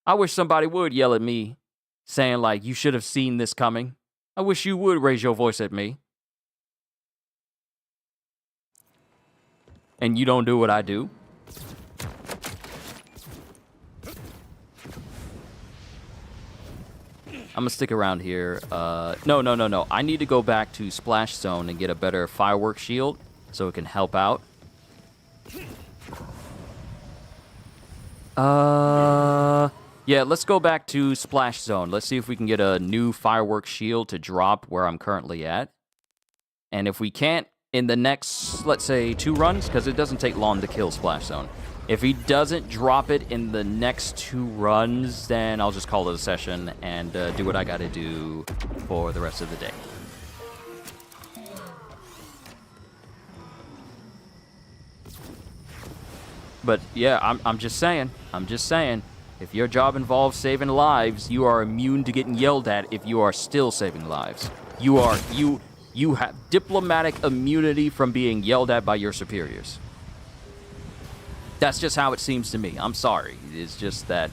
[SPEAKER 1] I wish somebody would yell at me, saying like, you should have seen this coming. I wish you would raise your voice at me. And you don't do what I do. I'm gonna stick around here. No. I need to go back to Splash Zone and get a better fireworks shield so it can help out. Yeah, let's go back to Splash Zone. Let's see if we can get a new fireworks shield to drop where I'm currently at. And if we can't, in the next, let's say, 2 runs, because it doesn't take long to kill Splash Zone. If he doesn't drop it in the next 2 runs, then I'll just call it a session and do what I gotta do for the rest of the day. But yeah, I'm just saying, if your job involves saving lives, you are immune to getting yelled at if you are still saving lives. You have diplomatic immunity from being yelled at by your superiors. That's just how it seems to me. I'm sorry. It's just that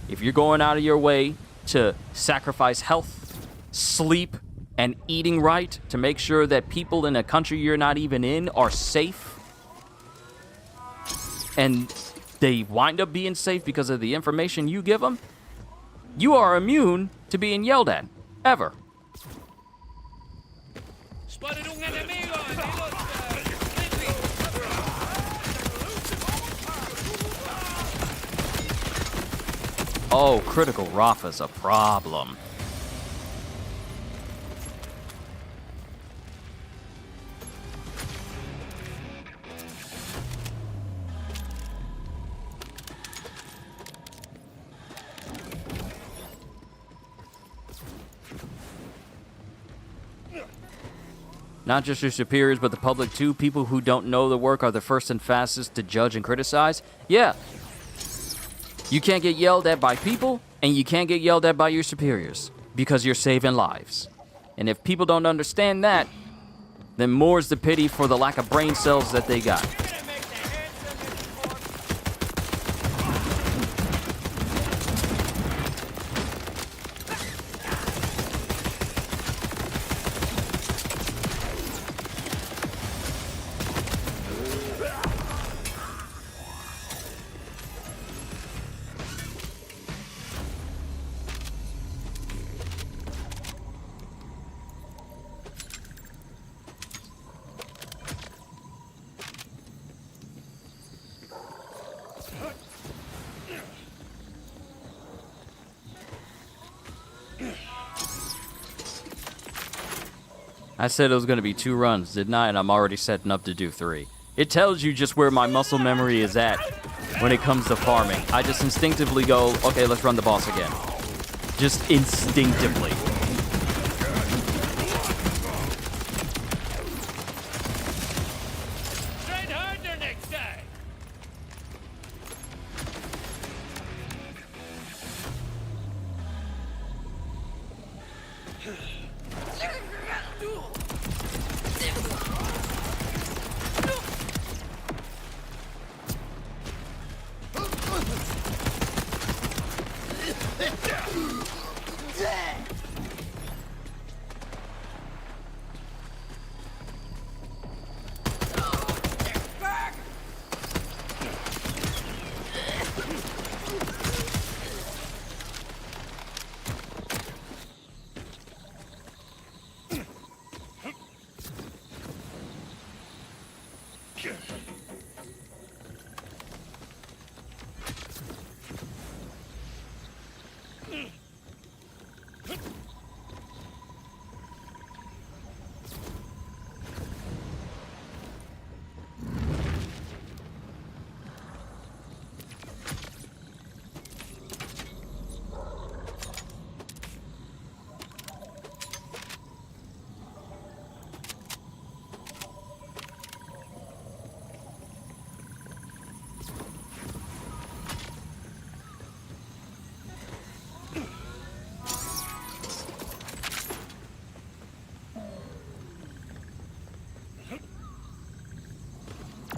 [SPEAKER 1] if you're going out of your way to sacrifice health, sleep, and eating right to make sure that people in a country you're not even in are safe, and they wind up being safe because of the information you give them, you are immune to being yelled at. Ever. Oh, critical Rafa's a problem. Not just your superiors, but the public too. People who don't know the work are the first and fastest to judge and criticize. Yeah. You can't get yelled at by people, and you can't get yelled at by your superiors, because you're saving lives. And if people don't understand that, then more's the pity for the lack of brain cells that they got. I said it was going to be 2 runs, didn't I? And I'm already setting up to do 3. It tells you just where my muscle memory is at when it comes to farming. I just instinctively go, okay, let's run the boss again. Just instinctively.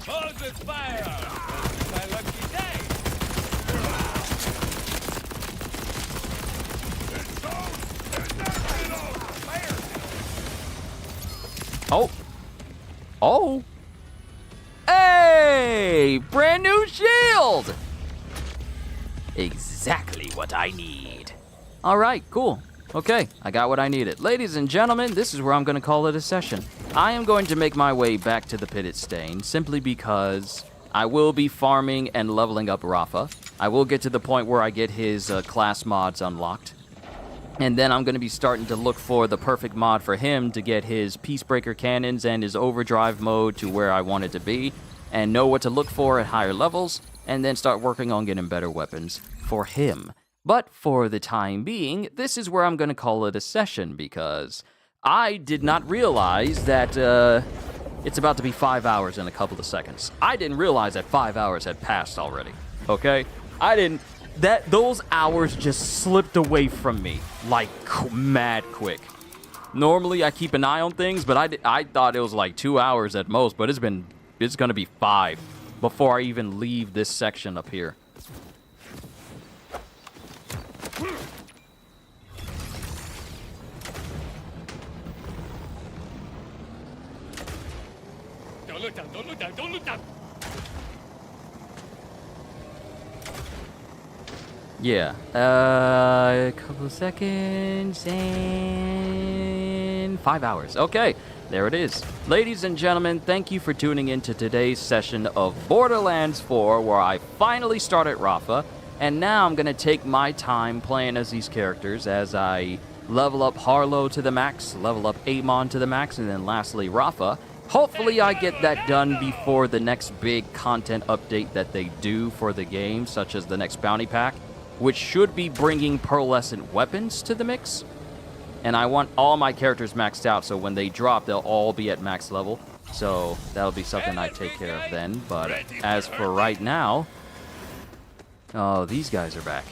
[SPEAKER 6] Hold the fire! This is my lucky day!
[SPEAKER 1] Oh. Oh. Hey! Brand new shield! Exactly what I need. All right, cool. Okay, I got what I needed. Ladies and gentlemen, this is where I'm going to call it a session. I am going to make my way back to the Pitted Stain simply because I will be farming and leveling up Rafa. I will get to the point where I get his class mods unlocked. And then I'm going to be starting to look for the perfect mod for him to get his Peacebreaker cannons and his overdrive mode to where I want it to be, and know what to look for at higher levels, and then start working on getting better weapons for him. But for the time being, this is where I'm going to call it a session, because I did not realize that it's about to be 5 hours in a couple of seconds. I didn't realize that 5 hours had passed already, okay? I didn't... Those hours just slipped away from me, like, mad quick. Normally, I keep an eye on things, but I thought it was like 2 hours at most, but it's gonna be 5 before I even leave this section up here.
[SPEAKER 6] Don't look down, don't look down, don't look down!
[SPEAKER 1] Yeah, a couple of seconds and 5 hours. Okay, there it is. Ladies and gentlemen, thank you for tuning in to today's session of Borderlands 4, where I finally started Rafa, and now I'm going to take my time playing as these characters as I level up Harlow to the max, level up Amon to the max, and then lastly Rafa. Hopefully I get that done before the next big content update that they do for the game, such as the next bounty pack, which should be bringing pearlescent weapons to the mix. And I want all my characters maxed out, so when they drop, they'll all be at max level. So that'll be something I take care of then. But as for right now... Oh, these guys are back.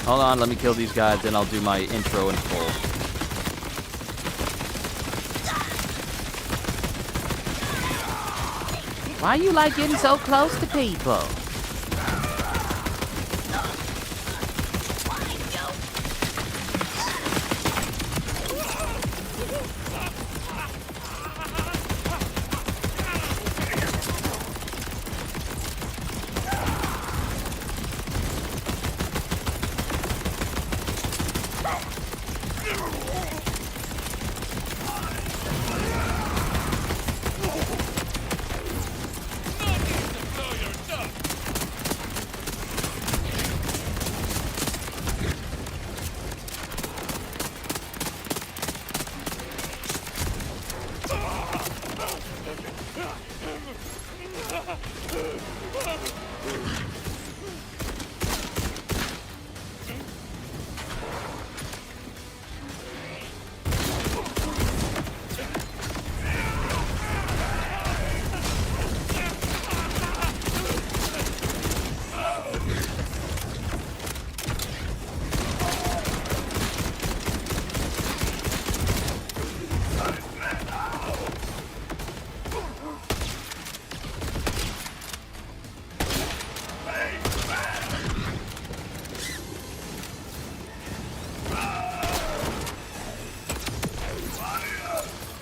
[SPEAKER 1] Hold on, let me kill these guys, then I'll do my intro in full.
[SPEAKER 16] Why you like getting so close to people?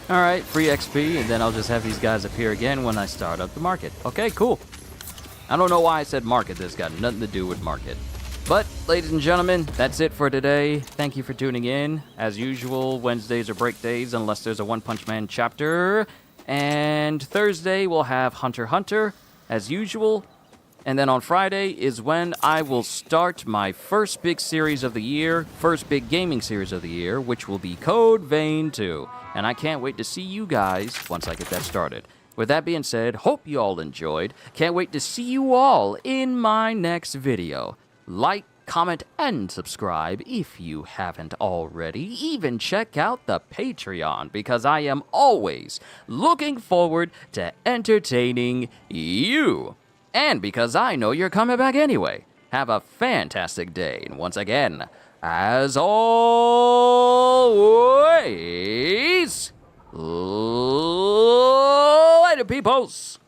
[SPEAKER 1] Alright, free XP, and then I'll just have these guys appear again when I start up the market. Okay, cool. I don't know why I said market. This got nothing to do with market. But, ladies and gentlemen, that's it for today. Thank you for tuning in. As usual, Wednesdays are break days unless there's a One Punch Man chapter. And Thursday, we'll have Hunter x Hunter, as usual. And then on Friday is when I will start my first big series of the year, first big gaming series of the year, which will be Code Vein 2. And I can't wait to see you guys once I get that started. With that being said, hope you all enjoyed. Can't wait to see you all in my next video. Like, comment, and subscribe if you haven't already. Even check out the Patreon, because I am always looking forward to entertaining you. and because I know you're coming back anyway. Have a fantastic day, and once again, as always, later, peoples.